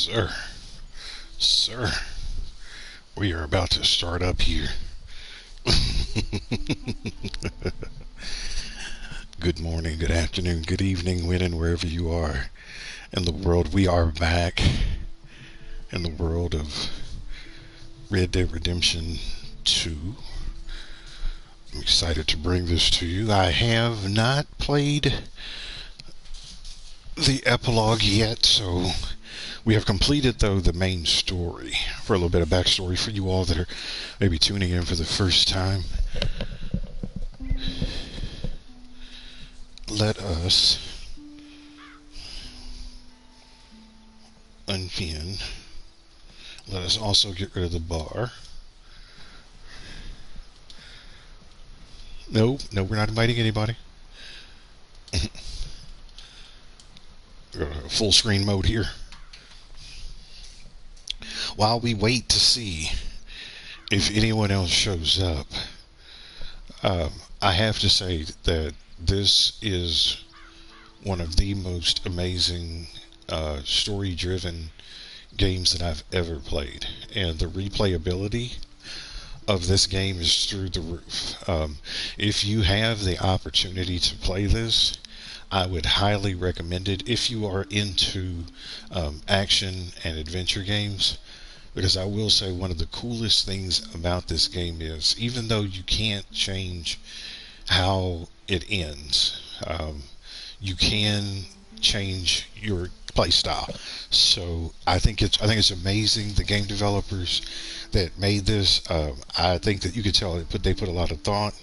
Sir, sir, we are about to start up here. Good morning, good afternoon, good evening, when and wherever you are in the world. We are back in the world of Red Dead Redemption 2. I'm excited to bring this to you. I have not played the epilogue yet, so we have completed, though, the main story. For a little bit of backstory for you all that are maybe tuning in for the first time, let us unpin. Let us also get rid of the bar. No, we're not inviting anybody. We're going to full screen mode here. While we wait to see if anyone else shows up, I have to say that this is one of the most amazing story-driven games that I've ever played, and the replayability of this game is through the roof. If you have the opportunity to play this, I would highly recommend it if you are into action and adventure games, because I will say one of the coolest things about this game is, even though you can't change how it ends, you can change your play style. So I think it's amazing. The game developers that made this, I think that you could tell they put a lot of thought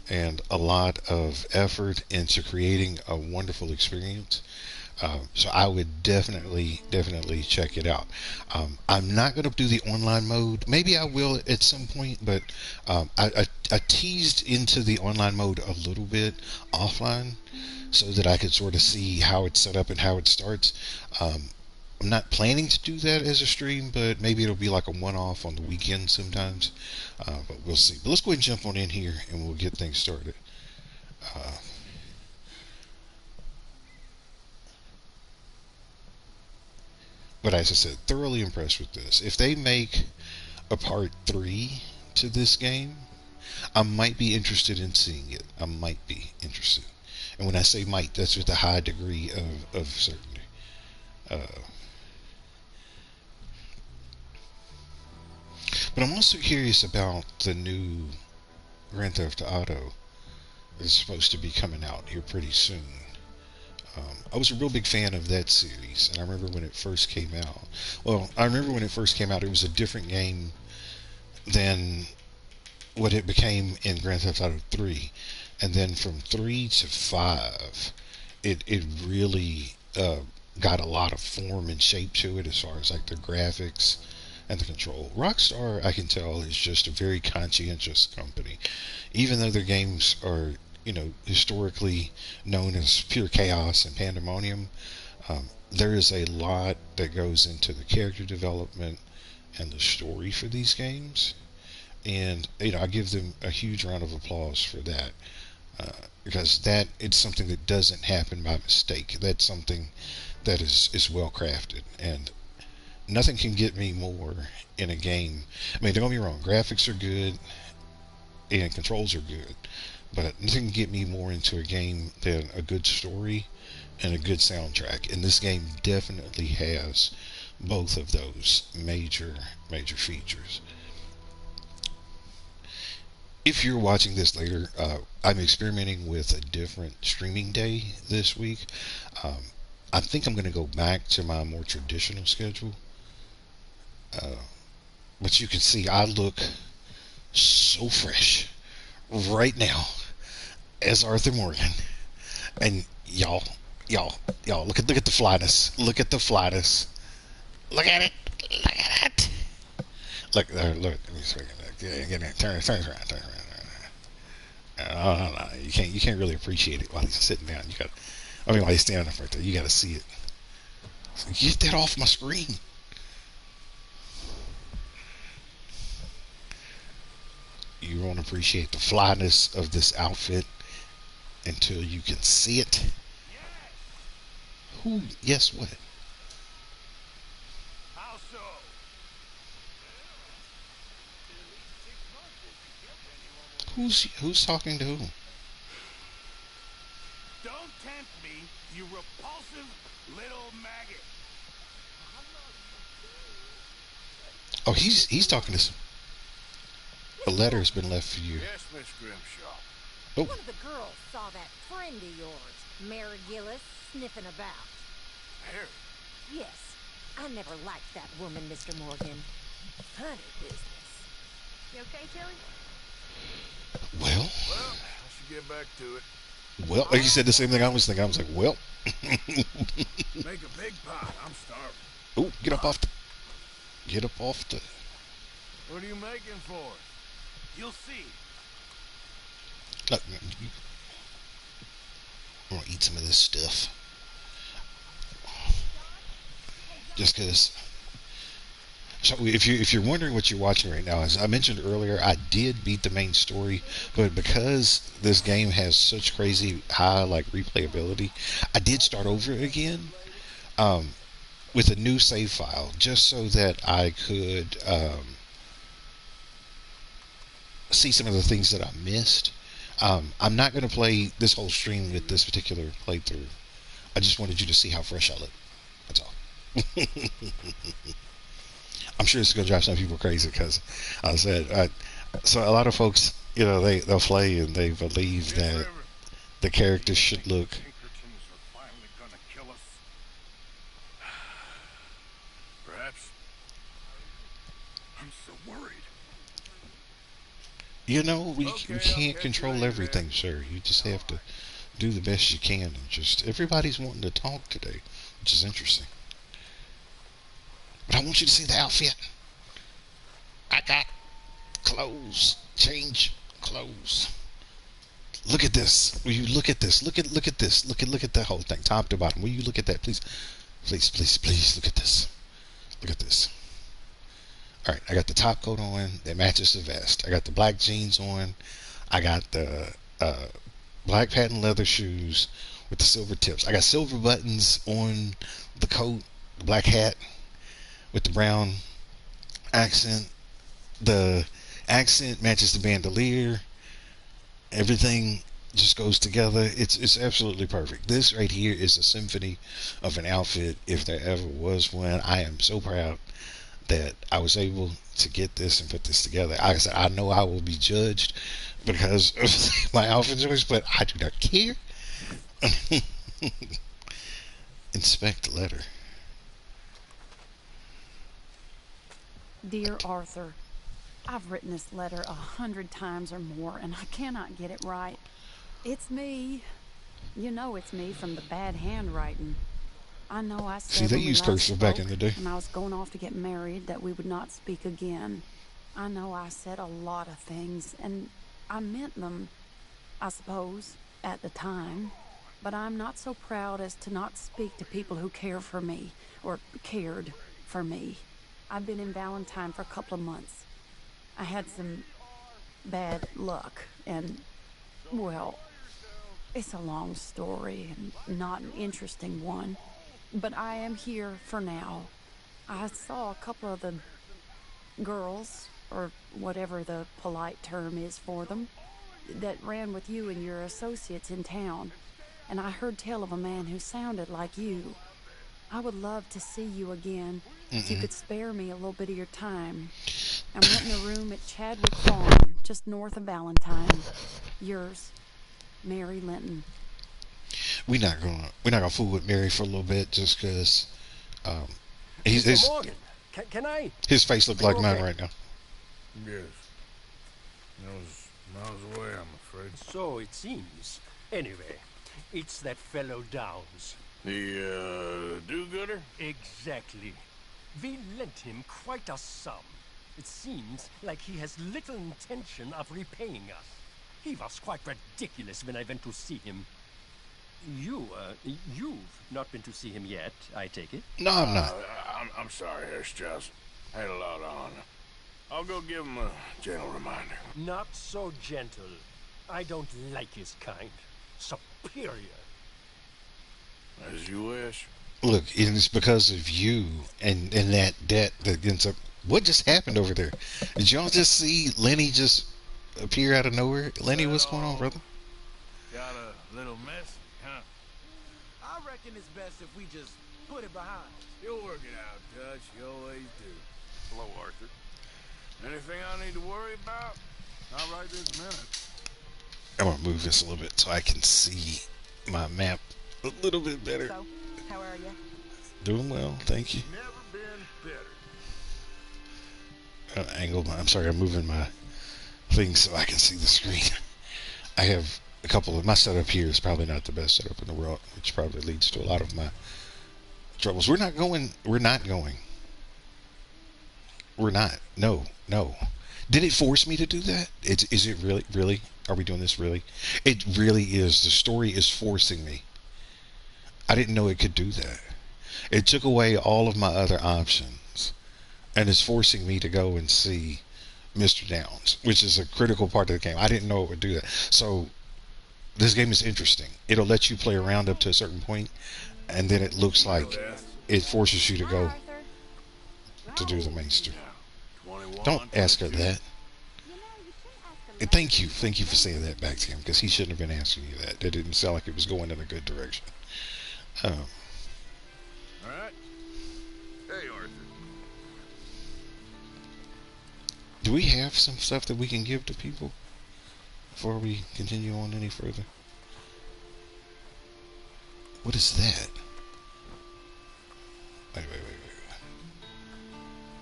and a lot of effort into creating a wonderful experience. So I would definitely check it out. I'm not going to do the online mode. Maybe I will at some point, but I teased into the online mode a little bit offline so that I could sort of see how it's set up and how it starts. I'm not planning to do that as a stream, but maybe it'll be like a one-off on the weekend sometimes. But we'll see. But let's go ahead and jump on in here and we'll get things started. But as I said, thoroughly impressed with this. If they make a part 3 to this game, I might be interested in seeing it. I might be interested. And when I say might, that's with a high degree of certainty. But I'm also curious about the new Grand Theft Auto that's supposed to be coming out here pretty soon. I was a real big fan of that series, and I remember when it first came out. Well, I remember when it first came out, it was a different game than what it became in Grand Theft Auto 3. And then from 3 to 5, it really got a lot of form and shape to it as far as like the graphics and the control. Rockstar, I can tell, is just a very conscientious company. Even though their games are, historically known as pure chaos and pandemonium, there is a lot that goes into the character development and the story for these games. And, I give them a huge round of applause for that. Because that it's something that doesn't happen by mistake. That's something that is well crafted, and nothing can get me more in a game. I mean, don't get me wrong, graphics are good and controls are good, but nothing can get me more into a game than a good story and a good soundtrack. And this game definitely has both of those major features. If you're watching this later, I'm experimenting with a different streaming day this week. I think I'm going to go back to my more traditional schedule. But you can see I look so fresh right now as Arthur Morgan. And y'all, look at the flyness. Look at the flyness. Look at it. Look at it. Look. Let me see. Get in. Turn around. No. You can't really appreciate it while he's sitting down. While he's standing up right there, you got to see it. So get that off my screen. You won't appreciate the flyness of this outfit until you can see it. Who? Yes, what? Who's talking to who? Don't tempt me, you repulsive little maggot. Oh, he's talking to some. A letter has been left for you. Yes, Miss Grimshaw. Oh, One of the girls saw that friend of yours, Mary Gillis, sniffing about. Mary? Yes, I never liked that woman, Mr. Morgan. Funny business. You okay, Tilly? well, Well, I should get back to it. well. Like you said the same thing I was thinking. I was like, well. Make a big pot. I'm starving. Oh, get up off the. What are you making for us? You'll see. Look, I'm gonna eat some of this stuff. Just because. So if you're wondering what you're watching right now, as I mentioned earlier, I did beat the main story, but because this game has such crazy high like replayability, I did start over again with a new save file just so that I could see some of the things that I missed. I'm not going to play this whole stream with this particular playthrough. I just wanted you to see how fresh I look. That's all. I'm sure it's going to drive some people crazy because I said, so a lot of folks, they'll play and they believe that the characters should look. Pinkertons are finally gonna kill us. Perhaps. I'm so worried. We can't control everything, sir. You just have to do the best you can. And just everybody's wanting to talk today, which is interesting. But I want you to see the outfit. I got clothes, change clothes. Look at this. Will you look at this? Look at this. Look at the whole thing, top to bottom. Will you look at that, please? Please look at this. Look at this. All right, I got the top coat on that matches the vest. I got the black jeans on. I got the black patent leather shoes with the silver tips. I got silver buttons on the coat, the black hat with the brown accent. The accent matches the bandolier. Everything just goes together. It's absolutely perfect. This right here is a symphony of an outfit, if there ever was one. I am so proud that I was able to get this and put this together. Like I said, I know I will be judged because of my outfit choice, but I do not care. Inspect letter. Dear Arthur, I've written this letter 100 times or more, and I cannot get it right. It's me. You know it's me from the bad handwriting. I know I said See, they when we used last cursive back in the day. when I was going off to get married that we would not speak again. I know I said a lot of things, and I meant them, I suppose, at the time. But I'm not so proud as to not speak to people who care for me, or cared for me. I've been in Valentine for a couple of months. I had some bad luck, and, well, it's a long story and not an interesting one. But I am here for now. I saw a couple of the girls, or whatever the polite term is for them, that ran with you and your associates in town. And I heard tell of a man who sounded like you. I would love to see you again, if you could spare me a little bit of your time. I'm renting a room at Chadwick Farm, just north of Valentine. Yours, Mary Linton. We're not gonna fool with Mary for a little bit just because Mr. Morgan, can I? his face looked like mine Okay. right now. Yes. Miles away, I'm afraid. So it seems. Anyway, it's that fellow Downs. The, do-gooder? Exactly. We lent him quite a sum. It seems like he has little intention of repaying us. He was quite ridiculous when I went to see him. You've not been to see him yet, I take it? No, I'm not. I'm sorry, Herr Strauss. I had a lot on. I'll go give him a gentle reminder. Not so gentle. I don't like his kind. Superior. As you wish. Look, it's because of you and that debt that ends up. What just happened over there? Did y'all just see Lenny just appear out of nowhere. Lenny, what's going on, brother? Got a little messy, huh? I reckon it's best if we just put it behind us. You'll work it out, Dutch. You always do. Hello, Arthur. Anything I need to worry about? Not right this minute. I'm gonna move this a little bit so I can see my map a little bit better. So, how are you? Doing well, thank you. Never been better. Angle. I'm sorry, I'm moving my thing so I can see the screen. I have a couple of my setup here is probably not the best setup in the world, which probably leads to a lot of my troubles. We're not going. No. Did it force me to do that? Is it really? Are we doing this really? It really is. The story is forcing me. I didn't know it could do that. It took away all of my other options and is forcing me to go and see Mr. Downs, which is a critical part of the game. I didn't know it would do that. So this game is interesting. It'll let you play around up to a certain point, and then it looks like it forces you to go to do the main story. Don't ask her that. Thank you for saying that back to him, because he shouldn't have been asking you that. That didn't sound like it was going in a good direction. All right. Hey, Arthur. Do we have some stuff that we can give to people before we continue on any further? What is that? Wait.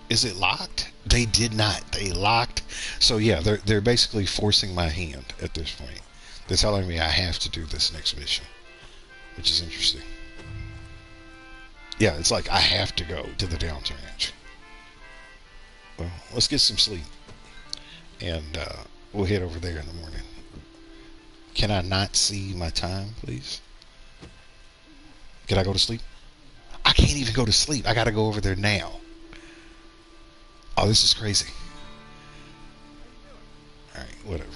Is it locked? They did not. They locked. So yeah, they're basically forcing my hand at this point. They're telling me I have to do this next mission, which is interesting. Yeah, it's like I have to go to the Downs Ranch. Well, let's get some sleep, and we'll head over there in the morning. Can I not see my time, please? Can I go to sleep? I can't even go to sleep. I gotta go over there now. Oh, this is crazy. Alright, whatever.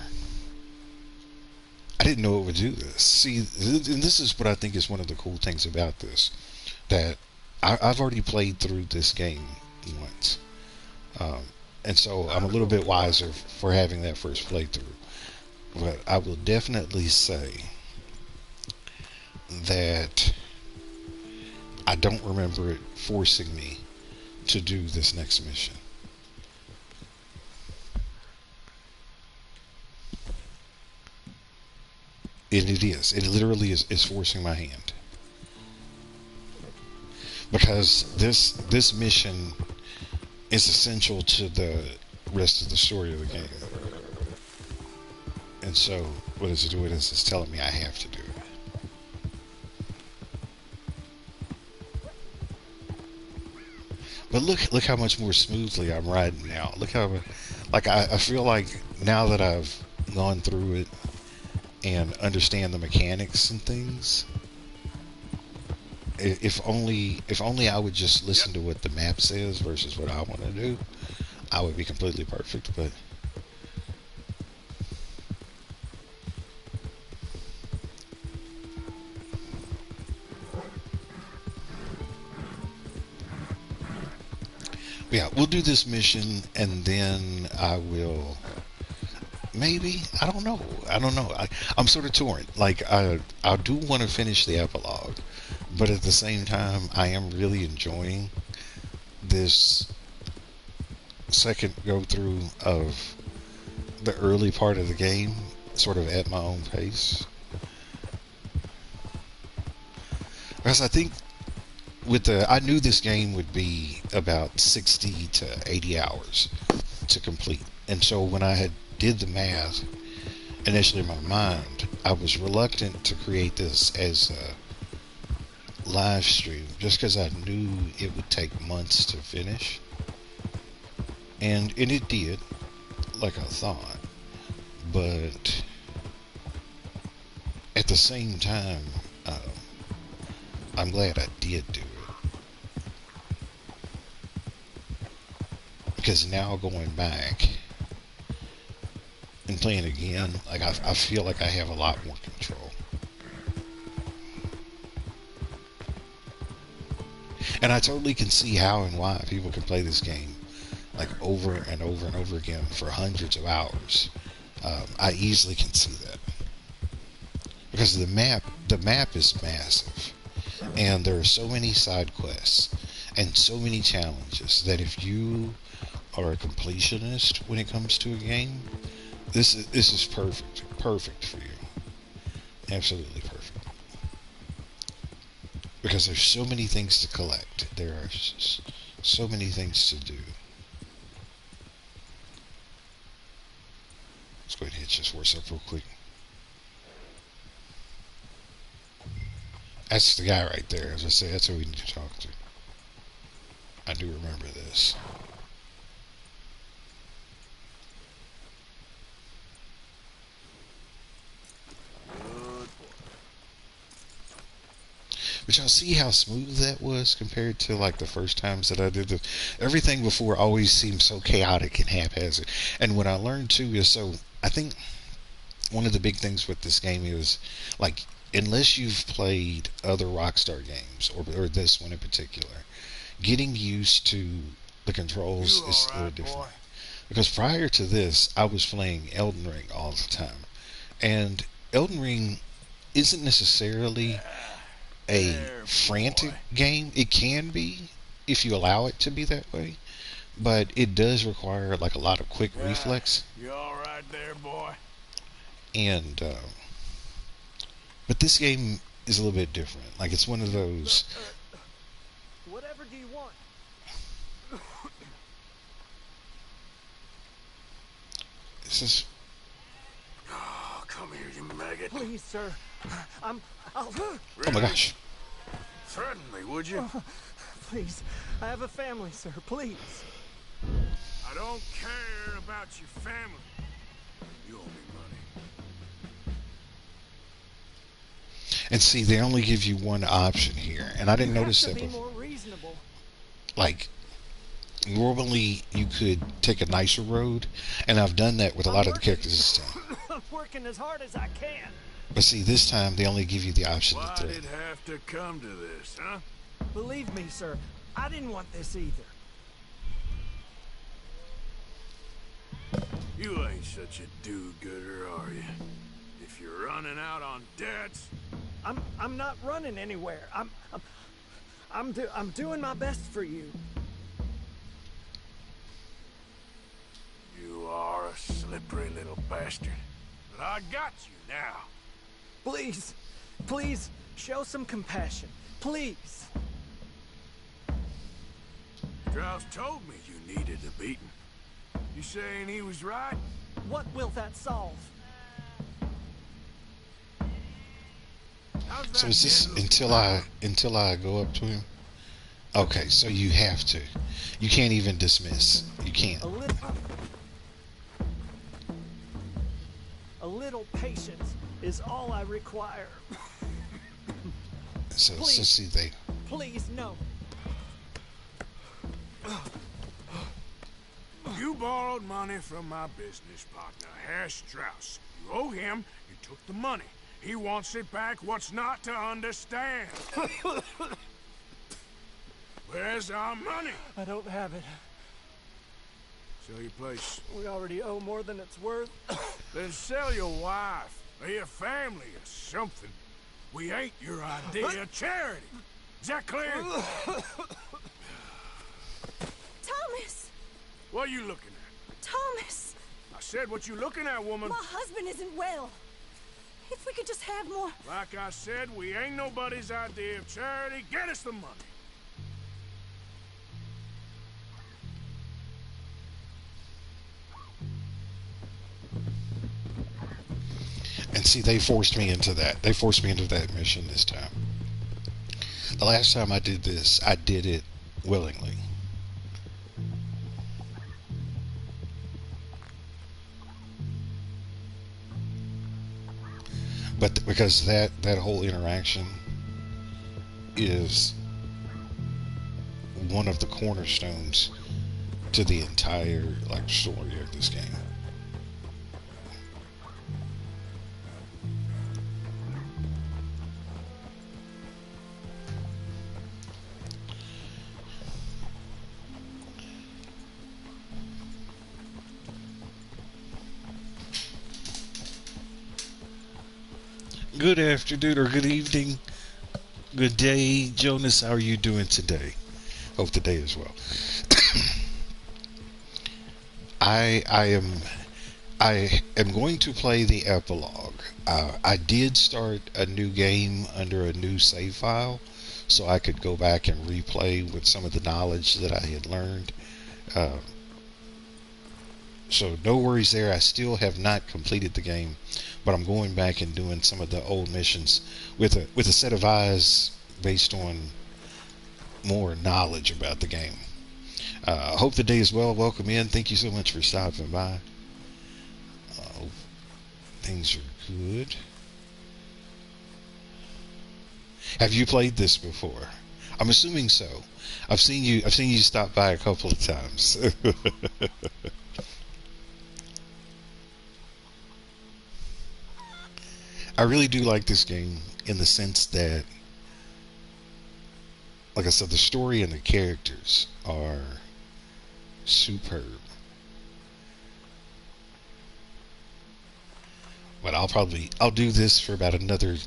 I didn't know it would do this. See, and this is what I think is one of the cool things about this. That I've already played through this game once. And so I'm a little bit wiser for having that first playthrough. But I will definitely say that I don't remember it forcing me to do this next mission. And it is. It literally is forcing my hand. Because this mission is essential to the rest of the story of the game. And so, what is it doing is it's telling me I have to do it. But look how much more smoothly I'm riding now. Look how, like, I feel like now that I've gone through it and understand the mechanics and things, if only I would just listen to what the map says versus what I want to do, I would be completely perfect. But yeah, we'll do this mission, and then I will. Maybe. I don't know. I'm sort of torn. Like, I do want to finish the epilogue, but at the same time, I am really enjoying this second go-through of the early part of the game, sort of at my own pace. Because I think I knew this game would be about 60 to 80 hours to complete. And so when I did the math initially in my mind, I was reluctant to create this as a live stream just because I knew it would take months to finish. And it did, like I thought. But at the same time, I'm glad I did do it. Because now going back and playing again, like I feel like I have a lot more control. And I totally can see how and why people can play this game like over and over and over again for hundreds of hours I easily can see that because the map is massive, and there are so many side quests and so many challenges that if you are a completionist when it comes to a game, this is perfect for you, absolutely perfect, because there's so many things to collect. There are so many things to do. Let's go ahead and hit this horse up real quick. That's the guy right there. As I say, that's who we need to talk to. I do remember this. But y'all see how smooth that was compared to like the first times that I did this. Everything before always seemed so chaotic and haphazard. And what I learned too is, so I think one of the big things with this game is, like, unless you've played other Rockstar games or this one in particular, getting used to the controls You is a all little right, different. boy? Because prior to this, I was playing Elden Ring all the time, and Elden Ring isn't necessarily a There, frantic boy. game. It can be if you allow it to be that way, but it does require like a lot of quick reflex. You all right there, boy? And but this game is a little bit different. Like, it's one of those. Whatever do you want? This is. Oh, come here, you maggot. Please, sir. I'll... Oh my gosh. Threaten me, would you? Please. I have a family, sir. Please. I don't care about your family. You owe me money. And see, they only give you one option here, and I didn't notice have that to be before. more reasonable. Like, normally you could take a nicer road, and I've done that with a lot of the characters this time. I'm working as hard as I can. But see, this time they only give you the option to Why threaten. did it have to come to this, huh? Believe me, sir. I didn't want this either. You ain't such a do-gooder, are you? If you're running out on debts, I'm not running anywhere. I'm doing my best for you. you are a slippery little bastard. But I got you now. Please, please show some compassion. Please. Strauss told me you needed a beating. You saying he was right? What will that solve? How's So that is this kid until I go up to him? Okay, so you have to. You can't even dismiss. You can't. A little patience is all I require. So Please. see, they. Please, no. You borrowed money from my business partner, Herr Strauss. You owe him, you took the money. He wants it back. What's not to understand? Where's our money? I don't have it. Sell your place. We already owe more than it's worth. Then sell your wife, or your family, or something. We ain't your idea of charity. Is that clear? Thomas! What are you looking at? Thomas! I said what you looking at, woman. My husband isn't well. If we could just have more... Like I said, we ain't nobody's idea of charity. Get us the money. And see, they forced me into that. They forced me into that mission this time. The last time I did this, I did it willingly. But because that whole interaction is one of the cornerstones to the entire like story of this game. Good afternoon or good evening. Good day, Jonas. How are you doing today? Hope the day is well. I am going to play the epilogue. I did start a new game under a new save file, so I could go back and replay with some of the knowledge that I had learned. Uh, so no worries there. I still have not completed the game, but I'm going back and doing some of the old missions with a set of eyes based on more knowledge about the game. Hope the day is well. Welcome in. Thank you so much for stopping by. Things are good. Have you played this before? I'm assuming so. I've seen you stop by a couple of times. I really do like this game in the sense that, like I said, the story and the characters are superb. But I'll do this for about another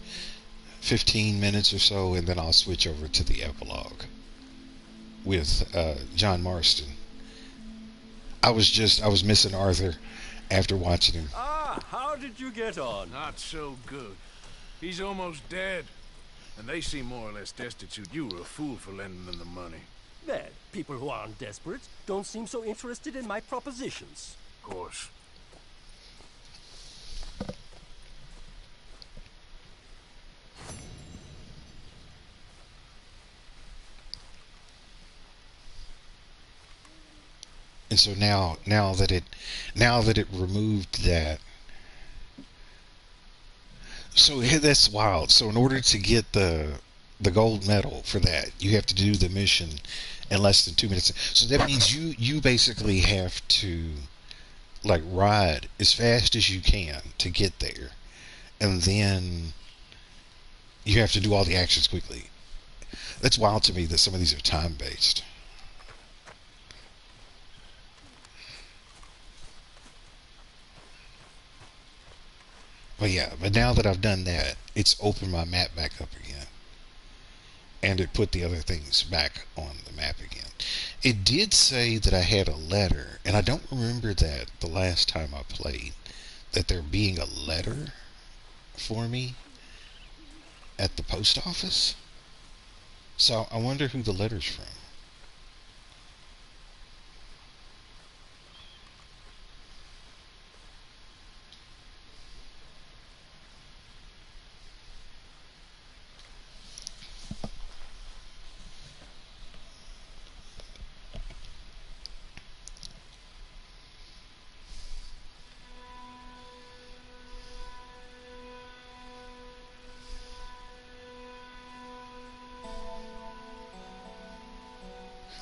15 minutes or so, and then I'll switch over to the epilogue with John Marston. I was missing Arthur after watching him. Ah, how did you get on? Not so good. He's almost dead. And they seem more or less destitute. You were a fool for lending them the money. Well, people who aren't desperate don't seem so interested in my propositions. Of course. And so now that it removed that, so that's wild. So in order to get the gold medal for that, you have to do the mission in less than 2 minutes. So that means you basically have to like ride as fast as you can to get there, and then you have to do all the actions quickly. That's wild to me that some of these are time based. But yeah, but now that I've done that, it's opened my map back up again. And it put the other things back on the map again. It did say that I had a letter, and I don't remember that the last time I played, that there being a letter for me at the post office. So I wonder who the letter's from.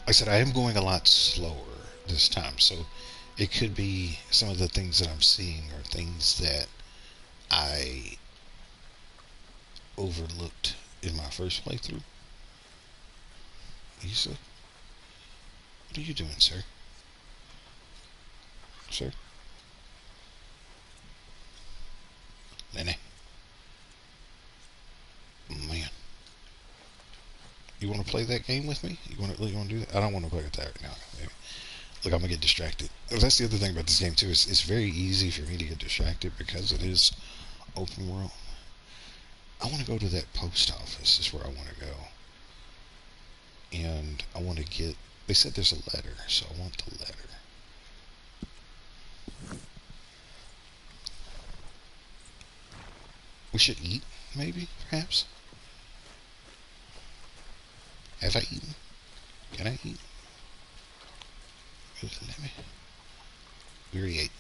Like I said, I am going a lot slower this time, so it could be some of the things that I'm seeing are things that I overlooked in my first playthrough. Lisa, what are you doing, sir? Sir? Linde? Man. You want to play that game with me? You want to do that? I don't want to play with that right now. Maybe. Look, I'm going to get distracted. That's the other thing about this game, too. It's very easy for me to get distracted because it is open world. I want to go to that post office is where I want to go. And I want to get... They said there's a letter, so I want the letter. We should eat, maybe, perhaps? Have I eaten? Can I eat? Let me... We already ate.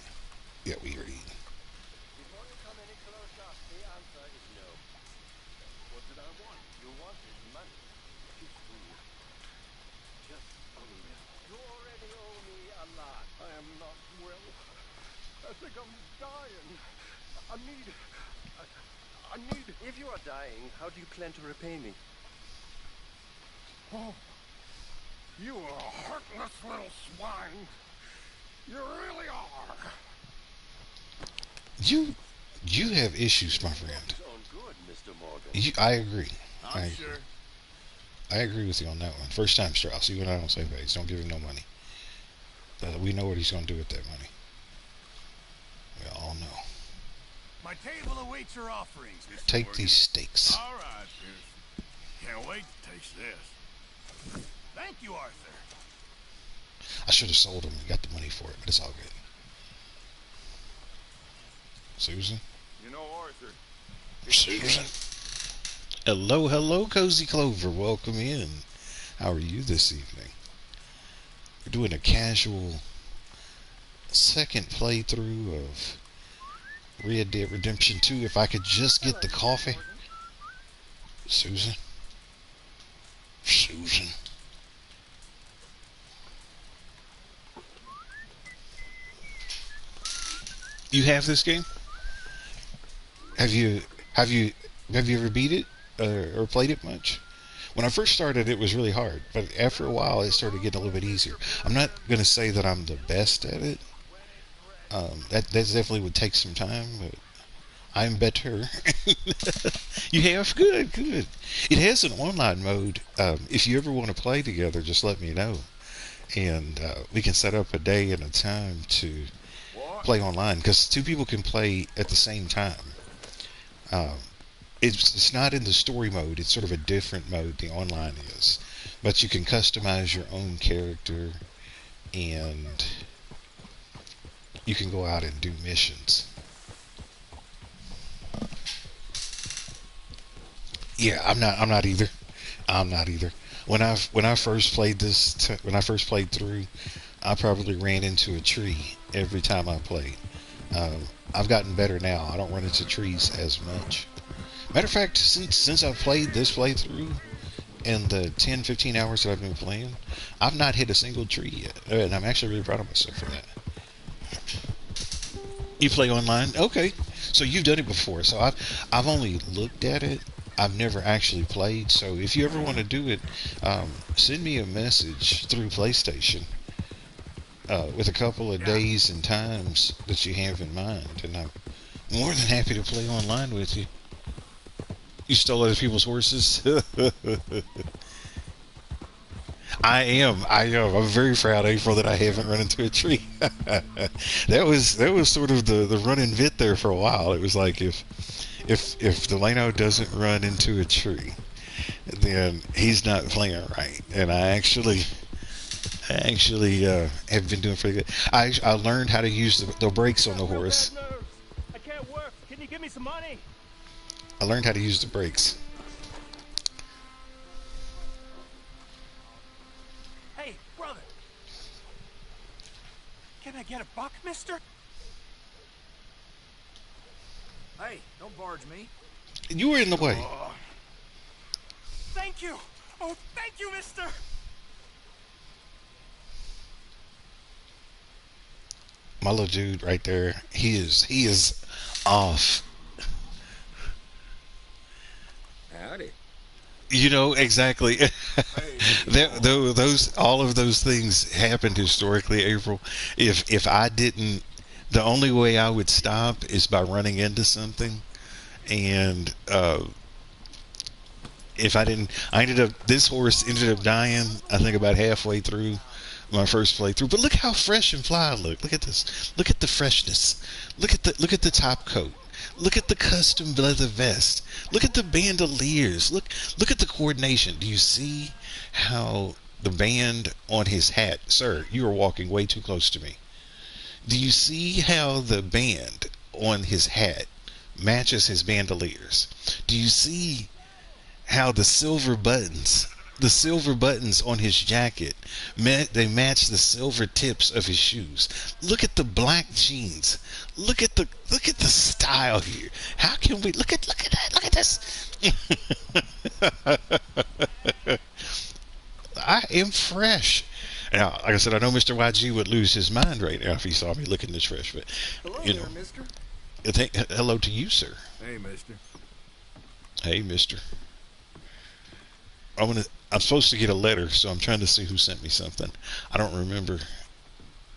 Yeah, we already ate. Before you come any closer, the answer is no. What did I want? You wanted money. You fool. Just own it. You already owe me a lot. I am not well. I think I'm dying. I need... If you are dying, how do you plan to repay me? Oh, you are a heartless little swine. You really are. You have issues, my friend. It's all good, I agree. I'm sure. I agree with you on that one. First time Strauss, you and I on the same page. Don't give him no money. We know what he's going to do with that money. We all know. My table awaits your offerings, Mr. Take Morgan. these steaks. All right, Pierce. Can't wait to taste this. Thank you, Arthur. I should have sold him and got the money for it, but it's all good. Susan? You know, Arthur, Susan? Hello, hello, Cozy Clover. Welcome in. How are you this evening? We're doing a casual second playthrough of Red Dead Redemption 2. If I could just get the coffee. Susan? Susan? You have this game? Have you ever beat it or played it much? When I first started, it was really hard, but after a while, it started getting a little bit easier. I'm not going to say that I'm the best at it. That definitely would take some time, but I'm better. You have? Good, good. It has an online mode. If you ever want to play together, just let me know, and we can set up a day and a time to play online, because two people can play at the same time. It's not in the story mode. It's sort of a different mode, the online is. But you can customize your own character, and you can go out and do missions. Yeah, I'm not either. I'm not either. When I first played through, I probably ran into a tree every time I played. I've gotten better now. I don't run into trees as much. Matter of fact, since I've played this playthrough and the 10-15 hours that I've been playing, I've not hit a single tree yet, and I'm actually really proud of myself for that. You play online? Okay, so you've done it before. So I've only looked at it. I've never actually played. So if you ever want to do it, send me a message through PlayStation with a couple of days and times that you have in mind, and I'm more than happy to play online with you. You stole other people's horses? I am. I'm very proud, April, that I haven't run into a tree. That was sort of the running bit there for a while. It was like if Delano doesn't run into a tree, then he's not playing right. And I actually have been doing pretty good. I learned how to use the brakes on the horse. I can't work. Can you give me some money? I learned how to use the brakes. Hey, brother. Can I get a buck, mister? Hey, don't barge me. You were in the way. Thank you. Oh, thank you, mister. My little dude right there, he is off. Howdy. You know exactly. All of those things happened historically, April. If I didn't, the only way I would stop is by running into something, and if I didn't, this horse ended up dying. I think about halfway through my first playthrough. But look how fresh and fly I look. Look at this. Look at the freshness. Look at the top coat. Look at the custom leather vest. Look at the bandoliers. Look at the coordination. Do you see how the band on his hat? Sir, you are walking way too close to me. Do you see how the band on his hat matches his bandoliers? Do you see how the silver buttons on his jacket, they match the silver tips of his shoes? Look at the black jeans. Look at the style here. How can we look at that? Look at this. I am fresh. Now, like I said, I know Mr. YG would lose his mind right now if he saw me looking this fresh, but Hello you there, know, mister. hello to you, sir. Hey, mister. Hey, mister. I'm supposed to get a letter, so I'm trying to see who sent me something. I don't remember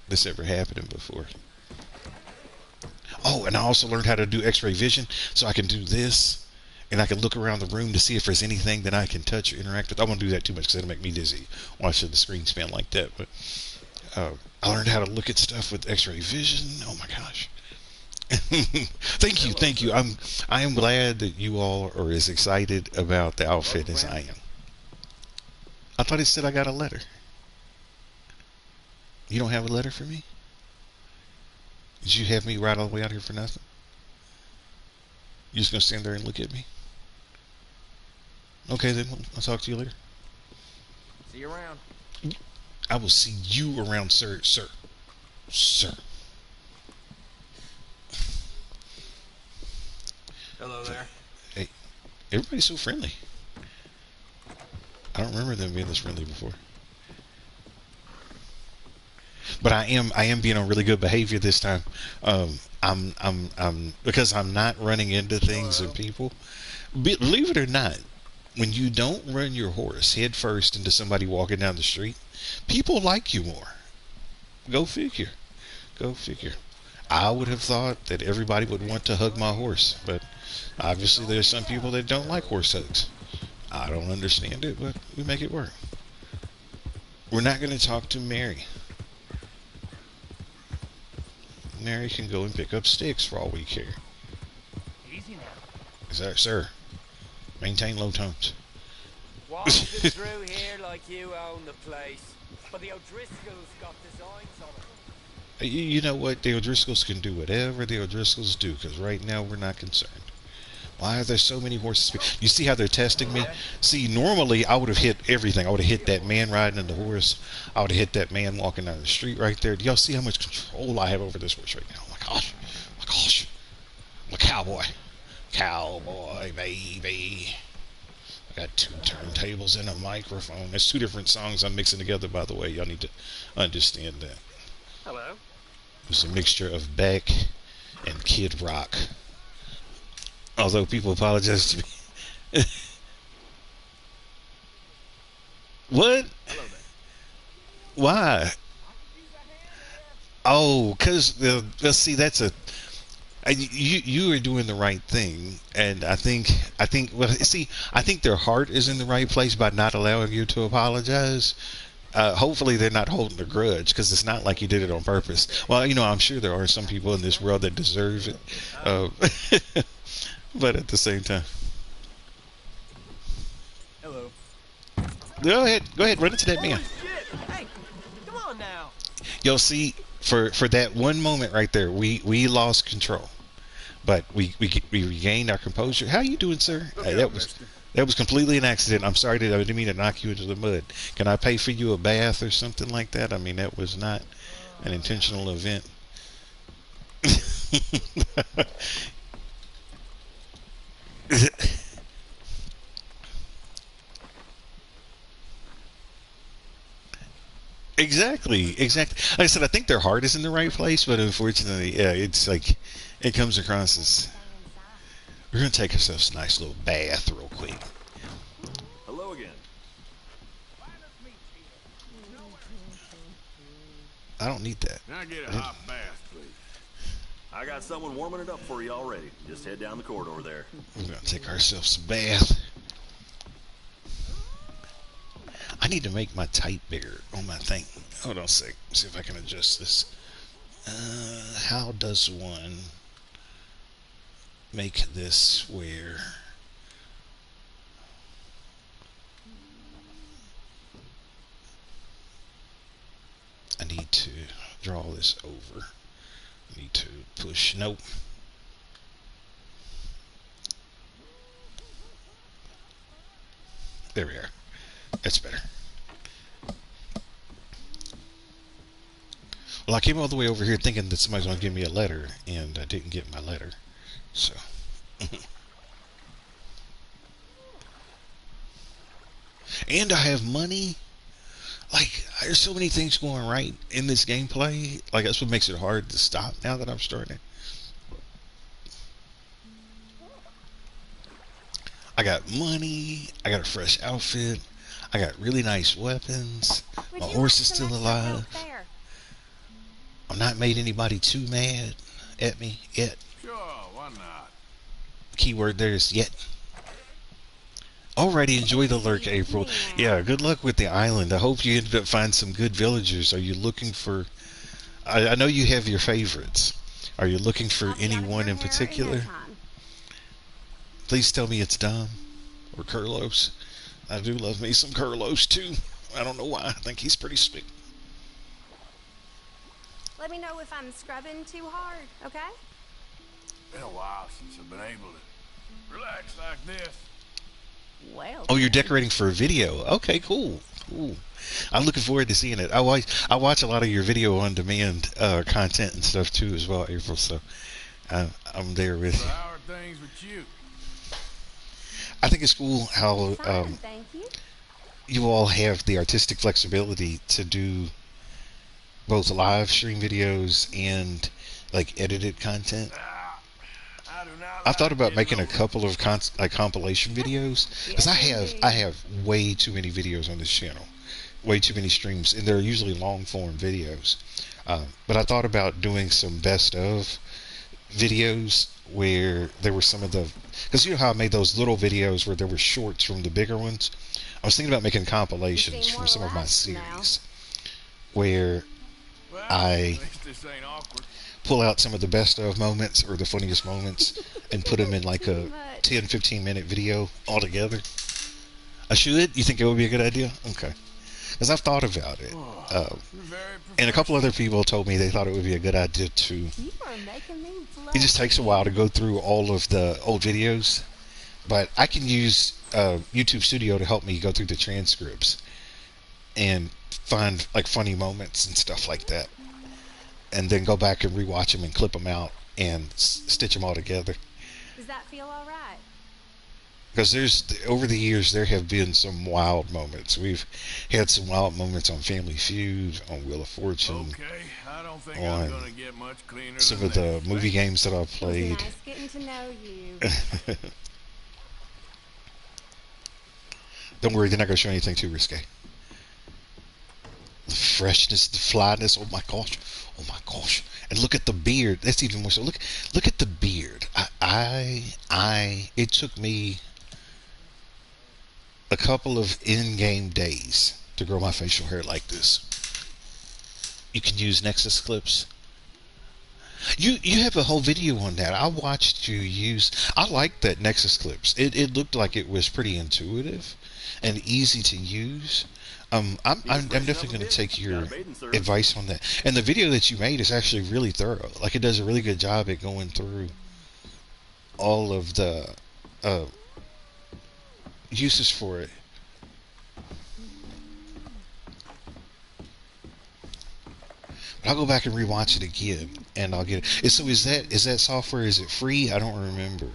this ever happening before. Oh, and I also learned how to do X-ray vision, so I can do this and I can look around the room to see if there's anything that I can touch or interact with. I won't do that too much because it'll make me dizzy watching the screen span like that. But I learned how to look at stuff with X-ray vision. Oh my gosh! Thank you. I am glad that you all are as excited about the outfit as I am. I thought it said I got a letter. You don't have a letter for me? Did you have me ride all the way out here for nothing? You just gonna stand there and look at me? Okay, then I'll talk to you later. See you around. I will see you around, sir. Hello there. Hey, everybody's so friendly. I don't remember them being this friendly before. But I am being on really good behavior this time. I'm because I'm not running into things and people. Believe it or not, when you don't run your horse head first into somebody walking down the street, people like you more. Go figure. I would have thought that everybody would want to hug my horse, but obviously there's some people that don't like horse hugs. I don't understand it, but we make it work. We're not going to talk to Mary. Mary can go and pick up sticks for all we care. Easy now. Is that, sir? Maintain low tones. Walks it through here like you own the place. But the O'Driscolls got designs on it. You know what? The O'Driscolls can do whatever the O'Driscolls do, because right now we're not concerned. Why are there so many horses? You see how they're testing me? See, normally I would have hit everything. I would have hit that man riding in the horse. I would have hit that man walking down the street right there. Do y'all see how much control I have over this horse right now? Oh my gosh. I'm a cowboy. Cowboy, baby. I got 2 turntables and a microphone. There's 2 different songs I'm mixing together, by the way. Y'all need to understand that. Hello. It's a mixture of Beck and Kid Rock. Although people apologize to me. What? Hello there. Why? Oh, because see, that's a you are doing the right thing, and I think well, see, I think their heart is in the right place by not allowing you to apologize. Hopefully they're not holding a grudge, because it's not like you did it on purpose. Well, I'm sure there are some people in this world that deserve it. But at the same time. Hello. Go ahead, run into that man. Shit! Hey, come on now. You'll see, for that one moment right there, we lost control, but we regained our composure. How you doing, sir? Okay, That was completely an accident. I'm sorry, I didn't mean to knock you into the mud. Can I pay for you a bath or something like that? I mean, that was not an intentional event. Exactly. Like I said, I think their heart is in the right place, but unfortunately, yeah, it's like it comes across as we're gonna take ourselves a nice little bath real quick. Hello again. I don't need that. Can I get a hot bath, please? I got someone warming it up for you already. Just head down the corridor there. We're gonna take ourselves a bath. I need to make my type bigger on my thing. Hold on a sec. See if I can adjust this. How does one make this where I need to draw this over. I need to push. Nope. There we are. That's better. Well, I came all the way over here thinking that somebody's going to give me a letter, and I didn't get my letter. So. And I have money. Like, there's so many things going right in this gameplay. Like, that's what makes it hard to stop now that I'm starting. I got money. I got a fresh outfit. I got really nice weapons. My horse is still alive. I've not made anybody too mad at me yet. Sure, why not? Keyword there is yet. Alrighty, enjoy the lurk, See April. me now. Yeah, good luck with the island. I hope you ended up finding some good villagers. Are you looking for... I know you have your favorites. Are you looking for I'll be out of anyone your in hair particular? no time. Please tell me it's Dom or Carlos. I do love me some Carlos too. I don't know why. I think he's pretty sweet. Let me know if I'm scrubbing too hard, okay? Been a while since I've been able to relax like this. Well, Oh, you're decorating for a video. Okay, cool. Cool. I'm looking forward to seeing it. I watch a lot of your video on demand content and stuff too as well, April. So I'm there with So you. how are things with you? I think it's cool how fine, thank you. you all have the artistic flexibility to do both live stream videos and like edited content. I do not I've thought like about getting making a older. couple of like compilation videos because Yes, I have way too many videos on this channel, way too many streams, and they're usually long form videos. But I thought about doing some best of videos where there were some of the, because you know how I made those little videos where there were shorts from the bigger ones. I was thinking about making compilations seem from more some of my relaxed now. series where Well, I at least this ain't awkward. pull out some of the best of moments or the funniest moments and put them in like a Too much. 10-15 minute video all together. I should? You think it would be a good idea? Okay. Because I've thought about it. You're very And a couple other people told me they thought it would be a good idea too. You are making me blush. It just takes a while to go through all of the old videos. But I can use YouTube Studio to help me go through the transcripts and find like funny moments and stuff like that. And then go back and rewatch them and clip them out and stitch them all together. Does that feel all right? Because over the years there have been some wild moments. We've had some wild moments on Family Feud, on Wheel of Fortune, Okay, I don't think on I'm gonna get much cleaner some than of the this. movie games that I've It was played. nice getting to know you. Don't worry, they're not going to show anything too risque. The freshness, the flyness. Oh my gosh. Oh my gosh. And look at the beard. That's even more so. Look at the beard. It took me a couple of in-game days to grow my facial hair like this. You can use Nexus clips. You have a whole video on that. I watched you use. I like that Nexus clips. It looked like it was pretty intuitive and easy to use. I'm definitely going to take your advice on that. And the video that you made is actually really thorough. Like it does a really good job at going through all of the uses for it. But I'll go back and rewatch it again, and I'll get it. So is that software? Is it free? I don't remember.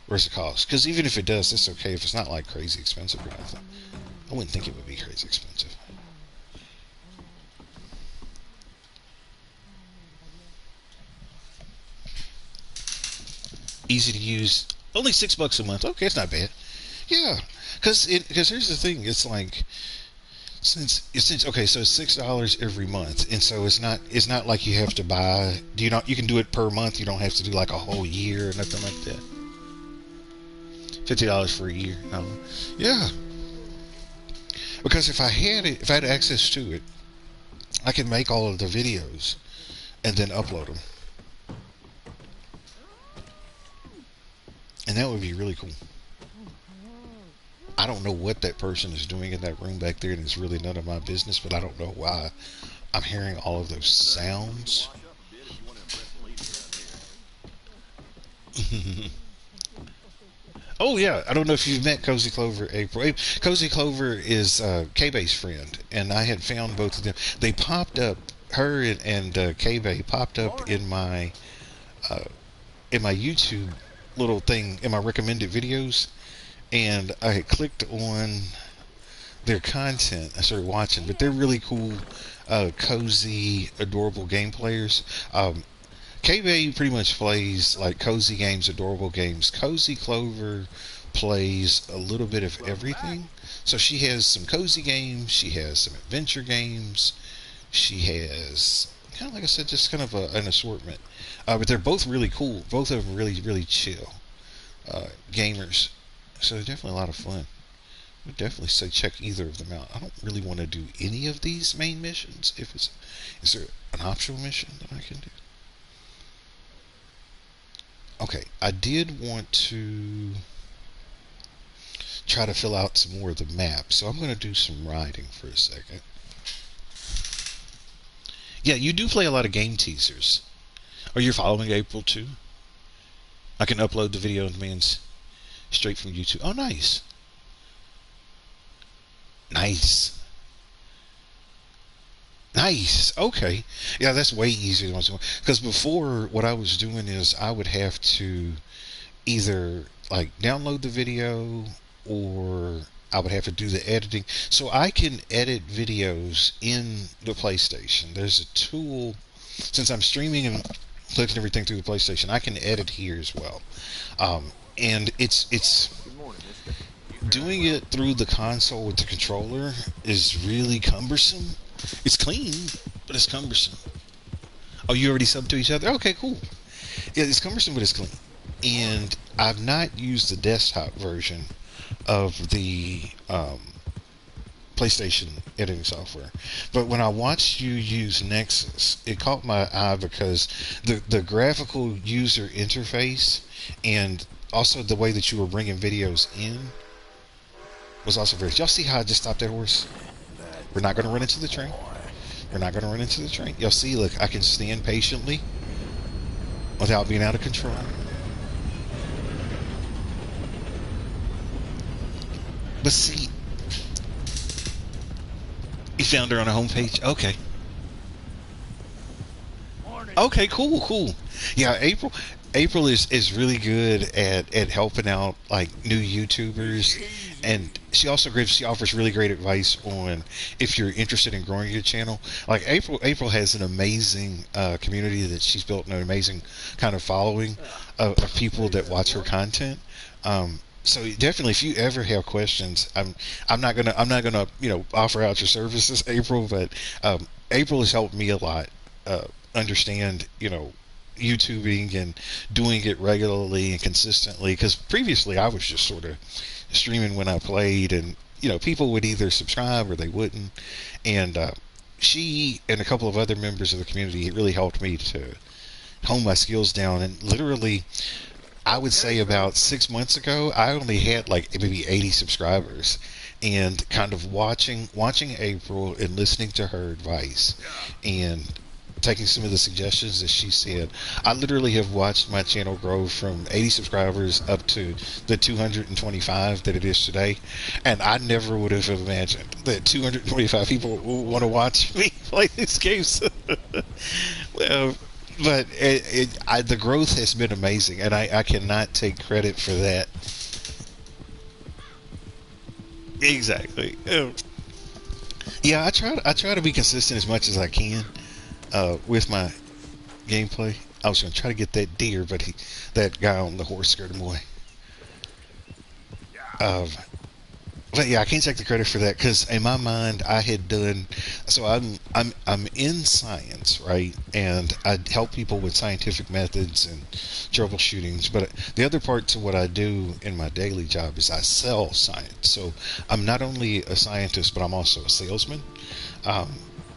Where's it cost? Because even if it does, it's okay if it's not like crazy expensive or anything. I wouldn't think it would be crazy expensive. Easy to use. Only $6 a month. Okay, it's not bad. Yeah, because here's the thing. It's like since okay, so it's $6 every month, and so it's not like you have to buy. You can do it per month. You don't have to do like a whole year or nothing like that. $50 for a year. No. Yeah. Because if I had access to it, I could make all of the videos and then upload them. And that would be really cool. I don't know what that person is doing in that room back there, and it's really none of my business, but I don't know why I'm hearing all of those sounds. Oh yeah, I don't know if you've met Cozy Clover, April. Cozy Clover is K-Bay's friend, and I had found both of them. They popped up, her and K-Bay popped up in my YouTube little thing in my recommended videos, and I had clicked on their content. I started watching, but they're really cool, cozy, adorable game players. K-Bay pretty much plays like cozy games, adorable games. Cozy Clover plays a little bit of everything. So she has some cozy games, she has some adventure games, she has, kind of like I said, just kind of an assortment. But they're both really cool. Both of them really, really chill gamers. So they're definitely a lot of fun. would definitely say check either of them out. I don't really want to do any of these main missions. Is there an optional mission that I can do? Okay, I did want to try to fill out some more of the map, so I'm going to do some riding for a second. Yeah, you do play a lot of game teasers. Are you following April too? I can upload the video on demand straight from YouTube. Oh, nice. Nice. Nice. Okay. Yeah, that's way easier than because before what I was doing is I would have to either like download the video or I would have to do the editing. So I can edit videos in the PlayStation. There's a tool, since I'm streaming and clicking everything through the PlayStation, I can edit here as well. And it's doing it through the console with the controller is really cumbersome. It's clean, but it's cumbersome. Oh, you already subbed to each other? Okay, cool. Yeah, it's cumbersome, but it's clean. And I've not used the desktop version of the PlayStation editing software. But when I watched you use Nexus, it caught my eye because the graphical user interface and also the way that you were bringing videos in was also very... Y'all see how I just stopped that horse? We're not going to run into the train. We're not going to run into the train. Y'all see, look, I can stand patiently without being out of control. But see, you found her on the homepage. Okay. Okay, cool. Yeah, April is really good at helping out like new YouTubers, and she offers really great advice on if you're interested in growing your channel. Like April has an amazing community that she's built, an amazing kind of following of people that watch her content. So definitely, if you ever have questions, I'm not gonna offer out your services, April, but April has helped me a lot understand YouTubing and doing it regularly and consistently, because previously I was just sort of streaming when I played, and people would either subscribe or they wouldn't, and she and a couple of other members of the community really helped me to hone my skills down. And literally, I would say about 6 months ago, I only had like maybe 80 subscribers, and kind of watching April and listening to her advice and taking some of the suggestions that she said, I literally have watched my channel grow from 80 subscribers up to the 225 that it is today. And I never would have imagined that 225 people would want to watch me play these games. Well, but the growth has been amazing, and I cannot take credit for that. Exactly. Yeah, I try to be consistent as much as I can with my gameplay. I was going to try to get that deer, but that guy on the horse scared him away. But yeah, I can't take the credit for that, because in my mind I had done. So I'm in science, right? And I help people with scientific methods and troubleshootings. But the other part to what I do in my daily job is I sell science. So I'm not only a scientist, but I'm also a salesman.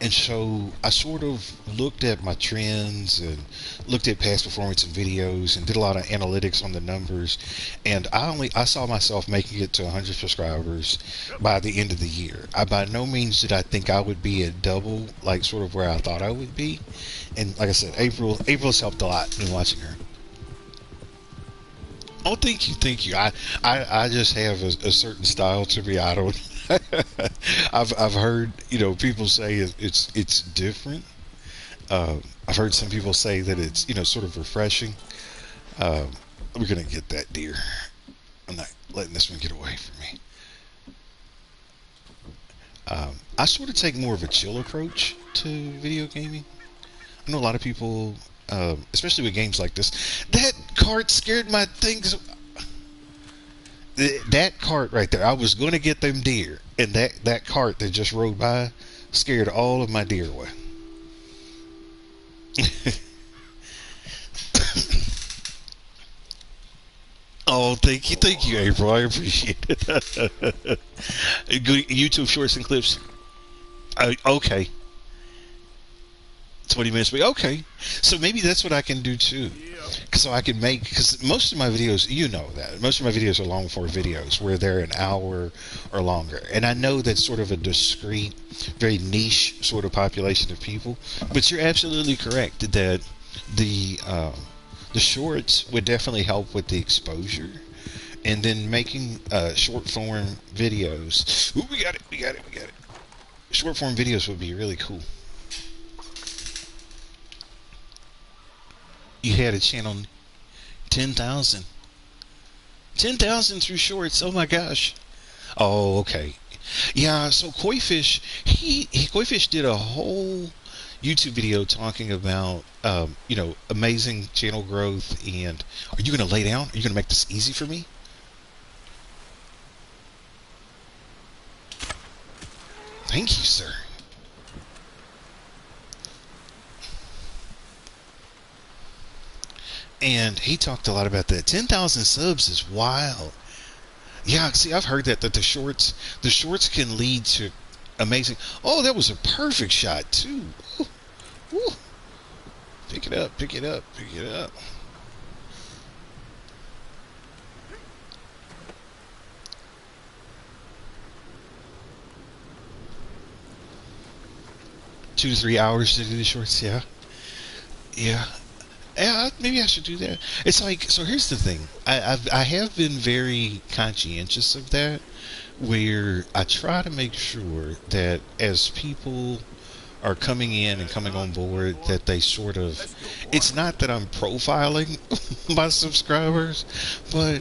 And so I sort of looked at my trends and looked at past performance in videos and did a lot of analytics on the numbers. And I saw myself making it to 100 subscribers by the end of the year. By no means did I think I would be at double, like sort of where I thought I would be. And like I said, April's helped a lot in watching her. Oh, thank you. I just have a certain style to me. I don't. I've heard people say it's different. I've heard some people say that it's sort of refreshing. We're gonna get that deer. I'm not letting this one get away from me. I sort of take more of a chill approach to video gaming. I know a lot of people, especially with games like this. That cart scared my things. That cart right there, I was going to get them deer, and that cart that just rode by scared all of my deer away. Oh, thank you, April. I appreciate it. Good YouTube shorts and clips. Okay, 20 minutes. But okay, so maybe that's what I can do too. So I can make, because most of my videos, you know that most of my videos are long form videos where they're an hour or longer, and I know that's sort of a discrete, very niche sort of population of people. But you're absolutely correct that the shorts would definitely help with the exposure, and then making short form videos. Ooh, we got it. Short form videos would be really cool. You had a channel 10,000. 10,000 through shorts. Oh my gosh. Oh, okay. Yeah, so Koifish, Koifish did a whole YouTube video talking about amazing channel growth. And are you going to lay down? Are you going to make this easy for me? Thank you, sir. And he talked a lot about that. 10,000 subs is wild. Yeah, see, I've heard that the shorts can lead to amazing. Oh, that was a perfect shot too. Ooh, ooh. Pick it up. 2 to 3 hours to do the shorts. Yeah. Yeah, maybe I should do that. It's like, so here's the thing. I have been very conscientious of that, where I try to make sure that as people are coming in and coming on board, that they sort of, it's not that I'm profiling my subscribers, but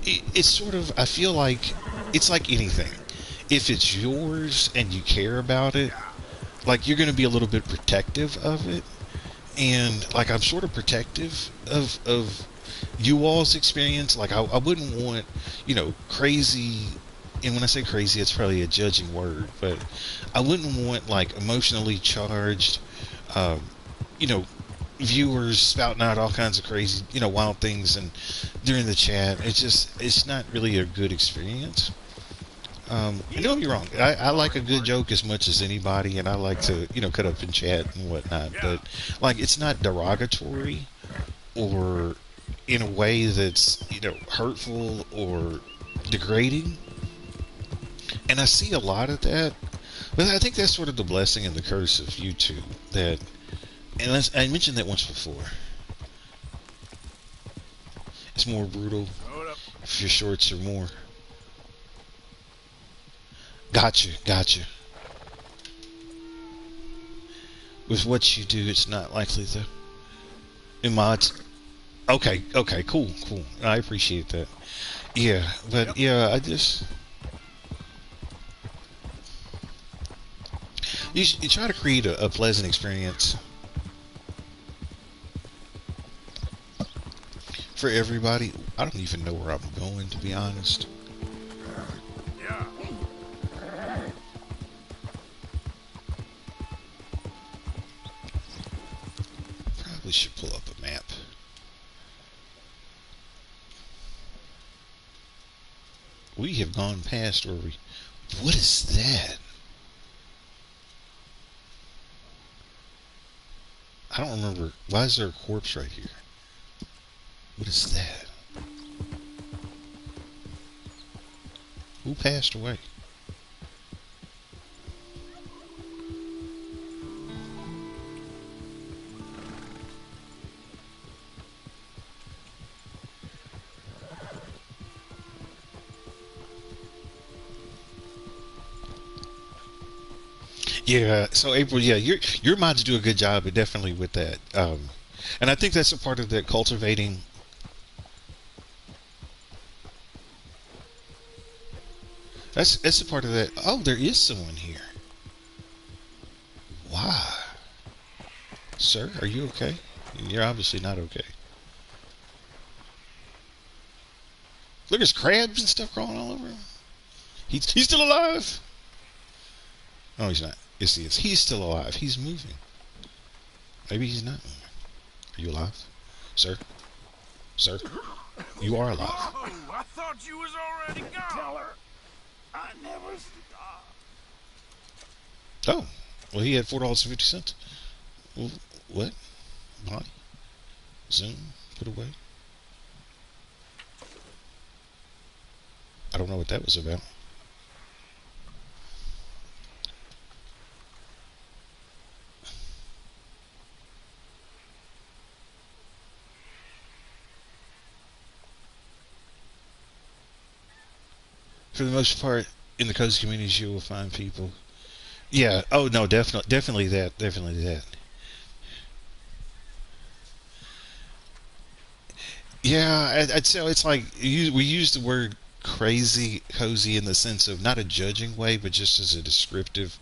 it's sort of, I feel like it's like anything. If it's yours and you care about it, like, you're going to be a little bit protective of it. And like, I'm sort of protective of you all's experience. Like, I wouldn't want, crazy, and when I say crazy, it's probably a judging word, but I wouldn't want like emotionally charged viewers spouting out all kinds of crazy, wild things and during the chat. It's not really a good experience. And don't get me wrong, I like a good joke as much as anybody, and I like to, cut up and chat and whatnot, but like, it's not derogatory or in a way that's, hurtful or degrading. And I see a lot of that, but I think that's sort of the blessing and the curse of YouTube. That, and I mentioned that once before, it's more brutal if your shorts are more. Gotcha. With what you do, it's not likely to. In mods. Okay, cool. I appreciate that. Yeah, but yeah, I just. You try to create a pleasant experience for everybody. I don't even know where I'm going, to be honest. Probably should pull up a map. We have gone past where we. What is that? I don't remember. Why is there a corpse right here? What is that? Who passed away? Yeah, so April, yeah, your mods do a good job, but definitely with that. And I think that's a part of that cultivating. That's a part of that. Oh, there is someone here. Why? Sir, are you okay? You're obviously not okay. Look, there's crabs and stuff crawling all over him. He's still alive. No, he's not. Yes, he is. He's still alive. He's moving. Maybe he's not moving. Are you alive? Sir? Sir? You are alive. Oh, I thought you was already gone. Tell her I never stopped. Oh, well, he had $4.50. Well, what? Why? Zoom? Put away? I don't know what that was about. For the most part, in the cozy communities, you will find people. Yeah. Oh no, definitely that. Definitely that. Yeah, I'd say it's like we use the word crazy cozy in the sense of not a judging way, but just as a descriptive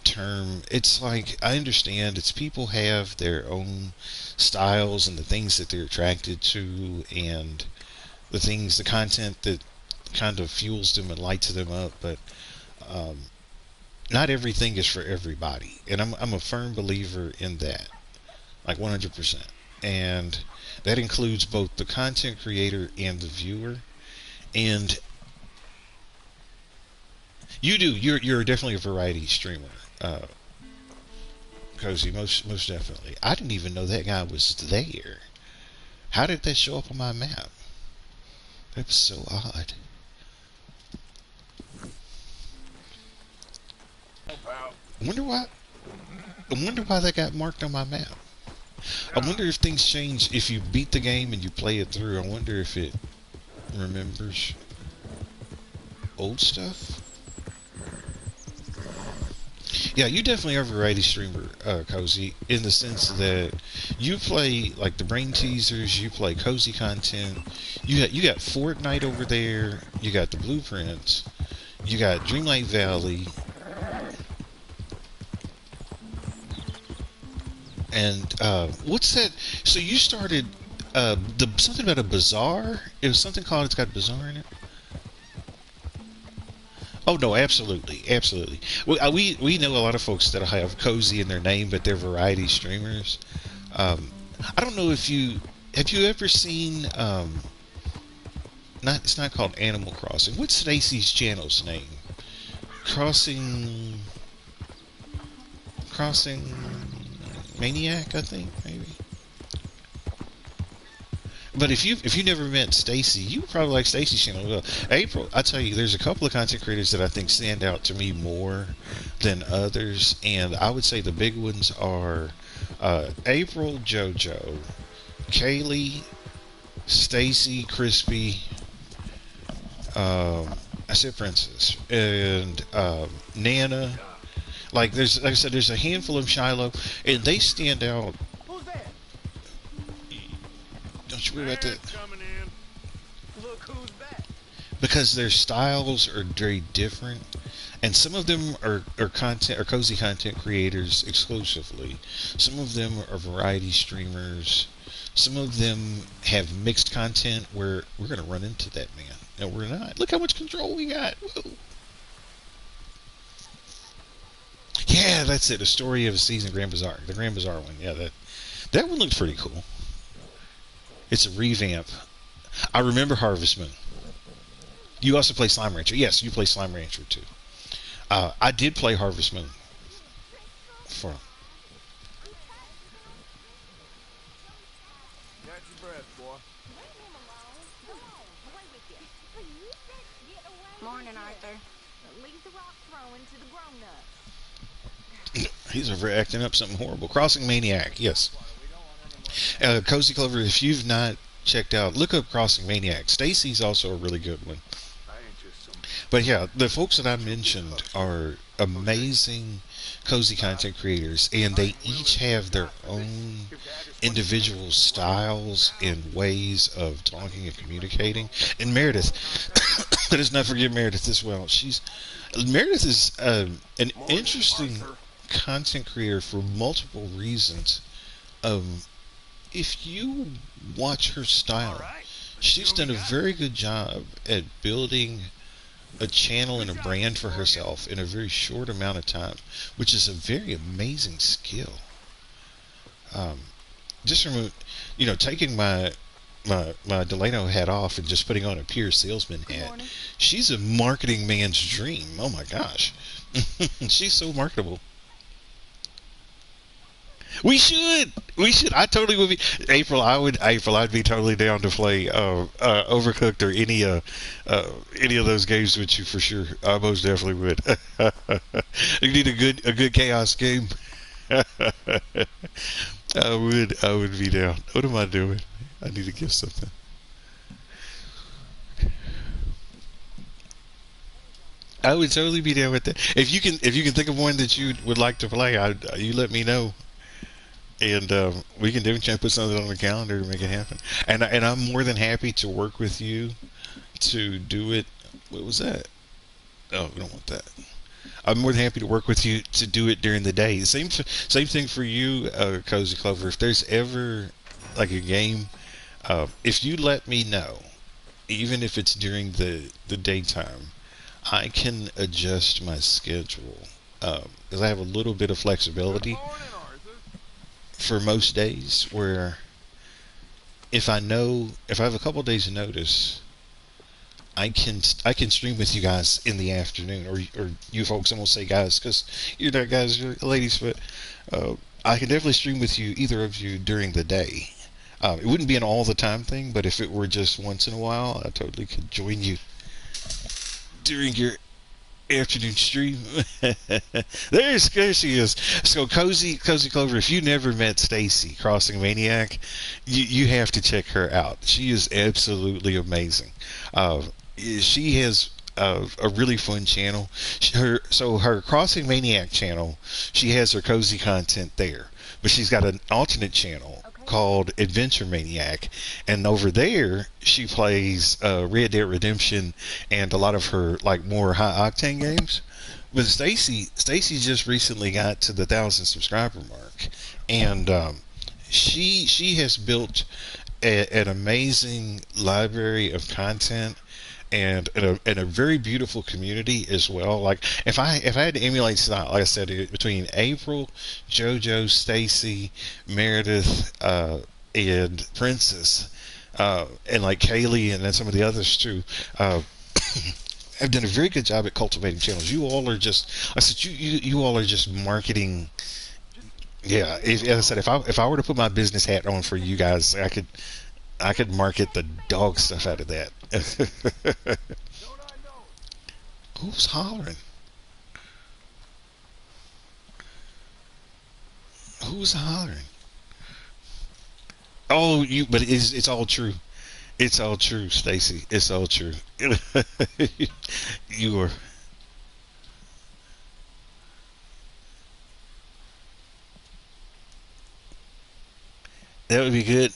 term. It's like I understand it's people have their own styles and the things that they're attracted to and the content that kind of fuels them and lights them up, but um, not everything is for everybody, and I'm a firm believer in that, like 100%, and that includes both the content creator and the viewer. And you're definitely a variety streamer, Cozy, most definitely. I didn't even know that guy was there. How did that show up on my map? That was so odd. I wonder why. I wonder why that got marked on my map. I wonder if things change if you beat the game and you play it through. I wonder if it remembers old stuff. Yeah, you definitely are a variety streamer, Cozy, in the sense that you play like the brain teasers, you play cozy content. You got Fortnite over there. You got the blueprints. You got Dreamlight Valley. And what's that? So you started something about a bazaar. It was something called. It's got bazaar in it. Oh no, absolutely, absolutely. We know a lot of folks that have cozy in their name, but they're variety streamers. I don't know if you ever seen not it's not called Animal Crossing. What's Stacy's channel's name? Crossing Maniac, I think, maybe. But if you never met Stacy, you would probably like Stacy's channel. Well, April, I tell you, there's a couple of content creators that I think stand out to me more than others, and I would say the big ones are April, JoJo, Kaylee, Stacy, Crispy. I said Princess and Nana. Like like I said, there's a handful of Shiloh, and they stand out. Who's there? Don't you worry about that. Coming in. Look who's back. Because their styles are very different, and some of them are cozy content creators exclusively. Some of them are variety streamers. Some of them have mixed content where we're going to run into that man. No, we're not. Look how much control we got. Whoa. Yeah, that's it. A story of a season Grand Bazaar. The Grand Bazaar one. Yeah, that one looked pretty cool. It's a revamp. I remember Harvest Moon. You also play Slime Rancher. Yes, you play Slime Rancher too. I did play Harvest Moon. For Catch your breath, boy. Morning, Arthur. Leave the rock throwing to the grown-ups. he's acting up something horrible. Crossing Maniac. Yes. Cozy Clover. If you've not checked out, look up Crossing Maniac. Stacy's also a really good one. But yeah, the folks that I mentioned are amazing cozy content creators, and they each have their own individual styles and ways of talking and communicating. And Meredith, let us not forget Meredith as well. Meredith is an interesting content creator for multiple reasons. If you watch her style, she's done a very good job at building a channel and a brand for herself in a very short amount of time, which is a very amazing skill. Just from taking my my Delano hat off and just putting on a pure salesman hat. morning. She's a marketing man's dream. Oh my gosh, she's so marketable. We should. We should. I totally would be. April, I would. April, I'd be totally down to play Overcooked or any of those games with you for sure. I most definitely would. You need a good chaos game. I would be down. What am I doing? I need to give something. I would totally be down with that. If you can think of one that you would like to play, you let me know. And we can definitely put something on the calendar to make it happen. And I'm more than happy to work with you to do it. What was that? Oh, we don't want that. I'm more than happy to work with you to do it during the day. Same thing for you, Cozy Clover. If there's ever like a game, if you let me know, even if it's during the daytime, I can adjust my schedule because I have a little bit of flexibility for most days where if I have a couple days notice, I can stream with you guys in the afternoon, or you folks. I won't say guys because you're not guys, you're ladies, but I can definitely stream with you, either of you, during the day. It wouldn't be an all the time thing, but if it were just once in a while, I totally could join you during your afternoon stream. there she is. So Cozy Clover, if you never met Stacy Crossing Maniac, you have to check her out. She is absolutely amazing. She has a really fun channel. Her Crossing Maniac channel, she has her cozy content there, but she's got an alternate channel called Adventure Maniac, and over there she plays Red Dead Redemption and a lot of her like more high octane games. But Stacy just recently got to the 1,000 subscriber mark, and she has built an amazing library of content and a very beautiful community as well. Like if I had to emulate style, like I said, between April, JoJo, Stacy, Meredith, and Princess, and like Kaylee, and then some of the others too, have done a very good job at cultivating channels. You all are just, I said, you all are just marketing. Yeah, as I said, if I were to put my business hat on for you guys, I could market the dog stuff out of that. Who's hollering? Who's hollering? Oh, but it's all true. It's all true, Stacy. It's all true. You are. That would be good.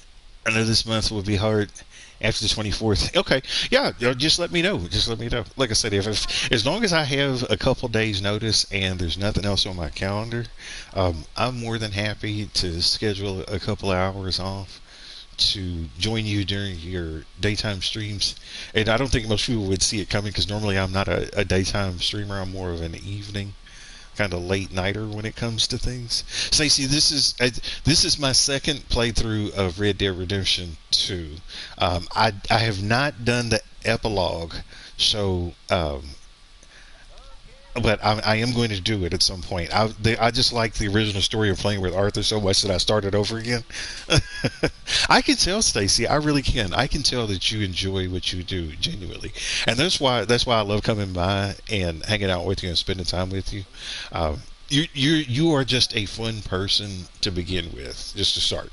I know this month will be hard after the 24th. Okay, yeah, just let me know. Just let me know. Like I said, if as long as I have a couple days notice and there's nothing else on my calendar, I'm more than happy to schedule a couple hours off to join you during your daytime streams. And I don't think most people would see it coming because normally I'm not a daytime streamer. I'm more of an evening kind of late nighter when it comes to things. Stacey, this is my second playthrough of Red Dead Redemption 2. I have not done the epilogue, so but I am going to do it at some point. I just like the original story of playing with Arthur so much that I started over again. I can tell, Stacy, I really can. I can tell that you enjoy what you do genuinely, and that's why I love coming by and hanging out with you and spending time with you. You are just a fun person to begin with, just to start.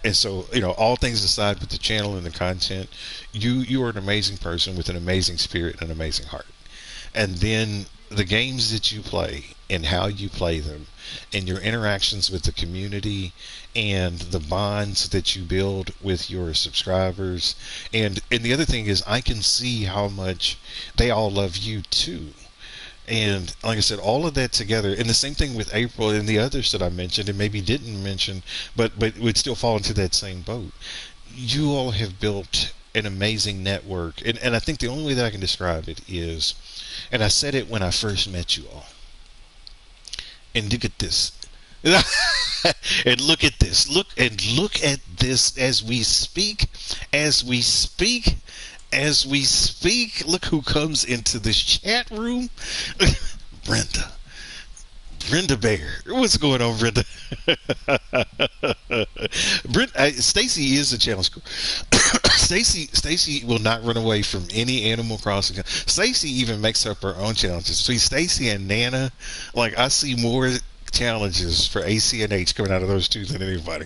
And so, all things aside with the channel and the content, you are an amazing person with an amazing spirit and an amazing heart. And then the games that you play and how you play them and your interactions with the community and the bonds that you build with your subscribers. And the other thing is I can see how much they all love you too. And like I said, all of that together, and the same thing with April and the others that I mentioned and maybe didn't mention, but would still fall into that same boat. You all have built an amazing network. And I think the only way that I can describe it is, and I said it when I first met you all, and look at this. And look at this. Look at this as we speak. As we speak. As we speak. Look who comes into this chat room. Brenda. Brenda Bear. What's going on, Brenda? Stacy is a challenge. Stacy will not run away from any Animal Crossing. Stacy even makes up her own challenges. Between Stacy and Nana, like I see more challenges for AC and H coming out of those two than anybody.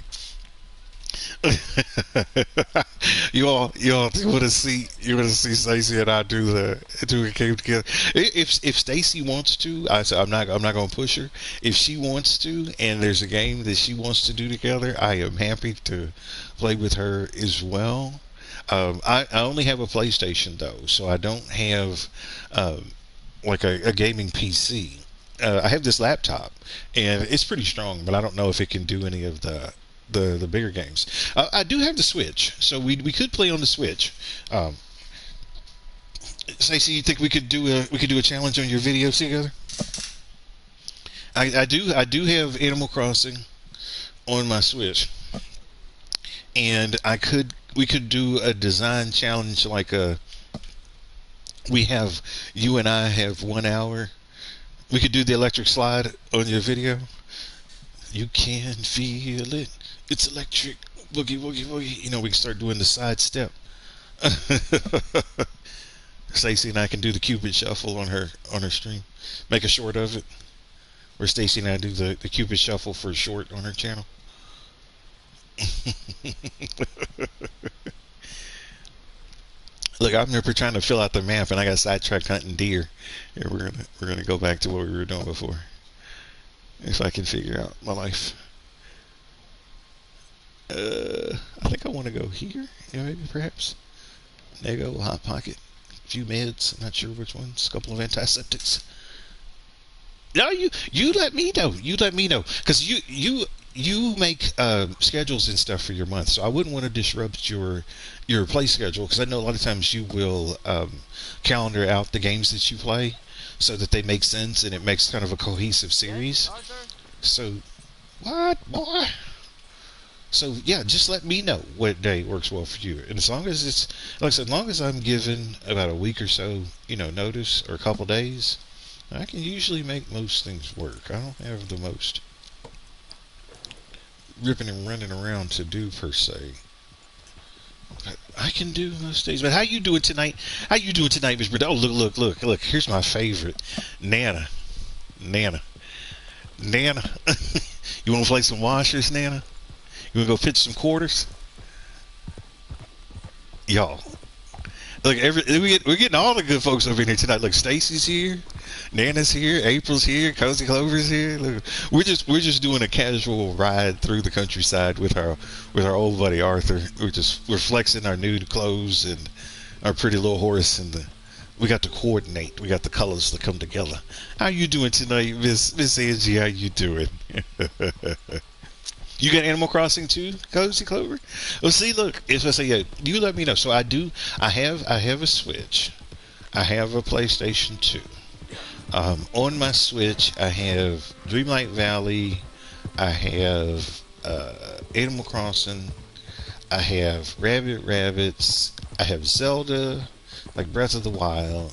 you all want to see Stacy and I do a game together. If Stacy wants to, I'm not going to push her. If she wants to, and there's a game that she wants to do together, I am happy to play with her as well. I only have a PlayStation though, so I don't have like a gaming PC. I have this laptop, and it's pretty strong, but I don't know if it can do any of the bigger games. I do have the Switch, so we could play on the Switch. Stacey, you think we could do a challenge on your videos together? I do have Animal Crossing on my Switch, and we could do a design challenge like you and I have 1 hour. We could do the electric slide on your video. You can feel it. It's electric. Boogie, boogie, boogie. You know, we can start doing the side step. Stacey and I can do the Cupid shuffle on her stream. Make a short of it. Where Stacey and I do the Cupid shuffle for a short on her channel. Look, I'm here trying to fill out the map, and I got sidetracked hunting deer. Here, we're gonna go back to what we were doing before. If I can figure out my life. I think I want to go here. Yeah, maybe perhaps. Nego, Hot Pocket, a few meds. I'm not sure which ones. A couple of antiseptics. No, you let me know. You let me know, because you make schedules and stuff for your month, so I wouldn't want to disrupt your play schedule, because I know a lot of times you will calendar out the games that you play so that they make sense and it makes kind of a cohesive series. So what, boy? So yeah, just let me know what day works well for you, and as long as it's like I said, as long as I'm given about a week or so, notice, or a couple days, I can usually make most things work. I don't have the most ripping and running around to do per se. But I can do most days. But how you doing tonight? How you doing tonight, Miss Brenda? Oh, look. Here's my favorite, Nana. You want to play some washers, Nana? You want to go pitch some quarters? Y'all. Look, we're getting all the good folks over here tonight. Look, Stacy's here, Nana's here, April's here, Cozy Clover's here. Look, we're just doing a casual ride through the countryside with our old buddy Arthur. We're flexing our new clothes and our pretty little horse, and we got to coordinate. We got the colors to come together. How you doing tonight, Miss Angie? How you doing? You got Animal Crossing too, Cozy Clover? Well, see, look, if I say, yeah, you let me know. So I have a Switch. I have a PlayStation 2. On my Switch, I have Dreamlight Valley. I have Animal Crossing. I have Rabbids. I have Zelda, like Breath of the Wild.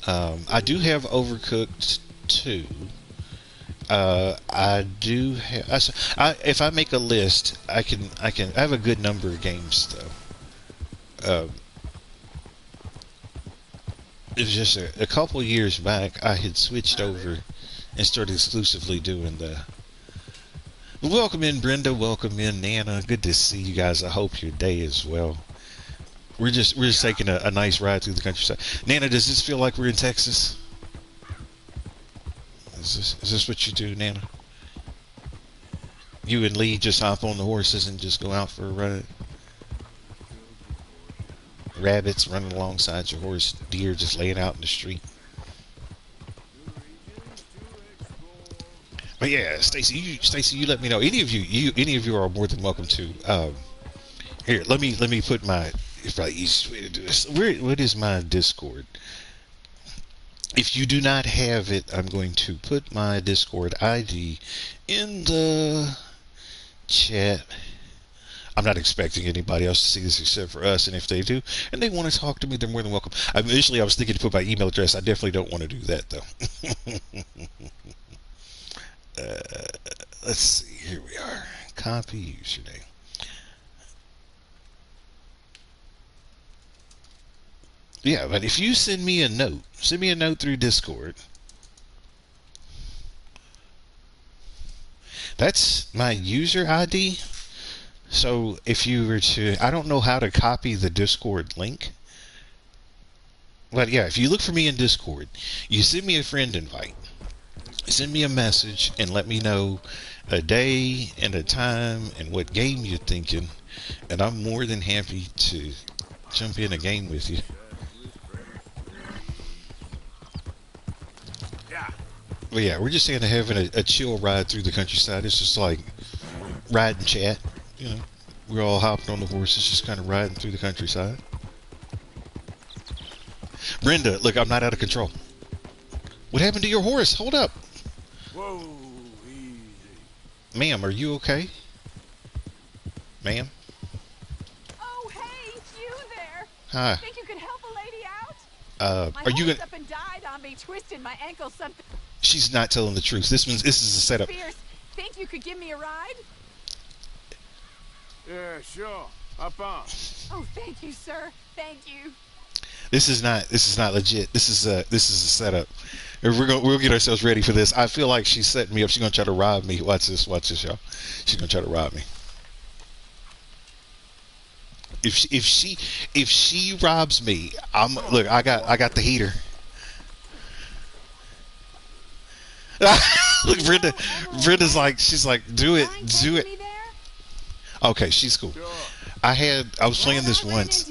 I do have Overcooked 2. I do have. If I make a list, I have a good number of games though. It was just a couple years back. I had switched over and started exclusively doing the. Welcome in, Brenda. Welcome in, Nana. Good to see you guys. I hope your day is well. We're just taking a nice ride through the countryside. Nana, does this feel like we're in Texas? Is this what you do, Nana? You and Lee just hop on the horses and just go out for a ride? Rabbits running alongside your horse, deer just laying out in the street. But yeah, Stacy, you let me know. Any of you are more than welcome to. Here, let me put my. It's probably the easiest way to do this. What is my Discord? If you do not have it, I'm going to put my Discord ID in the chat. I'm not expecting anybody else to see this except for us, and if they do, and they want to talk to me, they're more than welcome. Initially, I was thinking to put my email address. I definitely don't want to do that, though. Let's see. Here we are. Copy username. Yeah, but if you send me a note through Discord. That's my user ID. So if you were to, I don't know how to copy the Discord link. But yeah, if you look for me in Discord, you send me a friend invite. Send me a message and let me know a day and a time and what game you're thinking. And I'm more than happy to jump in a game with you. But yeah, we're just saying having a chill ride through the countryside. It's just like ride and chat. You know, we're all hopping on the horses, just kind of riding through the countryside. Brenda, look, I'm not out of control. What happened to your horse? Hold up. Whoa, easy. Ma'am, are you okay? Ma'am? Oh, hey, it's you there. Hi. Think you could help a lady out? Are you gonna... up and died on me, twisted my ankle something. She's not telling the truth. This is a setup. Fierce. Think you could give me a ride? Yeah, sure. Hop on. Oh, thank you, sir. Thank you. This is not legit. This is a setup. We'll get ourselves ready for this. I feel like she's setting me up. She's gonna try to rob me. Watch this, y'all. She's gonna try to rob me. If she robs me, look. I got the heater. Look, Brenda's like, she's like, do it. Okay, she's cool. I was playing this once.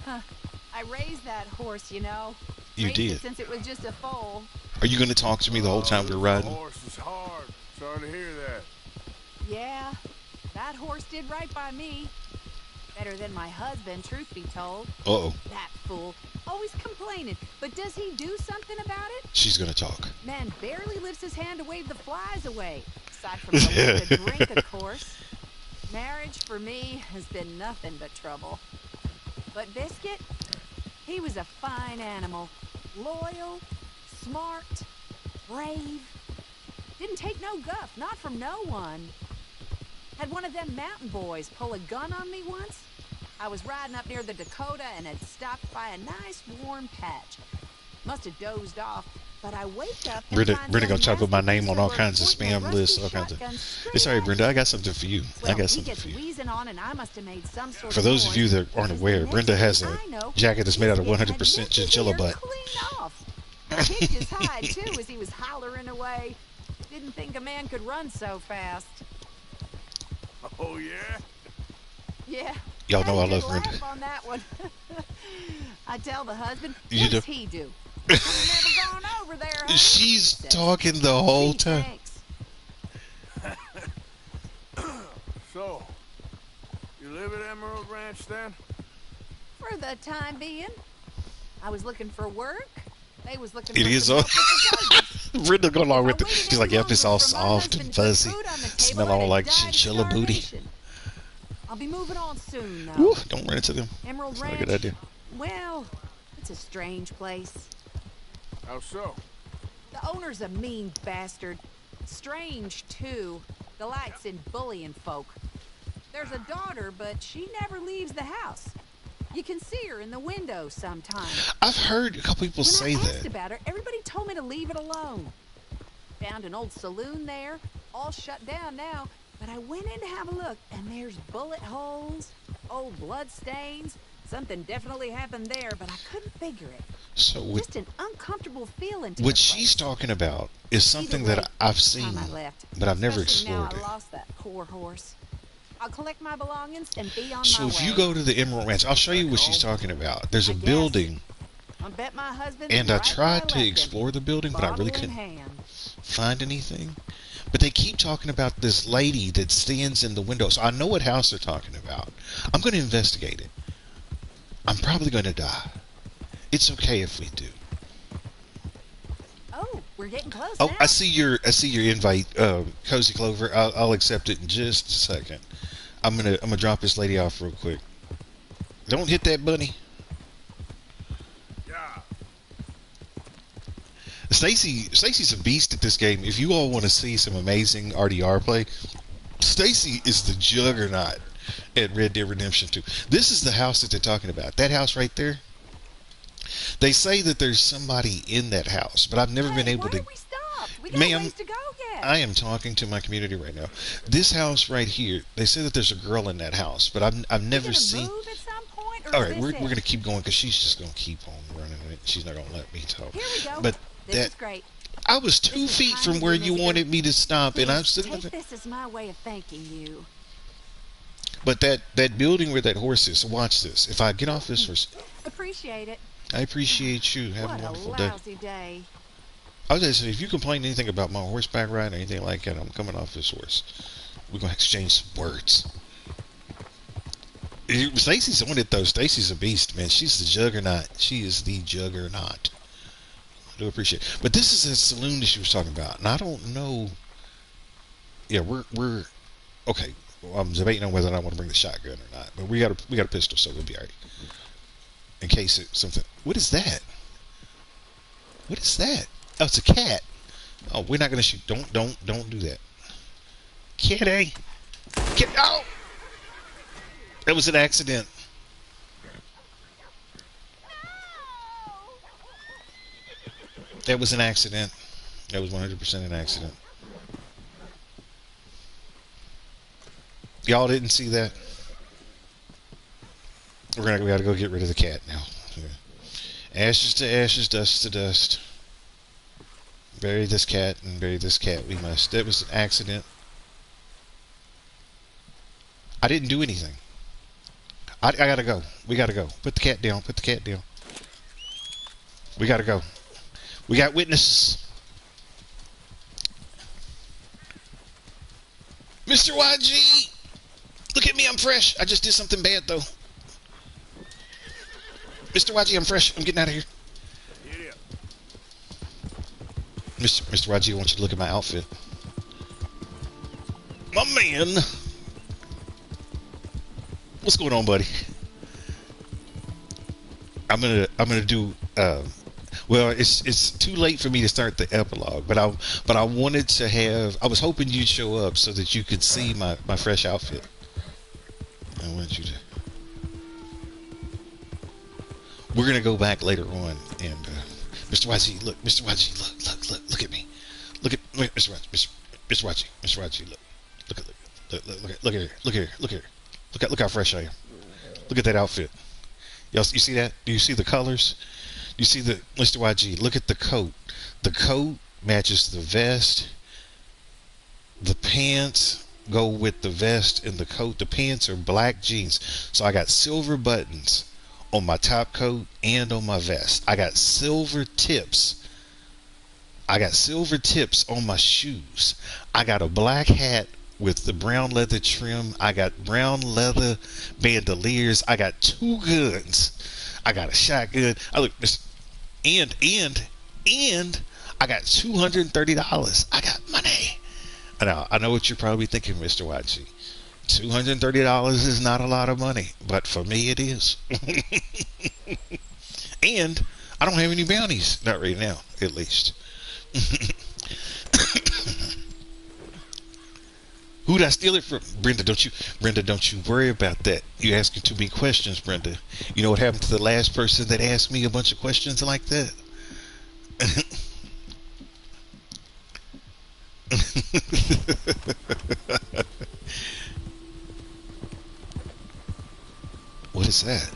I raised that horse, you know. You did. Since it was just a foal. Are you going to talk to me the whole time we're riding? The horse is hard. Sorry to hear that. Yeah, that horse did right by me. Better than my husband, truth be told. Uh-oh. That fool. Always complaining. But does he do something about it? She's going to talk. Man barely lifts his hand to wave the flies away. Aside from the drink, of course. Marriage, for me, has been nothing but trouble. But Biscuit, he was a fine animal. Loyal, smart, brave. Didn't take no guff, not from no one. Had one of them mountain boys pull a gun on me once. I was riding up near the Dakota and had stopped by a nice warm patch. Must have dozed off, but I wake up and Brenda gonna try to put my name on all kinds of spam lists, all kinds of... It's alright, Brenda, I got something for you. I got something for you. For those of you that aren't aware, Brenda has a jacket that's made out of 100% chinchilla butt. Kicked his hide, too, as he was hollering away. Didn't think a man could run so fast. Oh, yeah? Yeah. Y'all know I love Brenda. On that one. I tell the husband, what does he do? I've never gone over there, huh? She's talking the whole time. So, you live at Emerald Ranch then? For the time being. I was looking for work. They was looking it for is all... Brenda going along with it. She's like, yep, it's all soft and fuzzy. Smell all like chinchilla booty. I'll be moving on soon, though. Ooh, don't run into them. Emerald Ranch. Ranch. Not a good idea. Well, it's a strange place. How so? The owner's a mean bastard. Strange, too. Delights in bullying folk. There's a daughter, but she never leaves the house. You can see her in the window sometimes. I've heard a couple people say that. When I asked about her, everybody told me to leave it alone. Found an old saloon there, all shut down now. But I went in to have a look, and there's bullet holes, old blood stains. Something definitely happened there, but I couldn't figure it. So just an uncomfortable feeling to what she's talking about is something that I've seen, but I've never explored it. I lost that poor horse. I'll collect my belongings and be on my way. So if you go to the Emerald Ranch, I'll show you what she's talking about. There's a building, I bet my husband and I tried to explore the building, but I really couldn't find anything. But they keep talking about this lady that stands in the window. So I know what house they're talking about. I'm going to investigate it. I'm probably going to die. It's okay if we do. We're getting close Oh, now. I see your invite, Cozy Clover. I'll accept it in just a second. I'm gonna drop this lady off real quick. Don't hit that bunny. Yeah. Stacy's a beast at this game. If you all want to see some amazing RDR play, Stacy is the juggernaut at Red Dead Redemption 2. This is the house that they're talking about. That house right there. They say that there's somebody in that house, but I've never been able why to. are we stopped? We got Ma'am, ways to go yet. I am talking to my community right now. This house right here. They say that there's a girl in that house, but I've never seen. Move at some point, or All is right, this we're gonna keep going because she's just gonna keep on running it. She's not gonna let me talk. Here we go. But This is great. I was 2 This is feet kind from of where you, you mister. wanted me to stop, and I'm Please, sitting. take this as my way of thanking you. But that building where that horse is. Watch this. If I get off this horse, Appreciate it. I appreciate you. Have What a a wonderful day. lousy day. I was just saying, if you complain anything about my horseback ride or anything like that, I'm coming off this horse. We're gonna exchange some words. Stacy's on it though. Stacy's a beast, man. She's the juggernaut. She is the juggernaut. I do appreciate it. But this is a saloon that she was talking about, and I don't know. Yeah, we're okay. Well, I'm debating on whether or not I want to bring the shotgun or not. But we got a pistol, so we'll be alright. In case it's something. What is that? What is that? Oh, it's a cat. Oh, we're not gonna shoot. Don't do that. Kitty. Get out. That was an accident. That was an accident. That was 100% an accident. Y'all didn't see that? We gotta go get rid of the cat now. Ashes to ashes, dust to dust. Bury this cat and bury this cat. We must. That was an accident. I didn't do anything. I gotta go. We gotta go. Put the cat down. Put the cat down. We gotta go. We got witnesses. Mr. YG! Look at me, I'm fresh. I just did something bad, though. Mr. YG, I'm fresh. I'm getting out of here. Get up. Mr. YG, I want you to look at my outfit. My man! What's going on, buddy? I'm gonna do well, it's too late for me to start the epilogue, but I wanted to have. I was hoping you'd show up so that you could see my fresh outfit. I wanted you to. We're gonna go back later on, and Mr. YG, look, Mr. YG, look at me, look at Mr. YG, Mr. YG, look here, look how fresh I am. Look at that outfit. Y'all, you see that? Do you see the colors? You see the Mr. YG? Look at the coat. The coat matches the vest. The pants go with the vest and the coat. The pants are black jeans. So I got silver buttons on my top coat and on my vest. I got silver tips. I got silver tips on my shoes. I got a black hat with the brown leather trim. I got brown leather bandoliers. I got 2 guns. I got a shotgun. I look, and I got $230. I got money. I know what you're probably thinking, Mr. YG. $230 is not a lot of money, but for me it is. And I don't have any bounties, not right now, at least. Who'd I steal it from? Brenda, don't you worry about that. You asking too many questions, Brenda. You know what happened to the last person that asked me a bunch of questions like that? What is that?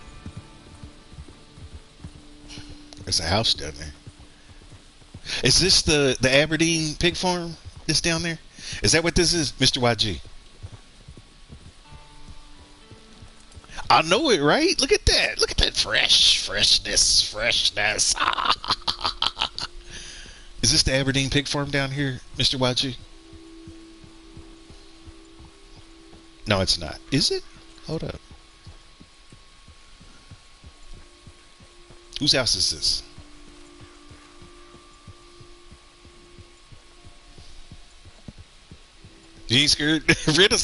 There's a house down there. Is this the Aberdeen pig farm that's down there? Is that what this is, Mr. YG? I know it, right? Look at that. Look at that freshness. Is this the Aberdeen pig farm down here, Mr. YG? No, it's not. Is it? Hold up. Whose house is this? You ain't scared? Brenda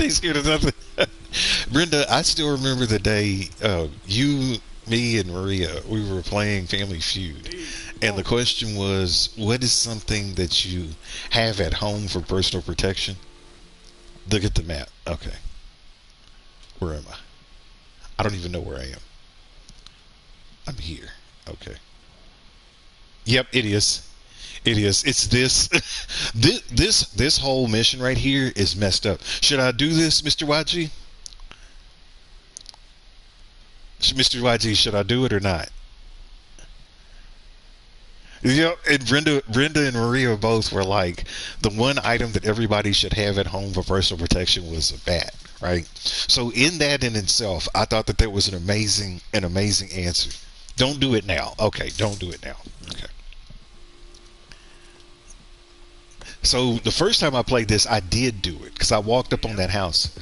ain't scared of nothing. Brenda, I still remember the day you, me, and Maria, we were playing Family Feud. And the question was, what is something that you have at home for personal protection? Look at the map. Okay. Where am I? I don't even know where I am. I'm here. Okay. Yep, it is. It is. It's this. This whole mission right here is messed up. Should I do this, Mr. YG? Mr. YG, should I do it or not? Yeah, and Brenda and Maria both were like, the one item that everybody should have at home for personal protection was a bat, right? So in that in itself, I thought that was an amazing answer. Don't do it now. Okay, don't do it now. Okay. So the first time I played this, I did do it because I walked up on that house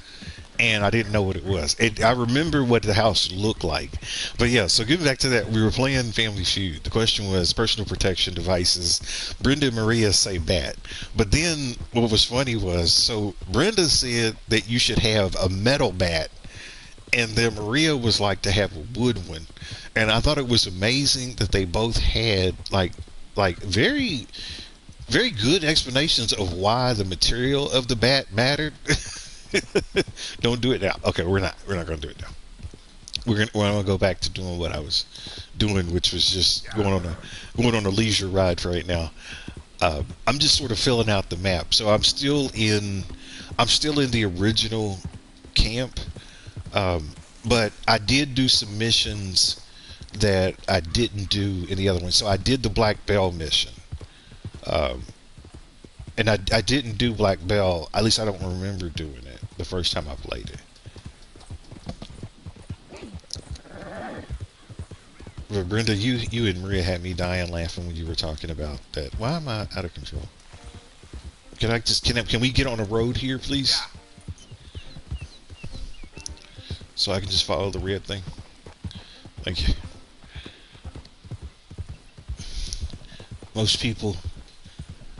and I didn't know what it was. I remember what the house looked like. But yeah, so getting back to that, we were playing Family Feud. The question was personal protection devices. Brenda and Maria say bat. But then what was funny was, so Brenda said that you should have a metal bat, and then Maria was like to have a wood one. And I thought it was amazing that they both had like very, very good explanations of why the material of the bat mattered. Don't do it now. Okay, we're not going to do it now. We're gonna go back to doing what I was doing, which was just going on a leisure ride for right now. I'm just sort of filling out the map, so I'm still in the original camp, but I did do some missions that I didn't do in the other one. So I did the Black Bell mission. And I didn't do Black Bell. At least I don't remember doing it the first time I played it. But Brenda, you and Maria had me dying laughing when you were talking about that. Why am I out of control? Can we get on a road here, please? So I can just follow the red thing. Thank you. Most people,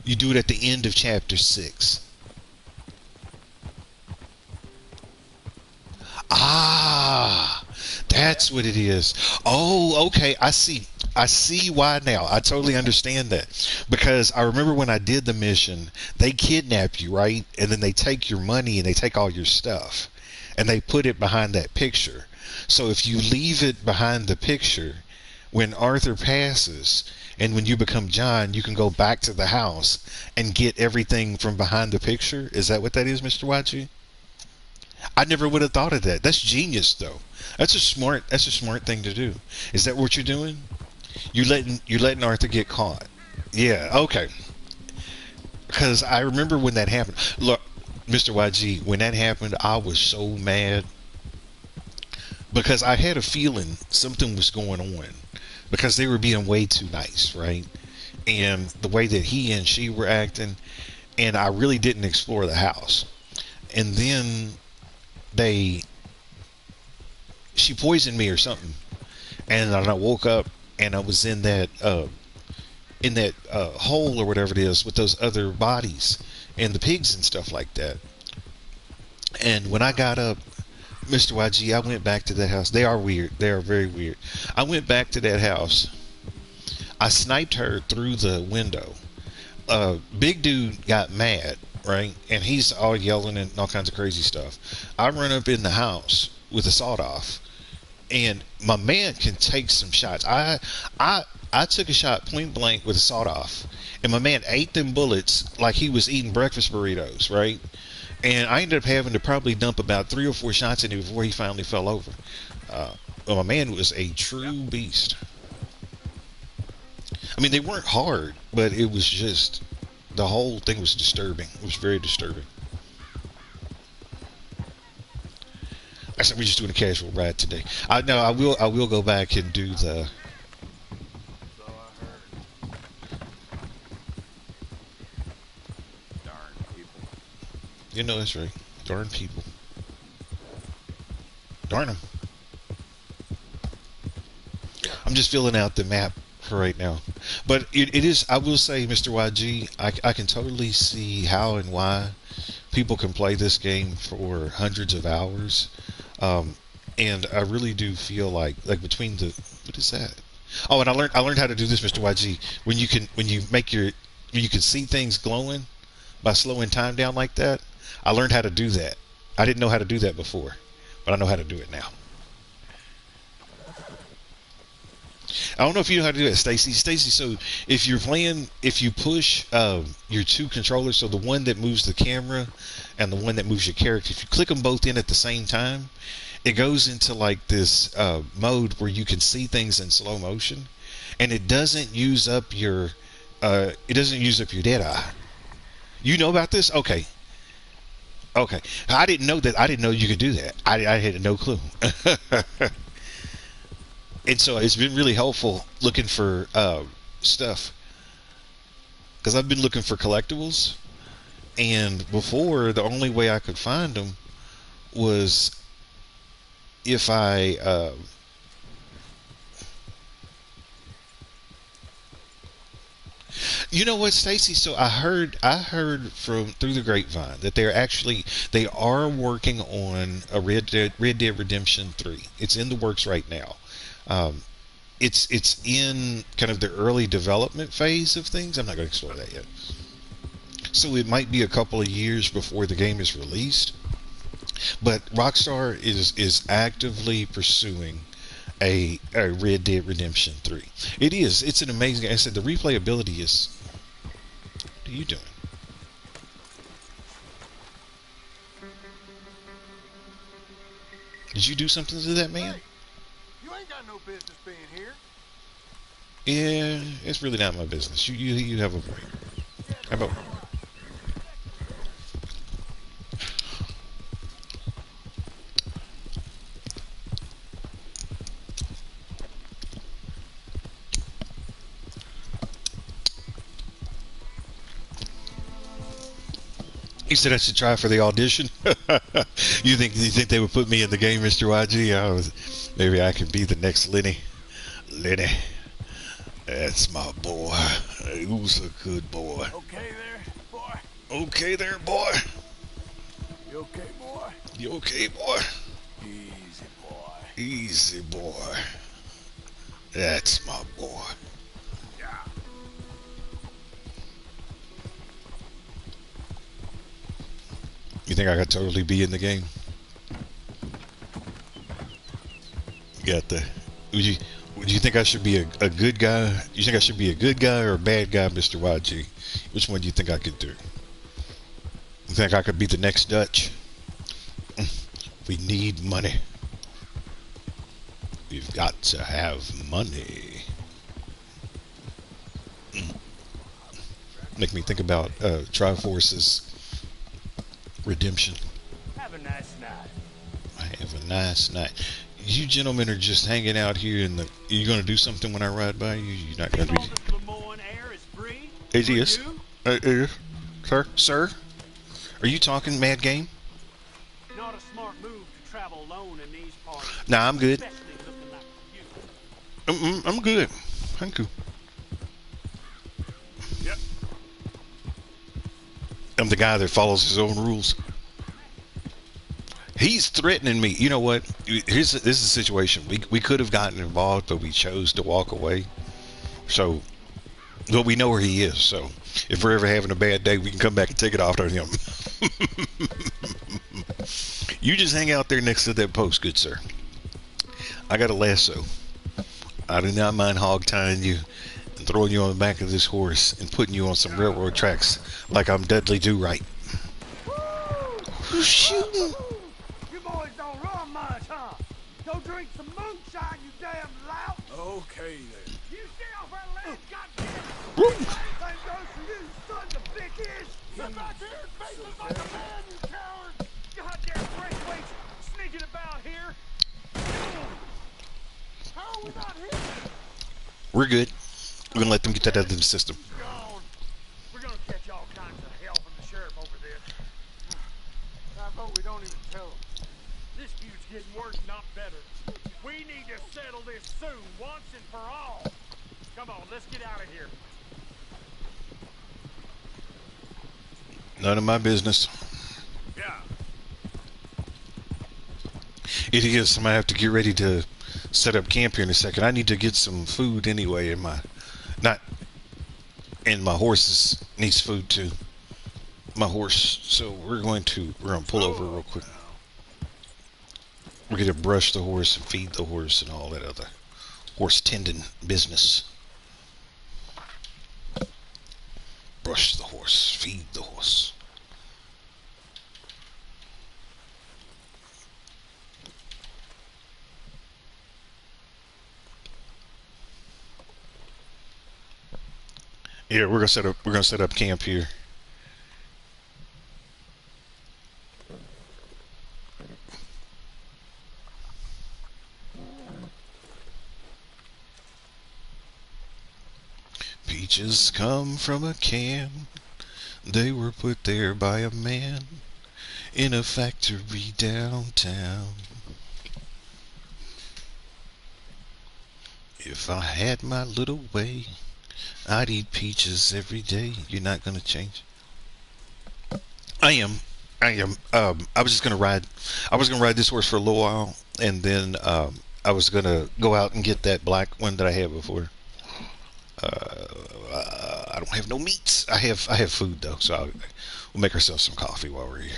you do it at the end of chapter 6. Ah, that's what it is. Oh, okay. I see why now. I totally understand that. Because I remember when I did the mission, they kidnap you, right? And then they take your money and they take all your stuff. And they put it behind that picture. So if you leave it behind the picture, when Arthur passes and when you become John, you can go back to the house and get everything from behind the picture. Is that what that is, Mr. Wachi? I never would have thought of that. That's genius, though. That's a smart thing to do. Is that what you're doing? You're letting Arthur get caught. Yeah, okay. Because I remember when that happened. Look, Mr. YG, when that happened, I was so mad. Because I had a feeling something was going on. Because they were being way too nice, right? And the way that he and she were acting. And I really didn't explore the house. And then she poisoned me or something. And I woke up and I was in that hole or whatever it is with those other bodies and the pigs and stuff like that. And when I got up, Mr. YG, I went back to that house. They are weird. They are very weird. I went back to that house. I sniped her through the window. Big dude got mad, right? And he's all yelling and all kinds of crazy stuff. I run up in the house with a sawed-off. And my man can take some shots. I took a shot point blank with a sawed-off. And my man ate them bullets like he was eating breakfast burritos, right? And I ended up having to probably dump about 3 or 4 shots in him before he finally fell over. Well, my man was a true beast. I mean, they weren't hard, but it was just, the whole thing was disturbing. It was very disturbing. I said we're just doing a casual ride today. I will go back and do the. So I heard. Darn people. You know that's right. Darn people. Darn them. I'm just filling out the map for right now. But it is, I will say, Mr. YG, I can totally see how and why people can play this game for hundreds of hours, and I really do feel like between the what is that? Oh, and I learned how to do this, Mr. YG. When you can see things glowing by slowing time down like that. I learned how to do that. I didn't know how to do that before, but I know how to do it now. I don't know if you know how to do it, Stacy. Stacy, so if you're playing, if you push your two controllers, so the one that moves the camera and the one that moves your character, if you click them both in at the same time, it goes into like this mode where you can see things in slow motion, and it doesn't use up your dead eye. You know about this? Okay. Okay. I didn't know that. I didn't know you could do that. I had no clue. And so it's been really helpful looking for stuff, because I've been looking for collectibles, and before the only way I could find them was if I you know what, Stacy? So I heard from through the grapevine that they are working on a Red Dead Redemption 3. It's in the works right now. It's in kind of the early development phase of things. I'm not going to explore that yet. So it might be a couple of years before the game is released. But Rockstar is actively pursuing a Red Dead Redemption 3. It is. It's an amazing. I said the replayability is. What are you doing? Did you do something to that man? Hey, you ain't got no business being here. Yeah, it's really not my business. You have a break. How about? He said I should try for the audition. You think they would put me in the game, Mr. YG? Maybe I could be the next Lenny. Lenny, that's my boy. Who's a good boy? Okay there, boy? Okay there, boy. You okay, boy? You okay, boy? Easy, boy. Easy, boy. That's my boy. Yeah. You think I could totally be in the game? You got the. Would you think I should be a good guy? You think I should be a good guy or a bad guy, Mr. YG? Which one do you think I could do? You think I could be the next Dutch? We need money. We've got to have money. Make me think about Triforce's Redemption. Have a nice night. I have a nice night. You gentlemen are just hanging out here in the. Are you going to do something when I ride by you? You're not going to be. It is. It is. Sir? Are you talking, Mad Game? Not a smart move to travel alone in these parts. Nah, I'm good. Especially looking like you. I'm good. Thank you. Yep. I'm the guy that follows his own rules. He's threatening me. You know what? This is the situation. We could have gotten involved, but we chose to walk away. So, but we know where he is. So, if we're ever having a bad day, we can come back and take it off on him. You just hang out there next to that post, good sir. I got a lasso. I do not mind hog tying you and throwing you on the back of this horse and putting you on some railroad tracks like I'm Dudley Do-Right. Who's shooting? You boys don't run much, huh? Go drink some moonshine, you damn lout. Okay then. You stay off our land, goddamn. Same goes for you, sons of bitches. Sit back here and face us like a man, you coward. Goddamn breakaways sneaking about here. How are we not here? We're good. We're going to let them get that out of the system. Gone. We're gonna catch all kinds of hell from the sheriff over this. I vote we don't even tell him. This feud's getting worse, not better. We need to settle this soon, once and for all. Come on, let's get out of here. None of my business. Yeah. It is. I'm gonna have to get ready to set up camp here in a second. I need to get some food anyway. My horses needs food too. My horse. So we're gonna pull over real quick. We're gonna brush the horse and feed the horse and all that other horse tendon business. Brush the horse, feed the horse. Yeah, we're gonna set up camp here. Peaches come from a can. They were put there by a man in a factory downtown. If I had my little way, I'd eat peaches every day. You're not gonna change. I am. I was just gonna ride. I was gonna ride this horse for a little while, and then I was gonna go out and get that black one that I had before. I don't have no meats. I have food though, so we'll make ourselves some coffee while we're here,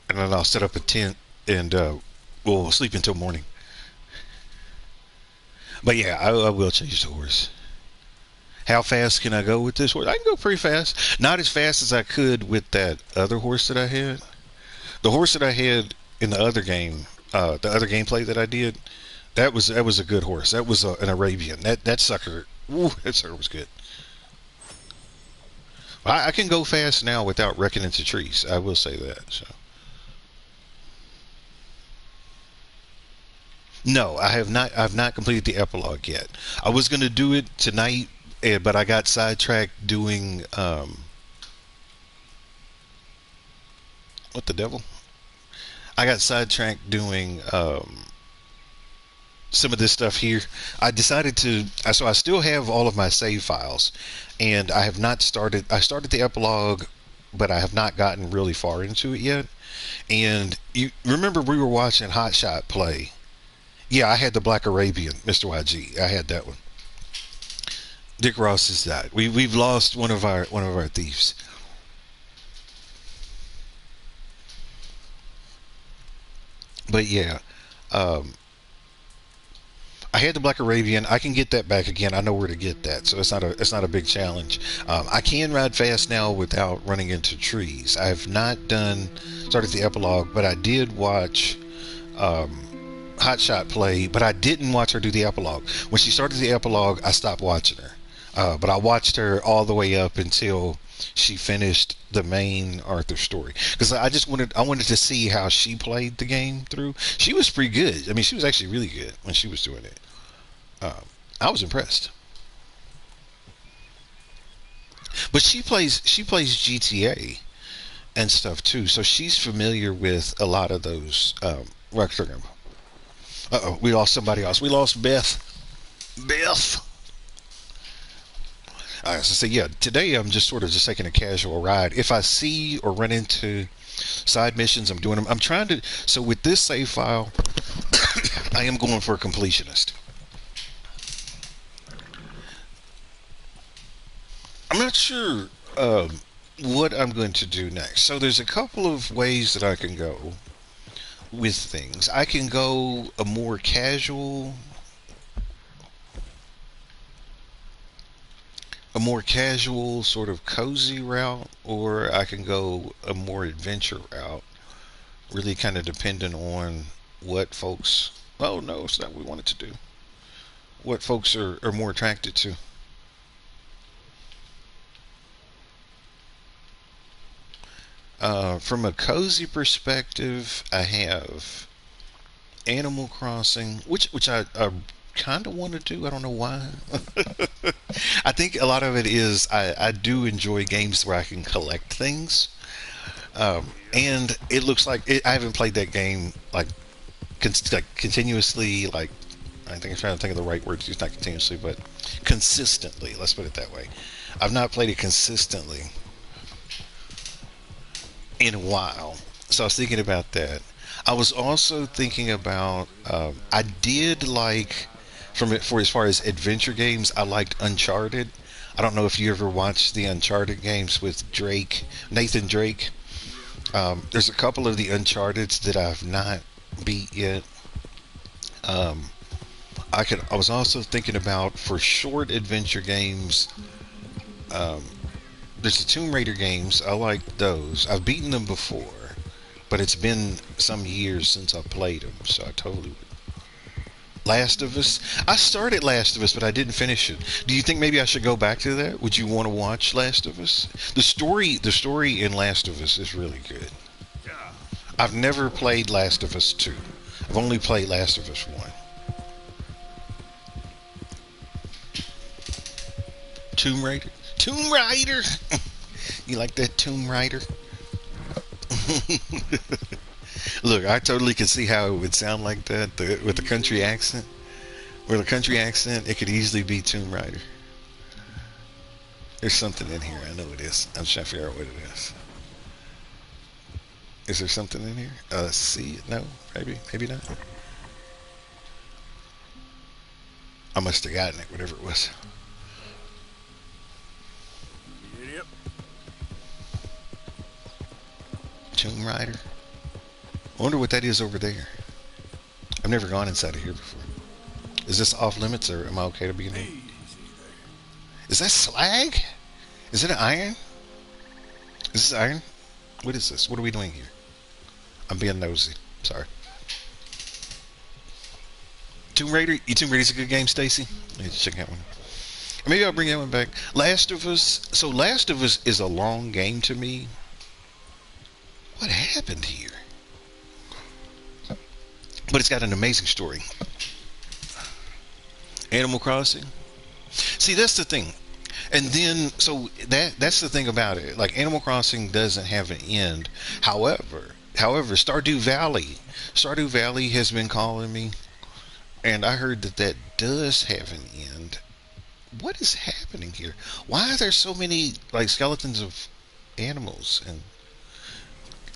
and then I'll set up a tent and we'll sleep until morning. But yeah, I will change the horse. How fast can I go with this horse? I can go pretty fast. Not as fast as I could with that other horse that I had. The horse that I had in the other game, the other gameplay that I did, that was a good horse. That was an Arabian. That sucker, that sucker was good. I can go fast now without wrecking into trees. I will say that. So. No, I have not. I've not completed the epilogue yet. I was going to do it tonight, but I got sidetracked doing what the devil? I got sidetracked doing some of this stuff here. I decided to. So I still have all of my save files, and I have not started. I started the epilogue, but I have not gotten really far into it yet. And you remember we were watching Hot Shot play. Yeah, I had the Black Arabian, Mr. YG. I had that one. Dick Ross has died. We've lost one of our thieves. But yeah, I had the Black Arabian. I can get that back again. I know where to get that, so it's not a big challenge. I can ride fast now without running into trees. I have not started the epilogue, but I did watch Hot Shot play, but I didn't watch her do the epilogue. When she started the epilogue, I stopped watching her. But I watched her all the way up until she finished the main Arthur story, because I wanted to see how she played the game through. She was pretty good. I mean, she was actually really good when she was doing it. I was impressed. But she plays GTA and stuff too, so she's familiar with a lot of those record. Uh-oh, we lost somebody else. We lost Beth. Beth. So I say, yeah, today I'm just sort of just taking a casual ride. If I see or run into side missions, I'm doing them. I'm trying to. So with this save file, I am going for a completionist. I'm not sure what I'm going to do next. So there's a couple of ways that I can go with things. I can go a more casual sort of cozy route, or I can go a more adventure route, really kind of depending on what folks, oh no, it's not what we wanted to do, what folks are more attracted to. From a cozy perspective, I have Animal Crossing, which I kind of want to do. I don't know why. I think a lot of it is I do enjoy games where I can collect things, and it looks like I haven't played that game like continuously. Like, I think I'm trying to think of the right words. It's not continuously, but consistently. Let's put it that way. I've not played it consistently in a while. So I was thinking about that. I was also thinking about. I did like from it for as far as adventure games. I liked Uncharted. I don't know if you ever watched the Uncharted games with Drake, Nathan Drake. There's a couple of the Uncharted's that I've not beat yet. Um, I was also thinking about for short adventure games. Um, there's the Tomb Raider games. I like those. I've beaten them before, but it's been some years since I played them, so I totally would. Last of Us. I started Last of Us, but I didn't finish it. Do you think maybe I should go back to that? Would you want to watch Last of Us? The story in Last of Us is really good. I've never played Last of Us 2. I've only played Last of Us 1. Tomb Raider. Tomb Raider. You like that Tomb Raider? Look, I totally could see how it would sound like that with the country accent. With a country accent, it could easily be Tomb Raider. There's something in here. I know it is. I'm trying to figure out what it is. Is there something in here? Let's see. No, maybe not. I must have gotten it, whatever it was. Yep. Tomb Raider. I wonder what that is over there. I've never gone inside of here before. Is this off limits, or am I okay to be in here? Is that slag? Is it an iron? Is this iron? What is this? What are we doing here? I'm being nosy. Sorry. Tomb Raider. Tomb Raider's a good game, Stacy. Let's check that one. Maybe I'll bring that one back. Last of Us. So Last of Us is a long game to me. What happened here? But it's got an amazing story. Animal Crossing. See, that's the thing. And then, so that's the thing about it. Like, Animal Crossing doesn't have an end. However, Stardew Valley has been calling me, and I heard that does have an end. What is happening here? Why are there so many like skeletons of animals? And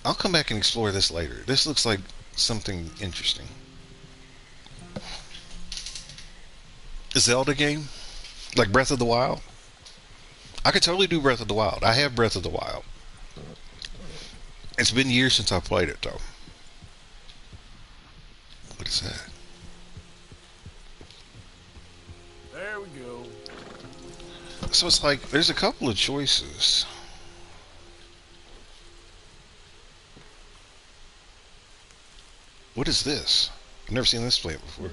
I'll come back and explore this later. This looks like something interesting. A Zelda game? Like Breath of the Wild? I could totally do Breath of the Wild. I have Breath of the Wild. It's been years since I played it, though. What is that? There we go. So it's like, there's a couple of choices. What is this? I've never seen this plant before.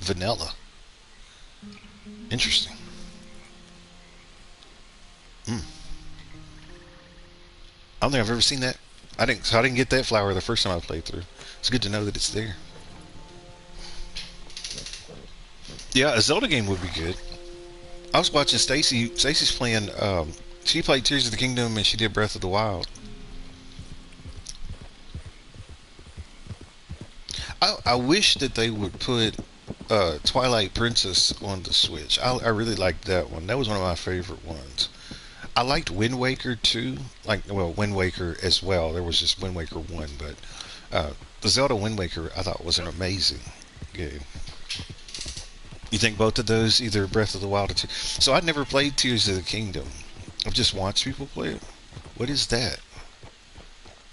Vanilla. Interesting. I don't think I've ever seen that. I didn't get that flower the first time I played through. It's good to know that it's there. Yeah, a Zelda game would be good. I was watching Stacy. Stacy's playing. She played Tears of the Kingdom and she did Breath of the Wild. I wish that they would put Twilight Princess on the Switch. I really liked that one. That was one of my favorite ones. I liked Wind Waker too. Wind Waker as well. There was just Wind Waker 1, but the Zelda Wind Waker I thought was an amazing game. You think both of those, either Breath of the Wild or Tears? So I'd never played Tears of the Kingdom. I've just watched people play it. What is that?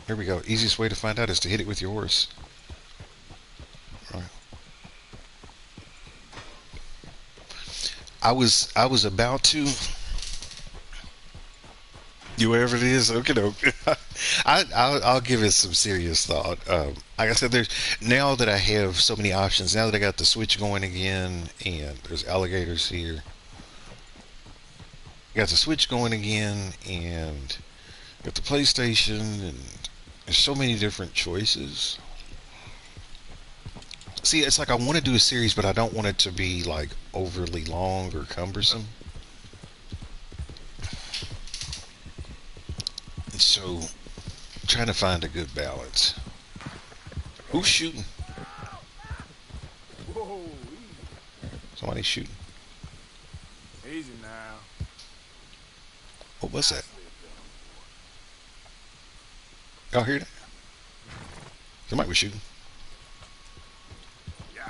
There we go. Easiest way to find out is to hit it with your horse. Right. I was about to. Whatever it is, okay, no. I'll give it some serious thought. Like I said, there's now that I have so many options. Now that I got the Switch going again, and there's alligators here. Got the Switch going again, and got the PlayStation, and there's so many different choices. See, it's like I want to do a series, but I don't want it to be like overly long or cumbersome. So, trying to find a good balance. Who's shooting? Whoa, Somebody's shooting. easy now. What was that? Y'all hear that? Somebody was shooting. Yeah.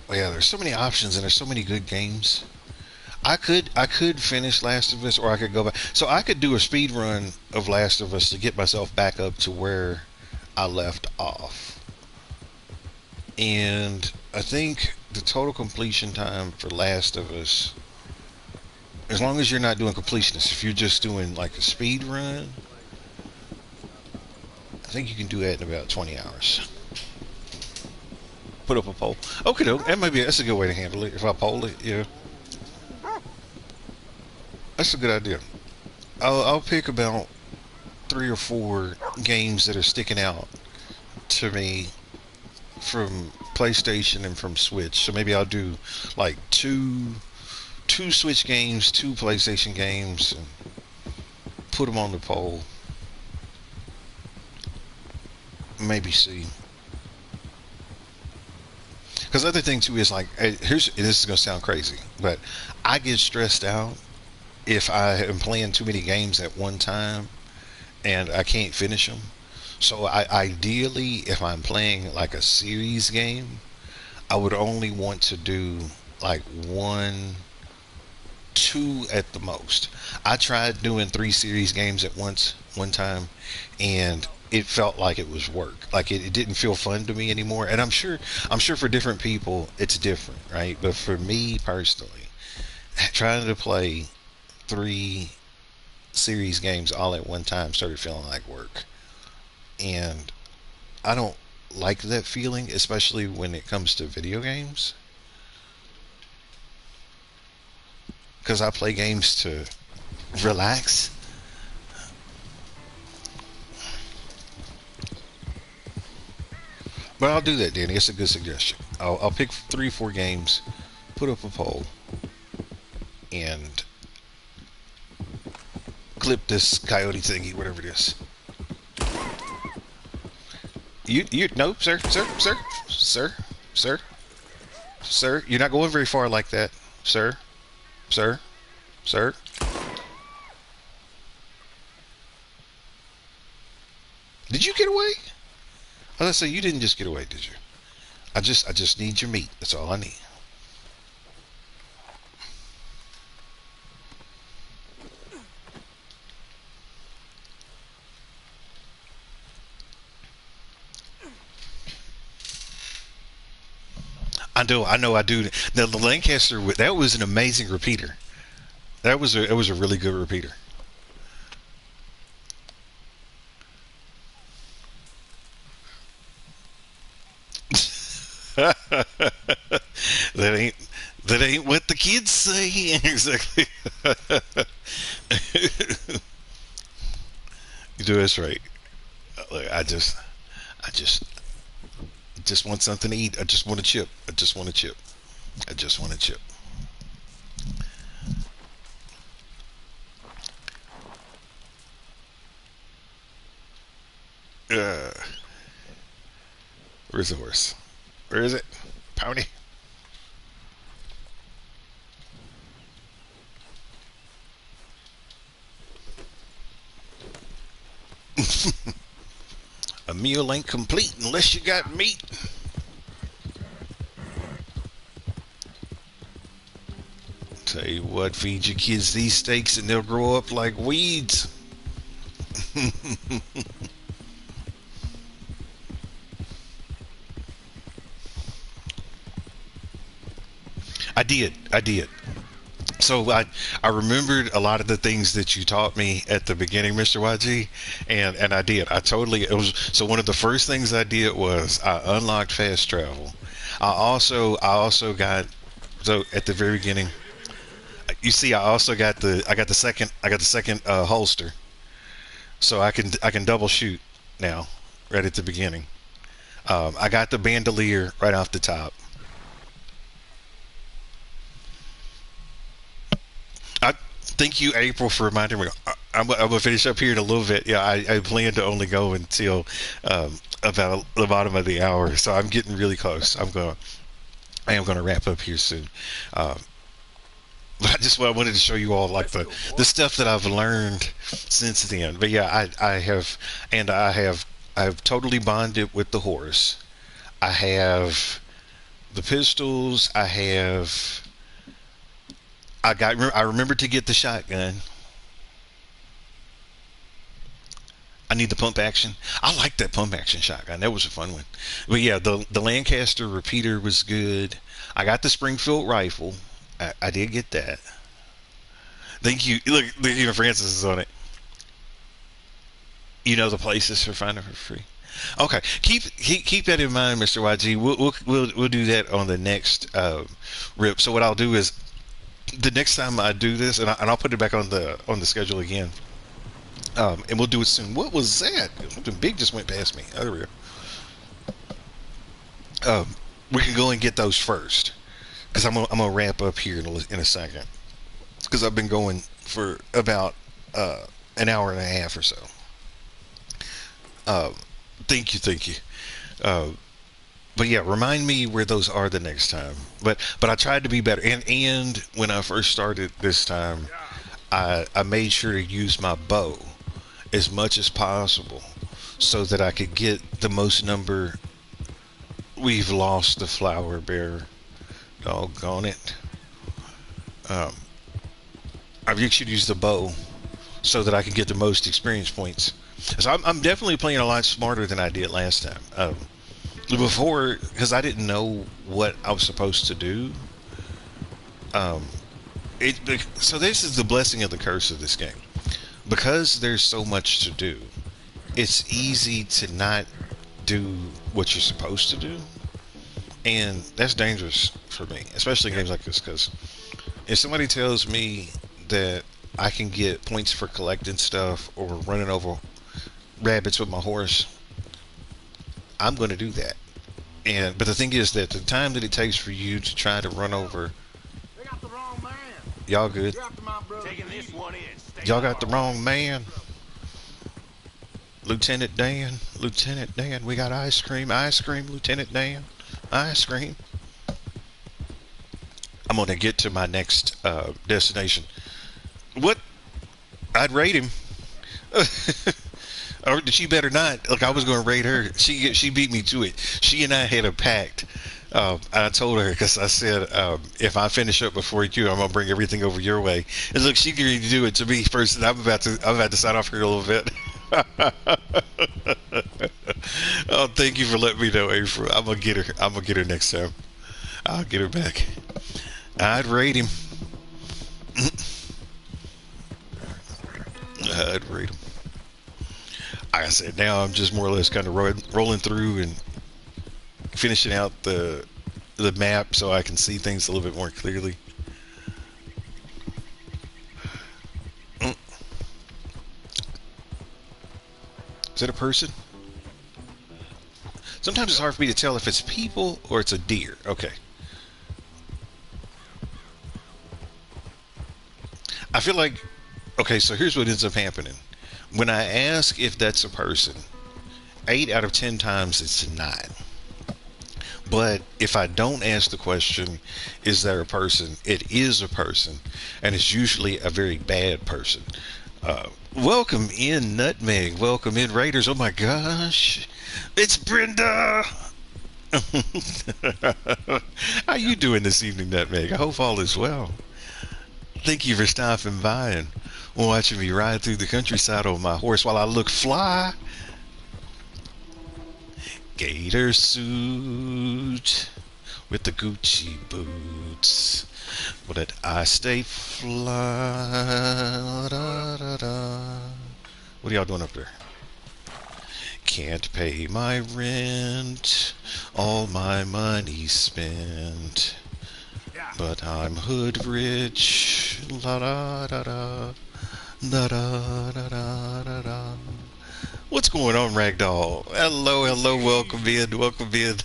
Well, yeah, there's so many options and there's so many good games. I could finish Last of Us, or I could go back. So I could do a speed run of Last of Us to get myself back up to where I left off. And I think the total completion time for Last of Us, as long as you're not doing completionist, if you're just doing like a speed run, I think you can do that in about 20 hours. Put up a poll. Okay, that's a good way to handle it. If I poll it, yeah, that's a good idea. I'll pick about 3 or 4 games that are sticking out to me from PlayStation and from Switch. So maybe I'll do like two Switch games, 2 PlayStation games, and put them on the poll. Maybe see. Because the other thing too is like, this is gonna sound crazy, but I get stressed out if I am playing too many games at one time and I can't finish them. So ideally, if I'm playing like a series game, I would only want to do like 1, 2 at the most. I tried doing 3 series games at one time, and it felt like it was work. Like it didn't feel fun to me anymore. And I'm sure for different people it's different, right? But for me personally, trying to play 3 series games all at one time started feeling like work. And I don't like that feeling, especially when it comes to video games. Because I play games to relax. But I'll do that, Danny. It's a good suggestion. I'll pick 3 or 4 games, put up a poll, and clip this coyote thingy, whatever it is. No, sir. You're not going very far like that, sir. Did you get away? I was gonna say you didn't just get away, did you? I just need your meat. That's all I need. I do. Now the Lancaster, that was an amazing repeater. That was a really good repeater. That ain't that ain't what the kids say. Exactly. You do this right. Look, I just want something to eat. I just want a chip. I just want a chip. I just want a chip. Uh, where's the horse? Where is it? Pony. A meal ain't complete unless you got meat. Tell you what, feed your kids these steaks and they'll grow up like weeds. I did. So I remembered a lot of the things that you taught me at the beginning, Mr. YG, and I did. It was so one of the first things I did was I unlocked fast travel. I also got, so at the very beginning, you see, I got the second holster, so I can double shoot now right at the beginning. I got the bandolier right off the top. I thank you, April, for reminding me. I'm gonna finish up here in a little bit. Yeah, I plan to only go until about the bottom of the hour, so I'm getting really close. I am gonna wrap up here soon. Uh, but I just wanted to show you all like the stuff that I've learned since then. But yeah, I've totally bonded with the horse. I have the pistols. I remember to get the shotgun. I need the pump action. I like that pump action shotgun. That was a fun one. But yeah, the Lancaster repeater was good. I got the Springfield rifle. I did get that. Thank you. Look, Francis is on it. You know the places for finding for free. Okay, keep that in mind, Mr. YG. We'll do that on the next rip. So what I'll do is the next time I do this, and I'll put it back on the schedule again. And we'll do it soon. What was that? Something big just went past me. Oh, there we go. We can go and get those first, because I'm gonna wrap up here in a second, because I've been going for about an hour and a half or so. Thank you. But yeah, remind me where those are the next time. But I tried to be better. And when I first started this time, I made sure to use my bow as much as possible so that I could get the most number. We've lost the flower bearer. Doggone it. I should use the bow so that I can get the most experience points. So I'm definitely playing a lot smarter than I did last time. Before, because I didn't know what I was supposed to do. So this is the blessing of the curse of this game. Because there's so much to do, it's easy to not do what you're supposed to do. And that's dangerous for me, especially in games like this, because if somebody tells me that I can get points for collecting stuff or running over rabbits with my horse, I'm going to do that. But the thing is that the time that it takes for you to try to run over, They got the wrong man. y'all good? You're after my brother. Taking this one in. Y'all got the wrong man. Lieutenant Dan, we got ice cream, Lieutenant Dan, ice cream. I'm gonna get to my next destination. What? I'd rate him. Or she better not. Look, I was going to rate her. She beat me to it. She and I had a pact. I told her, because I said, if I finish up before you, I'm gonna bring everything over your way. And look, she agreed to do it to me first. And I'm about to sign off here a little bit. Oh, thank you for letting me know, April. I'm gonna get her next time. I'll get her back. I'd rate him. I'd rate him. Like I said, now I'm just more or less kind of rolling through and finishing out the map so I can see things a little bit more clearly. Is that a person? Sometimes it's hard for me to tell if it's people or it's a deer. Okay. I feel like, okay, so here's what ends up happening. When I ask if that's a person, 8 out of 10 times it's not. But if I don't ask the question, is there a person? It is a person, and it's usually a very bad person. Welcome in, Nutmeg. Welcome in, Raiders. Oh my gosh, it's Brenda. How you doing this evening, Nutmeg? I hope all is well. Thank you for stopping by and watching me ride through the countryside on my horse while I look fly. Gator suit with the Gucci boots, but I stay fly. Da, da, da. What are y'all doing up there? Can't pay my rent, all my money spent, but I'm hood rich. La da da da. Da da da da da da. What's going on, Ragdoll? Hello, hello, welcome in, welcome in.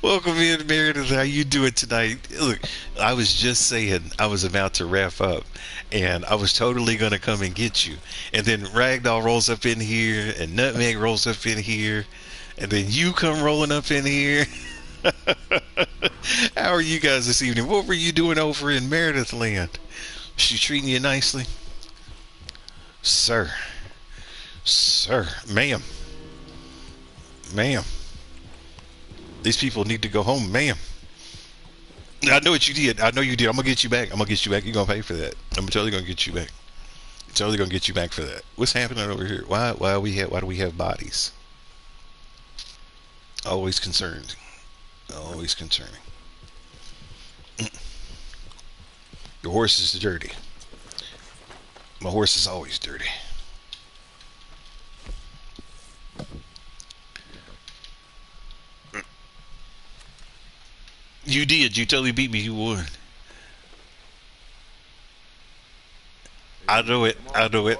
Welcome in, Meredith. How you doing tonight? Look, I was just saying I was about to wrap up, and I was totally going to come and get you. And then Ragdoll rolls up in here, and Nutmeg rolls up in here, and then you come rolling up in here. How are you guys this evening? What were you doing over in Meredith land? She treating you nicely? Sir. Sir. Ma'am. Ma'am. These people need to go home, ma'am. I know what you did. I know you did. I'm going to get you back. I'm going to get you back. You're going to pay for that. I'm totally going to get you back. Totally going to get you back for that. What's happening over here? Why do we have bodies? Always concerned. Always concerning. Your horse is dirty. My horse is always dirty. You did. You totally beat me. You won. I know it. I know it.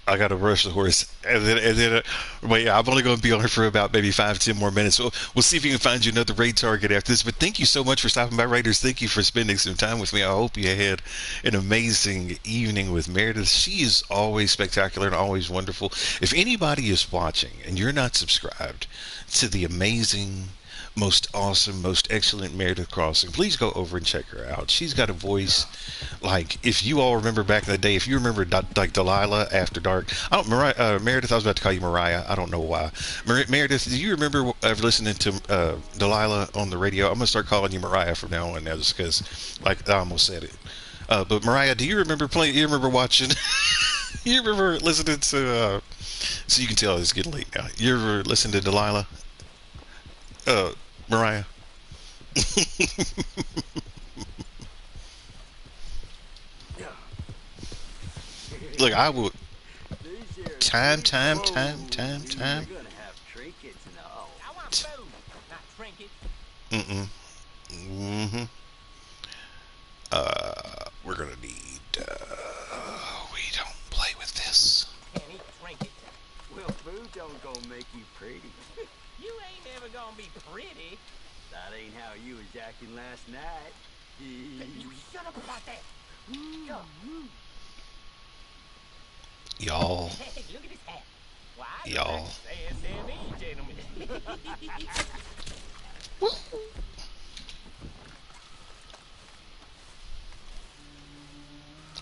I gotta rush the horse, and then but yeah, I'm only gonna be on here for about maybe 5-10 more minutes. So we'll see if we can find you another raid target after this. But thank you so much for stopping by, Raiders. Thank you for spending some time with me. I hope you had an amazing evening with Meredith. She is always spectacular and always wonderful. If anybody is watching and you're not subscribed to the amazing, most awesome, most excellent Meredith Crossing, please go over and check her out. She's got a voice like, if you all remember back in the day, if you remember like Delilah After Dark. I don't, Meredith, I was about to call you Mariah. I don't know why. Meredith, do you remember ever listening to Delilah on the radio? I'm gonna start calling you Mariah from now on now, just because, like, I almost said it. But Mariah, do you remember playing? You remember watching? You remember listening to? So you can tell it's getting late now. You ever listen to Delilah? Mariah. Look, I will. Time. We're gonna have trinkets and all. I want food, not trinkets. We're gonna need. We don't play with this. Can't eat trinkets. Well, food don't gonna make you pretty. You ain't ever gonna be pretty. That ain't how you was acting last night. You shut up about that. Y'all. Hey, look at his hat. Well, I Y'all. gentlemen.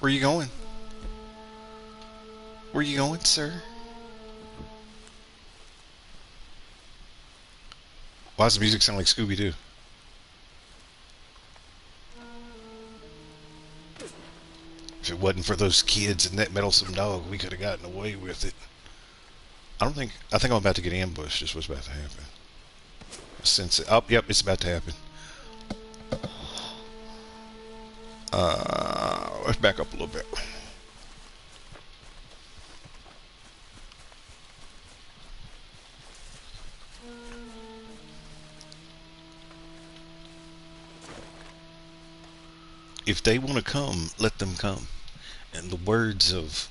Where you going? Where you going, sir? Why does the music sound like Scooby-Doo? If it wasn't for those kids and that meddlesome dog, we could have gotten away with it. I think I'm about to get ambushed. Is what's about to happen. Since it, oh, yep, it's about to happen. Let's back up a little bit. If they want to come, let them come. In the words of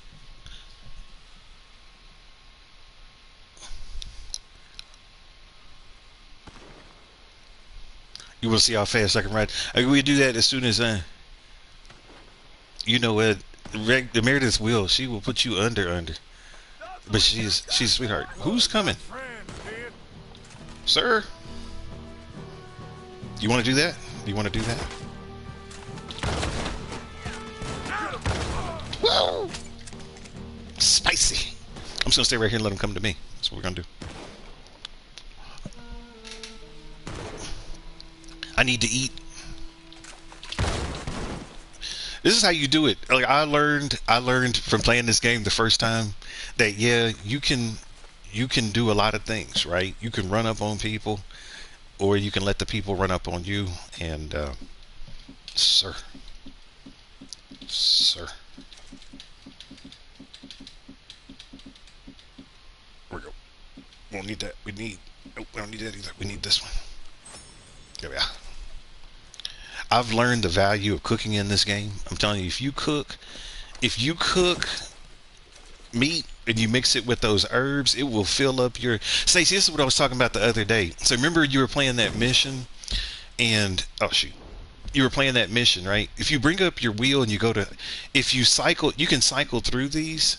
you want to see how fast I can ride? We do that as soon as you know what, the Meredith will. She will put you under. But she's a sweetheart. Who's coming, sir? You want to do that? You want to do that? Whoa! Spicy. I'm just gonna stay right here and let them come to me. That's what we're gonna do. I need to eat. This is how you do it. Like I learned from playing this game the first time that yeah, you can do a lot of things, right? You can run up on people, or you can let the people run up on you. And sir. We don't need that. Nope, we don't need that either. We need this one. There we are. I've learned the value of cooking in this game. I'm telling you, if you cook meat and you mix it with those herbs, it will fill up your. Stacey, this is what I was talking about the other day. So remember you were playing that mission, and oh shoot, you were playing that mission, right? If you bring up your wheel and you go to, if you cycle, you can cycle through these.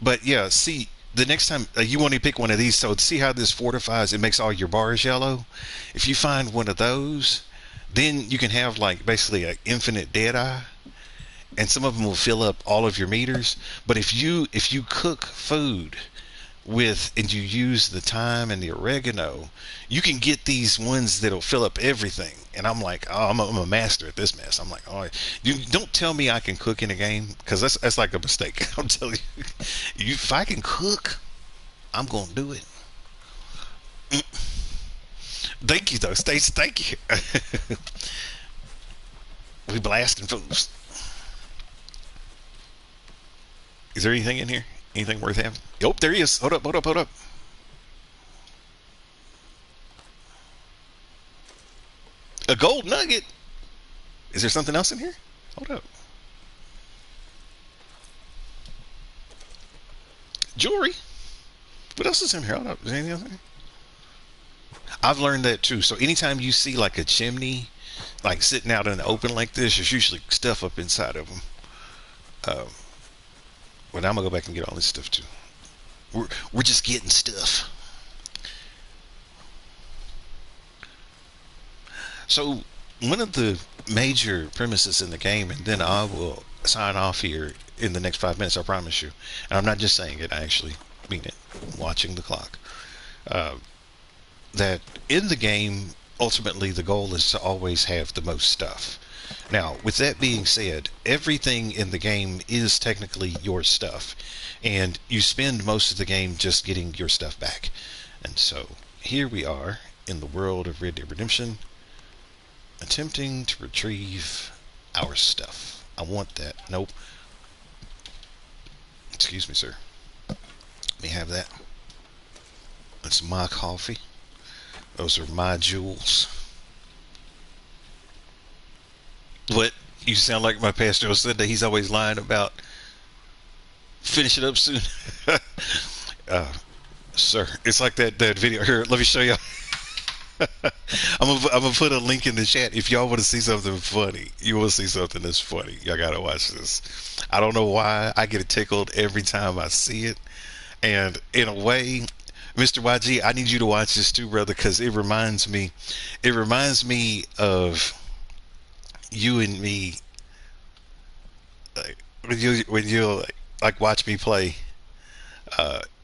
But yeah, see, the next time you want to pick one of these, so see how this fortifies, it makes all your bars yellow. If you find one of those, then you can have like basically an infinite dead eye, and some of them will fill up all of your meters. But if you cook food with, and you use the thyme and the oregano, you can get these ones that'll fill up everything. And I'm like, oh, I'm a master at this mess. I'm like, oh, you don't tell me I can cook in a game, because that's like a mistake. I'm telling you, if I can cook, I'm gonna do it. Thank you though, Stacey. Thank you. We blasting fools. Is there anything in here? Anything worth having? Yep, there he is. Hold up. A gold nugget? Is there something else in here? Hold up. Jewelry? What else is in here? Hold up. Is there anything else in here? I've learned that too. So anytime you see like a chimney, like sitting out in the open like this, there's usually stuff up inside of them. Well, now I'm gonna go back and get all this stuff too. We're just getting stuff. So one of the major premises in the game, and then I will sign off here in the next 5 minutes, I promise you. And I'm not just saying it, I actually mean it. I'm watching the clock. That in the game, ultimately the goal is to always have the most stuff. Now, with that being said, everything in the game is technically your stuff, and you spend most of the game just getting your stuff back. And so here we are in the world of Red Dead Redemption, attempting to retrieve our stuff. I want that. Nope. Excuse me, sir. Let me have that. That's my coffee. Those are my jewels. What? You sound like my pastor said that he's always lying about finish it up soon. Sir, it's like that video. Here, let me show you. I'm gonna put a link in the chat. If y'all want to see something funny, you want to see something that's funny, y'all gotta watch this. I don't know why I get tickled every time I see it. And in a way, Mr. YG, I need you to watch this too, brother, because it reminds me of you and me, when you like watch me play.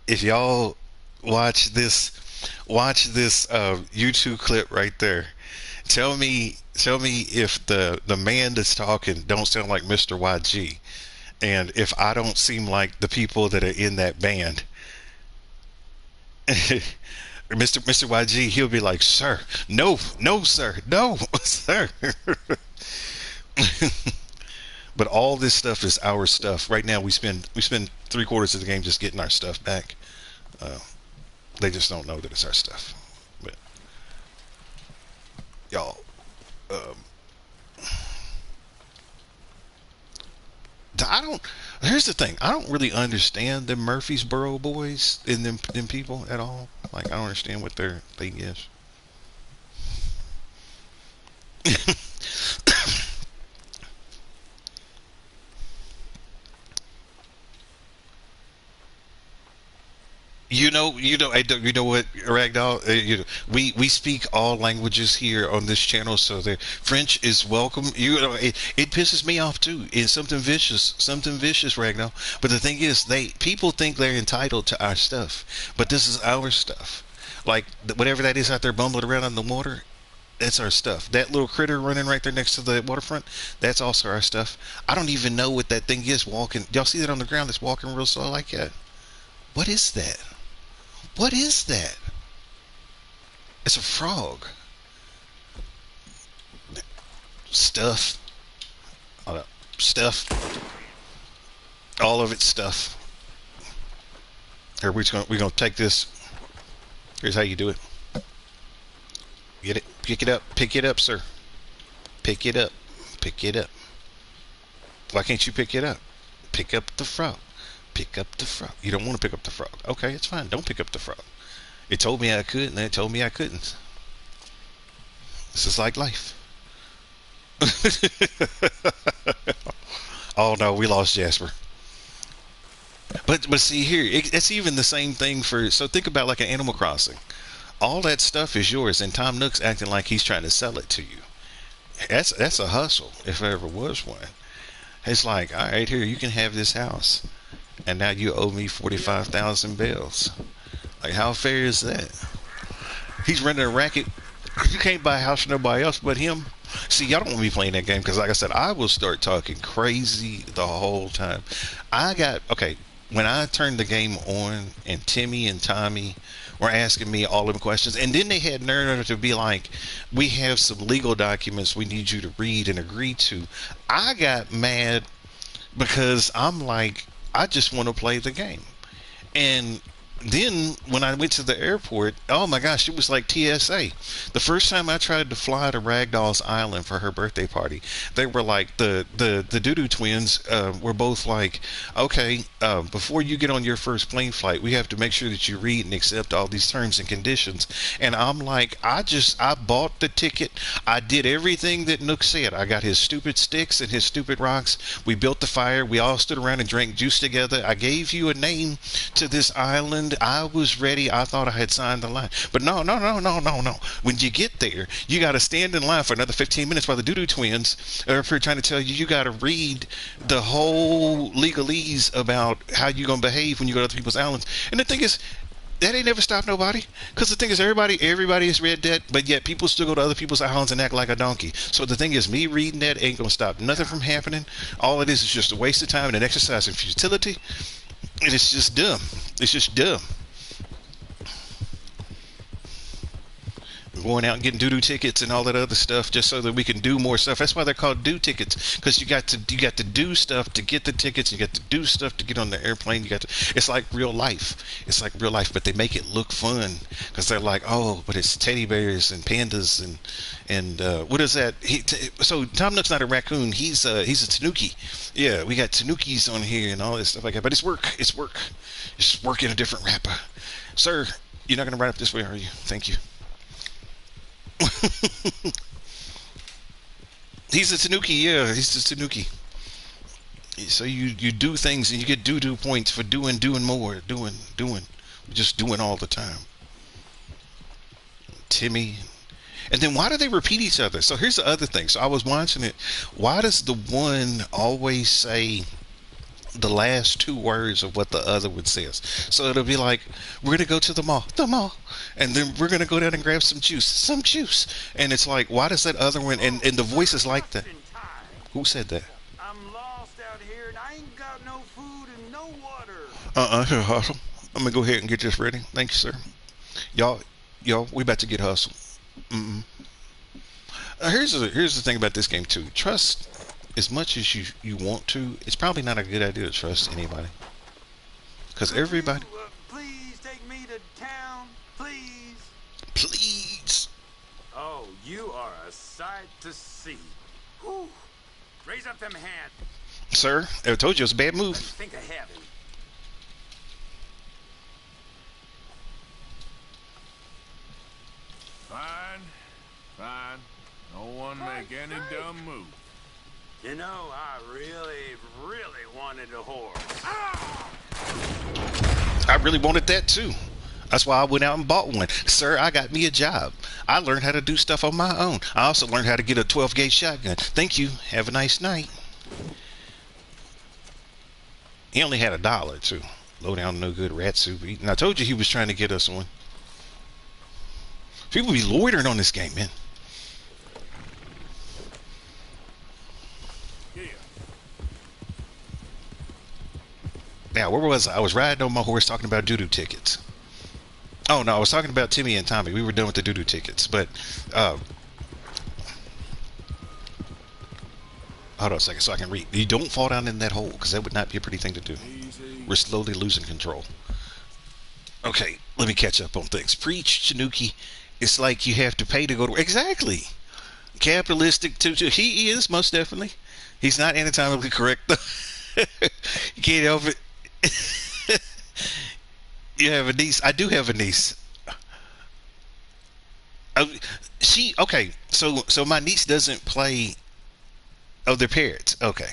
If y'all watch this YouTube clip right there, tell me if the man that's talking don't sound like Mr. YG, and if I don't seem like the people that are in that band. Mr. YG, he'll be like, sir, no, sir, no, sir. But all this stuff is our stuff. Right now, we spend 3/4 of the game just getting our stuff back. They just don't know that it's our stuff. But y'all, Here's the thing. I don't really understand the Murfreesboro boys and them people at all. Like, I don't understand what their thing is. You know what, Ragdoll? We speak all languages here on this channel, so the French is welcome. It pisses me off too. It's something vicious, Ragdoll. But the thing is, people think they're entitled to our stuff, but this is our stuff. Like whatever that is out there bumbling around in the water, that's our stuff. That little critter running right there next to the waterfront, that's also our stuff. I don't even know what that thing is walking. Y'all see that on the ground? That's walking real slow like that. What is that? What is that? It's a frog. Stuff. Stuff. All of it's stuff. Here, we're gonna take this. Here's how you do it. Get it. Pick it up. Pick it up, sir. Pick it up. Pick it up. Why can't you pick it up? Pick up the frog. Pick up the frog. You don't want to pick up the frog. Okay, it's fine. Don't pick up the frog. It told me I could, and then it told me I couldn't. This is like life. Oh no, we lost Jasper. But see here, it's even the same thing for. So think about like an Animal Crossing. All that stuff is yours, and Tom Nook's acting like he's trying to sell it to you. That's a hustle, if there ever was one. It's like, all right, here, you can have this house, and now you owe me 45,000 bells. Like, how fair is that? He's running a racket. You can't buy a house for nobody else but him. See, y'all don't want me playing that game because, like I said, I will start talking crazy the whole time. Okay, when I turned the game on and Timmy and Tommy were asking me all them questions, and then they had nerve to be like, we have some legal documents we need you to read and agree to. I got mad because I'm like, I just want to play the game. And then when I went to the airport, oh my gosh, it was like TSA. The first time I tried to fly to Ragdoll's Island for her birthday party, they were like, the Doodoo twins were both like, okay, before you get on your first plane flight, we have to make sure that you read and accept all these terms and conditions. And I'm like, I bought the ticket. I did everything that Nook said. I got his stupid sticks and his stupid rocks. We built the fire. We all stood around and drank juice together. I gave you a name to this island. I was ready. I thought I had signed the line. But no. When you get there, you got to stand in line for another 15 minutes while the Doodoo twins are up here trying to tell you got to read the whole legalese about how you're going to behave when you go to other people's islands. And the thing is, that ain't never stopped nobody. Because the thing is, everybody has read that, but yet people still go to other people's islands and act like a donkey. So the thing is, me reading that ain't going to stop nothing from happening. All it is just a waste of time and an exercise in futility. And it's just dumb. It's just dumb. Going out and getting doo-doo tickets and all that other stuff just so that we can do more stuff. That's why they're called do tickets, because you got to do stuff to get the tickets. You got to do stuff to get on the airplane. It's like real life. It's like real life, but they make it look fun because they're like, oh, but it's teddy bears and pandas and what is that? So Tom Nook's not a raccoon. He's a tanuki. Yeah, we got tanukis on here and all this stuff like that. But it's work. It's work in a different wrapper. Sir, you're not going to ride up this way, are you? Thank you. He's a tanuki, yeah, he's a tanuki. So you do things and you get doo points for doing more, just doing all the time. Timmy. And then why do they repeat each other? So here's the other thing. So I was watching it. Why does the one always say the last two words of what the other one says? So it'll be like, we're gonna go to the mall, and then we're gonna go down and grab some juice, and it's like, why does that other one and the voice is like that? Who said that? I'm lost out here and I ain't got no food and no water. Here, Hustle. I'm gonna go ahead and get this ready. Thank you, sir. Y'all, we about to get Hustle. Here's the thing about this game too. Trust. As much as you want to, it's probably not a good idea to trust anybody. Because everybody... please take me to town, please. Please. Oh, you are a sight to see. Whew. Raise up them hands. Sir, I told you it's a bad move. I think I have him. Fine. No one make any dumb move. You know, I really wanted a horse. I really wanted that too. That's why I went out and bought one. Sir, I got me a job. I learned how to do stuff on my own. I also learned how to get a 12-gauge shotgun. Thank you. Have a nice night. He only had $1 too. Low down, no good rat soup. And I told you he was trying to get us one. People be loitering on this game, man. Now, where was I? I was riding on my horse talking about doo-doo tickets. Oh, no, I was talking about Timmy and Tommy. We were done with the doo-doo tickets. But, hold on a second so I can read. You don't fall down in that hole, because that would not be a pretty thing to do. We're slowly losing control. Okay, let me catch up on things. Preach, Tanuki. It's like you have to pay to go to... Exactly. Capitalistic, too. He is, most definitely. He's not anatomically correct, though. You can't help it. You have a niece. I do have a niece. Uh, she okay. So my niece doesn't play. Oh, their parents. Okay.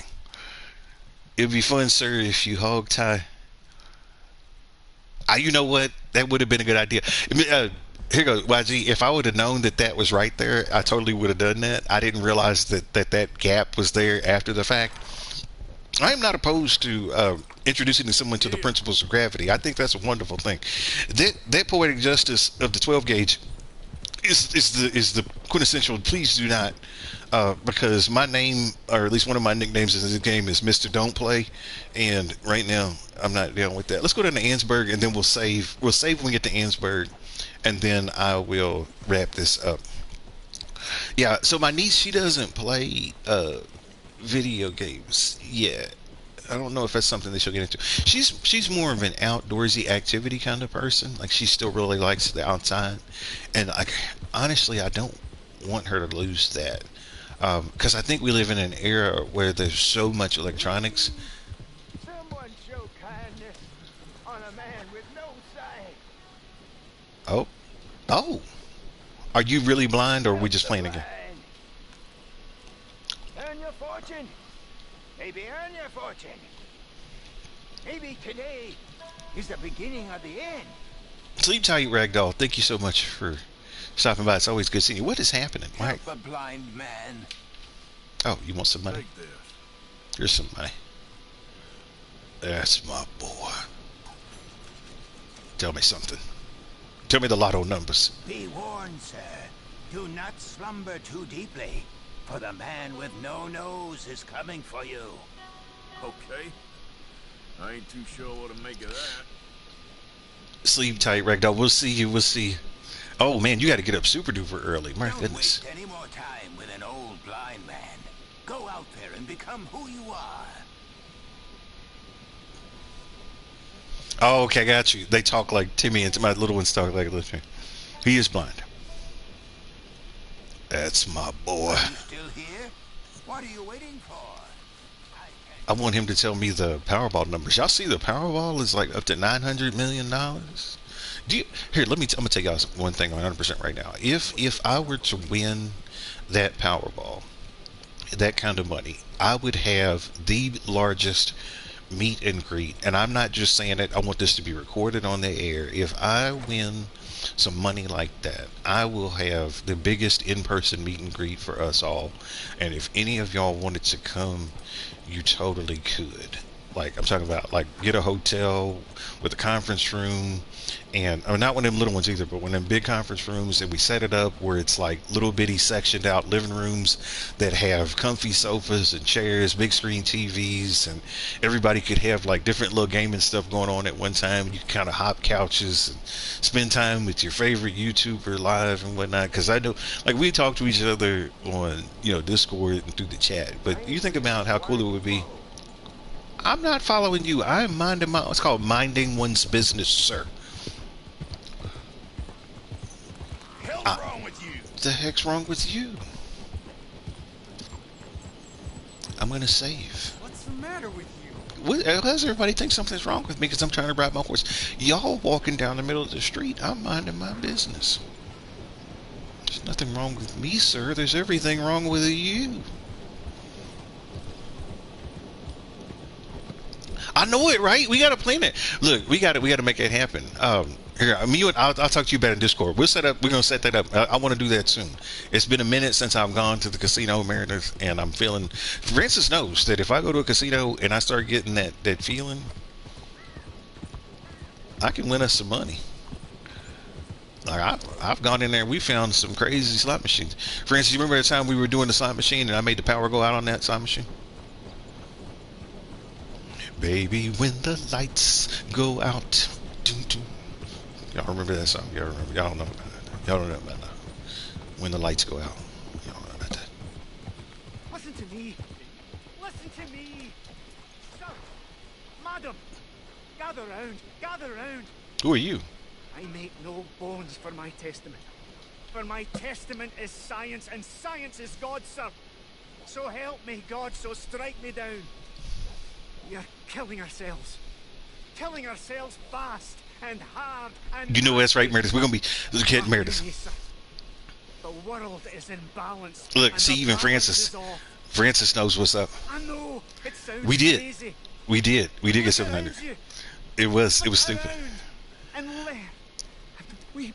It'd be fun, sir, if you hog tie. You know what? That would have been a good idea. Here goes YG. If I would have known that that was right there, I totally would have done that. I didn't realize that gap was there after the fact. I am not opposed to introducing someone to the principles of gravity. I think that's a wonderful thing. That poetic justice of the 12 gauge is the quintessential. Please do not, because my name, or at least one of my nicknames in this game, is Mr. Don't Play, and right now I'm not dealing with that. Let's go down to Ansburg, and then we'll save. We'll save when we get to Ansburg, and then I will wrap this up. Yeah. So my niece, she doesn't play video games yet. I don't know if that's something that she'll get into. She's more of an outdoorsy activity kind of person. Like she still really likes the outside, and like honestly, I don't want her to lose that because I think we live in an era where there's so much electronics. Someone show kindness on a man with no sight. Oh, oh, are you really blind, or are we just playing again? Earn your fortune. Maybe earn your fortune. Maybe today is the beginning of the end. Sleep tight, Ragdoll. Thank you so much for stopping by. It's always good seeing you. What is happening? Why? Help a blind man. Oh, you want some money? Take this. Here's some money. That's my boy. Tell me something. Tell me the lotto numbers. Be warned, sir. Do not slumber too deeply, for the man with no nose is coming for you. Okay. I ain't too sure what to make of that. Sleep tight, Ragdoll. We'll see you. We'll see you. Oh, man, you got to get up super duper early. My Don't goodness. waste any more time with an old blind man. Go out there and become who you are. Oh, okay, I got you. They talk like Timmy, and my little ones talk like this. He is blind. That's my boy. Are you still here? What are you waiting for? I want him to tell me the Powerball numbers. Y'all see the Powerball is like up to $900 million. Do you, here, let me. I'm gonna tell y'all one thing 100% right now. If I were to win that Powerball, that kind of money, I would have the largest meet and greet. And I'm not just saying it. I want this to be recorded on the air. If I win some money like that, I will have the biggest in-person meet and greet for us all. And if any of y'all wanted to come, you totally could. Like, I'm talking about, like, get a hotel with a conference room, and not one of them little ones either, but one of them big conference rooms, and we set it up where it's like little bitty sectioned out living rooms that have comfy sofas and chairs, big screen TVs, and everybody could have like different little gaming stuff going on at one time. You can kind of hop couches and spend time with your favorite YouTuber live and whatnot. Because I know, like, we talk to each other on, Discord and through the chat, but you think about how cool it would be. I'm not following you. I'm minding it's called minding one's business, sir. Hell's wrong with you? What the heck's wrong with you? I'm gonna save. What's the matter with you? What does everybody think something's wrong with me because I'm trying to ride my horse? Y'all walking down the middle of the street. I'm minding my business. There's nothing wrong with me, sir. There's everything wrong with you. I know it, right? We gotta plan it. Look, we gotta make it happen. Here, I'll talk to you about it in Discord. We're gonna set that up. I want to do that soon. It's been a minute since I've gone to the casino, Meredith, and I'm feeling. Francis knows that if I go to a casino and I start getting that feeling, I can win us some money. Like I've gone in there. We found some crazy slot machines. Francis, you remember the time we were doing the slot machine and I made the power go out on that slot machine? Baby, when the lights go out. Y'all remember that song? Y'all remember? Y'all don't know about that. Y'all don't know about that. When the lights go out. Y'all don't know about that. Listen to me. Listen to me. Sir, madam, gather round. Gather round. Who are you? I make no bones for my testament. For my testament is science, and science is God, sir. So help me, God, so strike me down. We are killing ourselves. killing ourselves fast and hard and... You know that's right, Meredith. We're gonna be getting Meredith. The world is in balance. Look, see, even Francis knows what's up. I know, it sounds We did. crazy. We did get 700. It was stupid. And we...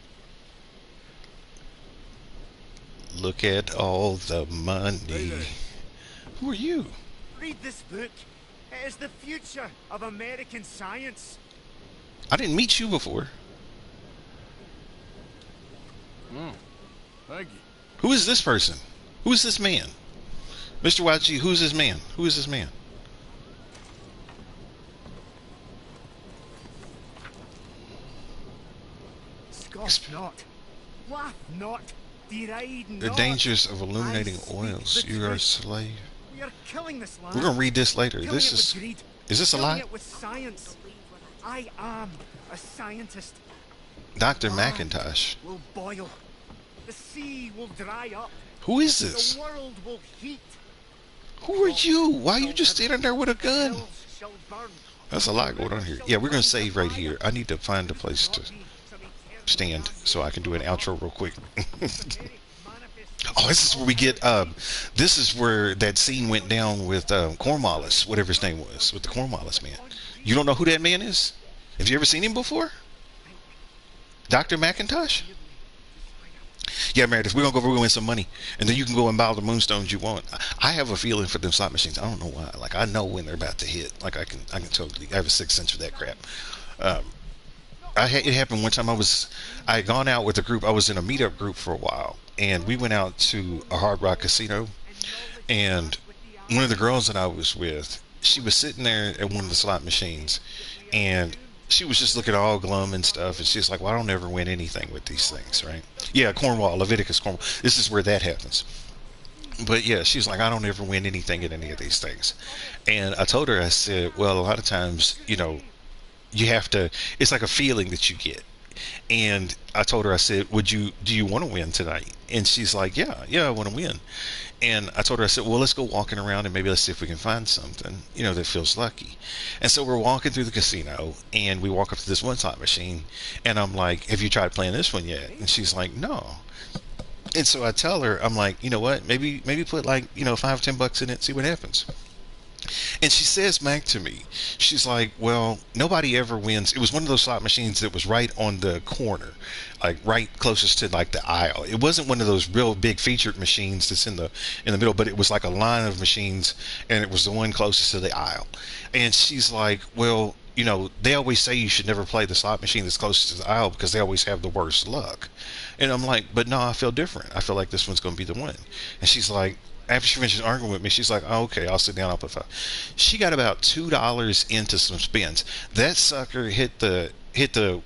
Look at all the money. Who are you? Read this book. It is the future of American science. I didn't meet you before. Thank you. Who is this person? Who is this man? Mr. YG, who is this man? Who is this man? Scoff not. Laugh not. Deride not. The dangers of illuminating I speak oils. the You are a truth. slave. We are killing this land. We're gonna read this later. Killing This it is. with greed. Is this a Killing lie? it with science. I am a scientist. Dr. Land McIntosh. will boil. The sea will dry up. Who is this? The world will heat. Who are you? Why are you just standing there with a gun? Hills shall burn. That's a lot going on here. Yeah, we're gonna save right here. I need to find a place to stand so I can do an outro real quick. Oh, this is where we get. This is where that scene went down with Cornwallis, whatever his name was, with the Cornwallis man. You don't know who that man is? Have you ever seen him before? Dr. McIntosh? Yeah, Meredith, we're gonna win some money, and then you can go and buy the moonstones you want. I have a feeling for them slot machines. I don't know why. Like, I know when they're about to hit. Like, I can totally. I have a sixth sense for that crap. It happened one time. I had gone out with a group. I was in a meetup group for a while, and we went out to a Hard Rock casino, and one of the girls that I was with, she was sitting there at one of the slot machines, and she was just looking all glum and stuff, and she's like, well, I don't ever win anything with these things, right? Yeah, Cornwall, Leviticus, Cornwall. This is where that happens. But yeah, she's like, I don't ever win anything at any of these things. And I told her, I said, well, a lot of times, you know, you have to, it's like a feeling that you get. And I told her, I said, do you want to win tonight? And she's like, yeah, I want to win. And I told her, I said, well, let's go walking around and maybe let's see if we can find something, you know, that feels lucky. And so we're walking through the casino, and we walk up to this one slot machine, and I'm like, have you tried playing this one yet? And she's like, no. And so I tell her, I'm like, you know what, maybe put like, you know, $5-10 in it, see what happens. And she says back to me, she's like, well, nobody ever wins. It was one of those slot machines that was right on the corner, like right closest to like the aisle. It wasn't one of those real big featured machines that's in the middle, but it was like a line of machines, and it was the one closest to the aisle. And she's like, well, you know, they always say you should never play the slot machine that's closest to the aisle because they always have the worst luck. And I'm like, but no, I feel different. I feel like this one's going to be the one. And she's like, after she finishes arguing with me, she's like, oh, okay, I'll sit down, I'll put $5. She got about $2 into some spins. That sucker hit the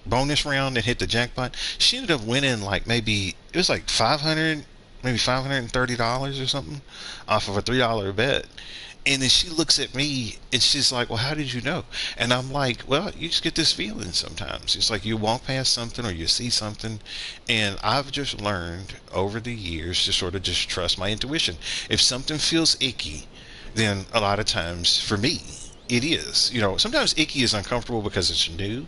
bonus round and hit the jackpot. She ended up winning like maybe, it was like $530 or something off of a $3 bet. And then she looks at me and she's like, well, how did you know? And I'm like, well, you just get this feeling sometimes. It's like you walk past something or you see something. And I've just learned over the years to sort of just trust my intuition. If something feels icky, then a lot of times for me, it is. You know, sometimes icky is uncomfortable because it's new.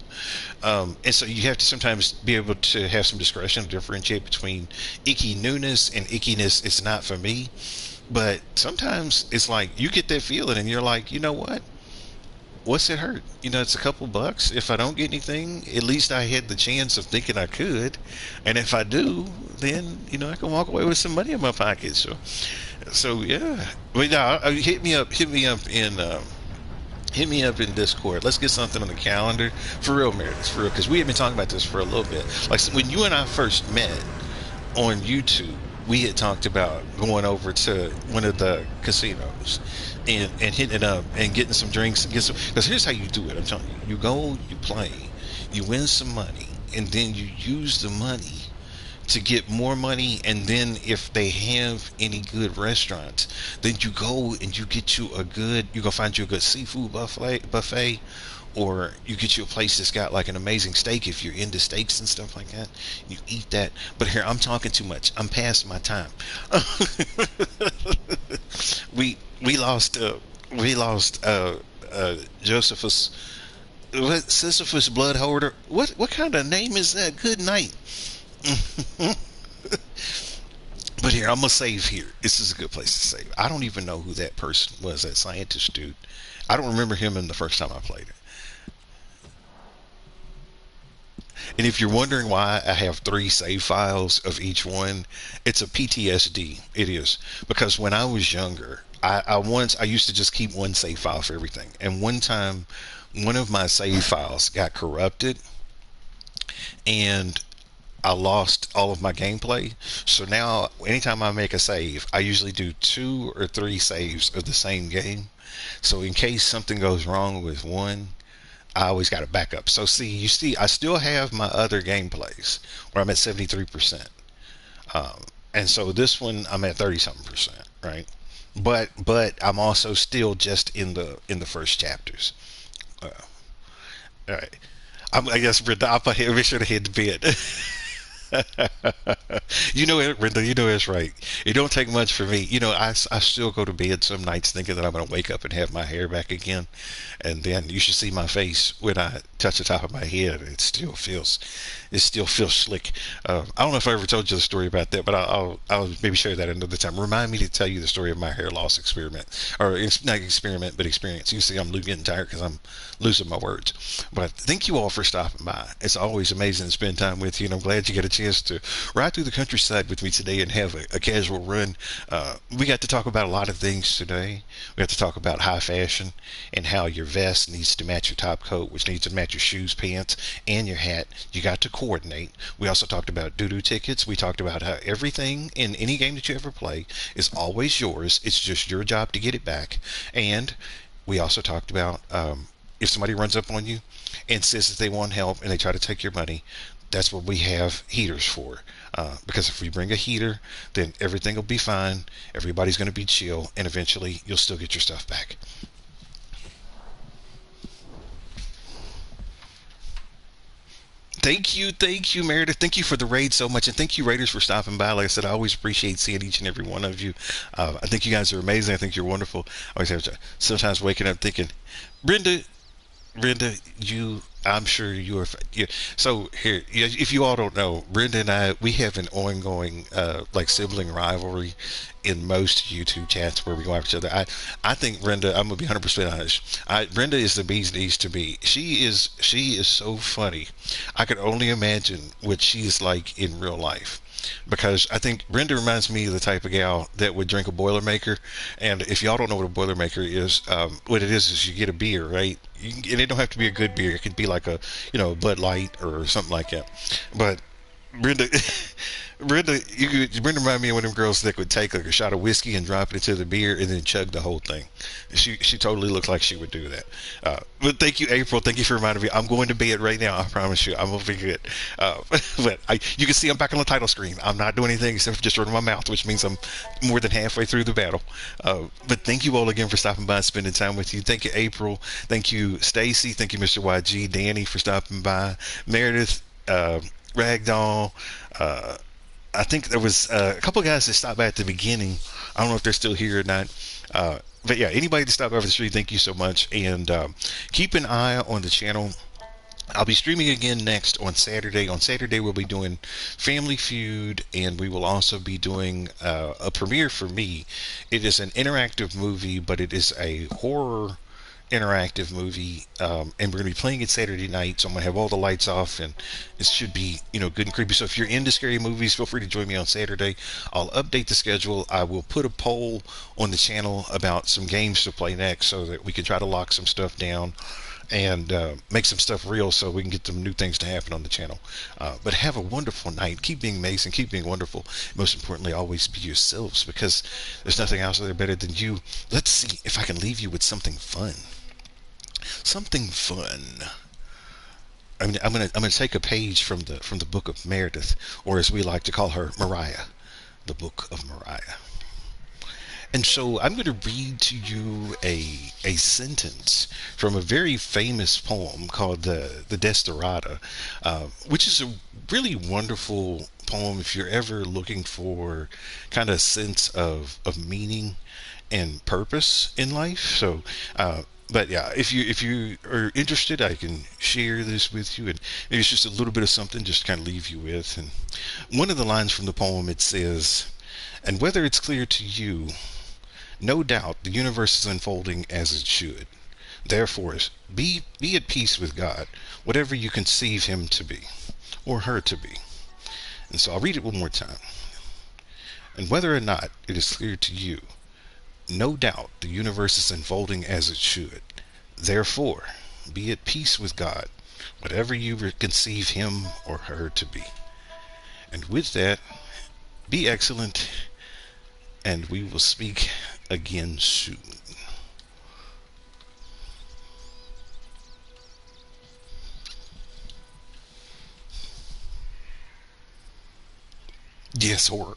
And so you have to sometimes be able to have some discretion to differentiate between icky newness and ickiness. It's not for me. But sometimes it's like you get that feeling and you're like, you know what? What's it hurt? You know, it's a couple bucks. If I don't get anything, at least I had the chance of thinking I could. And if I do, then, you know, I can walk away with some money in my pocket. So yeah. But no, hit me up in Discord. Let's get something on the calendar. For real, Meredith. For real. Because we have been talking about this for a little bit. Like when you and I first met on YouTube, we had talked about going over to one of the casinos and hitting it up and getting some drinks and because here's how you do it. I'm telling you, you go, you play, you win some money, and then you use the money to get more money. And then if they have any good restaurants, then you go and you get you go find you a good seafood buffet, or you get you a place that's got like an amazing steak if you're into steaks and stuff like that. You eat that. But here, I'm talking too much. I'm past my time. we lost Josephus. What, Sisyphus Bloodholder? What kind of name is that? Good night. But here, I'm gonna save here. This is a good place to save. I don't even know who that person was, that scientist dude. I don't remember him in the first time I played it. And if you're wondering why I have 3 save files of each one, it's a PTSD. It is. Because when I was younger, I used to just keep one save file for everything. And one time, one of my save files got corrupted, and I lost all of my gameplay. So now, anytime I make a save, I usually do 2 or 3 saves of the same game. So in case something goes wrong with one, I always got a backup. So you see, I still have my other gameplays where I'm at 73%. And so this one I'm at 30 something percent, right? But I'm also still just in the first chapters. Uh, all right. I guess Brenda, I'll be sure to hit the bed. You know it, Brenda. You know it's right. It don't take much for me. I still go to bed some nights thinking that I'm going to wake up and have my hair back again, and then you should see my face when I touch the top of my head. It still feels slick. I don't know if I ever told you the story about that, but I'll maybe share that another time. Remind me to tell you the story of my hair loss experiment, or it's not experiment, but experience. You see, I'm getting tired because I'm losing my words. But thank you all for stopping by. It's always amazing to spend time with you, and I'm glad you get a chance to ride through the countryside with me today and have a casual run. We got to talk about a lot of things today. We got to talk about high fashion and how your vest needs to match your top coat, which needs to match your shoes, pants, and your hat. You got to coordinate. We also talked about doo-doo tickets. We talked about how everything in any game that you ever play is always yours. It's just your job to get it back. And we also talked about if somebody runs up on you and says that they want help and they try to take your money, that's what we have heaters for. Because if we bring a heater, then everything will be fine. Everybody's going to be chill, and eventually you'll still get your stuff back. Thank you, Meredith. Thank you for the raid so much, and thank you, Raiders, for stopping by. Like I said, I always appreciate seeing each and every one of you. I think you guys are amazing. I think you're wonderful. I always have to, sometimes waking up thinking, Brenda, I'm sure you are. Yeah. So here, if you all don't know, Brenda and I, we have an ongoing like sibling rivalry in most YouTube chats where we go after each other. I think Brenda, I'm gonna be 100% honest. Brenda is the bee's knees to me. She is so funny. I could only imagine what she's like in real life, because I think Brenda reminds me of the type of gal that would drink a Boilermaker. And if y'all don't know what a Boilermaker is, what it is you get a beer, right? And it don't have to be a good beer. It could be like a, Bud Light or something like that. But Brenda, Brenda reminded me of one of them girls that would take like a shot of whiskey and drop it into the beer and then chug the whole thing. She totally looked like she would do that. But thank you, April. Thank you for reminding me. I'm going to bed right now. I promise you. I'm gonna be good. But you can see I'm back on the title screen. I'm not doing anything except for just running my mouth, which means I'm more than halfway through the battle. But thank you all again for stopping by and spending time with you. Thank you, April. Thank you, Stacy. Thank you, Mr. YG, Danny, for stopping by. Meredith, Ragdoll. I think there was a couple guys that stopped by at the beginning. I don't know if they're still here or not. But yeah, anybody that stopped by for the street, thank you so much. And keep an eye on the channel. I'll be streaming again next on Saturday. On Saturday, we'll be doing Family Feud, and we will also be doing a premiere for me. It is an interactive movie, but it is a horror interactive movie, and we're going to be playing it Saturday night, so I'm going to have all the lights off, and it should be, good and creepy. So if you're into scary movies, feel free to join me on Saturday. I'll update the schedule. I will put a poll on the channel about some games to play next, so that we can try to lock some stuff down and make some stuff real, so we can get some new things to happen on the channel. But have a wonderful night. Keep being amazing. Keep being wonderful. Most importantly, always be yourselves, because there's nothing else there better than you. Let's see if I can leave you with something fun. Something fun. I'm gonna take a page from the book of Meredith, or as we like to call her, Mariah, the book of Mariah. And so I'm going to read to you a sentence from a very famous poem called the Desiderata, which is a really wonderful poem if you're ever looking for kind of a sense of meaning and purpose in life. So But yeah, if you are interested, I can share this with you, and maybe it's just a little bit of something just to kind of leave you with. And one of the lines from the poem, it says, "And whether it's clear to you, no doubt the universe is unfolding as it should. Therefore, be at peace with God, whatever you conceive him to be, or her to be." And so I'll read it one more time. "And whether or not it is clear to you, no doubt the universe is unfolding as it should. Therefore, be at peace with God, whatever you conceive him or her to be." And with that, be excellent, and we will speak again soon. Yes, horror.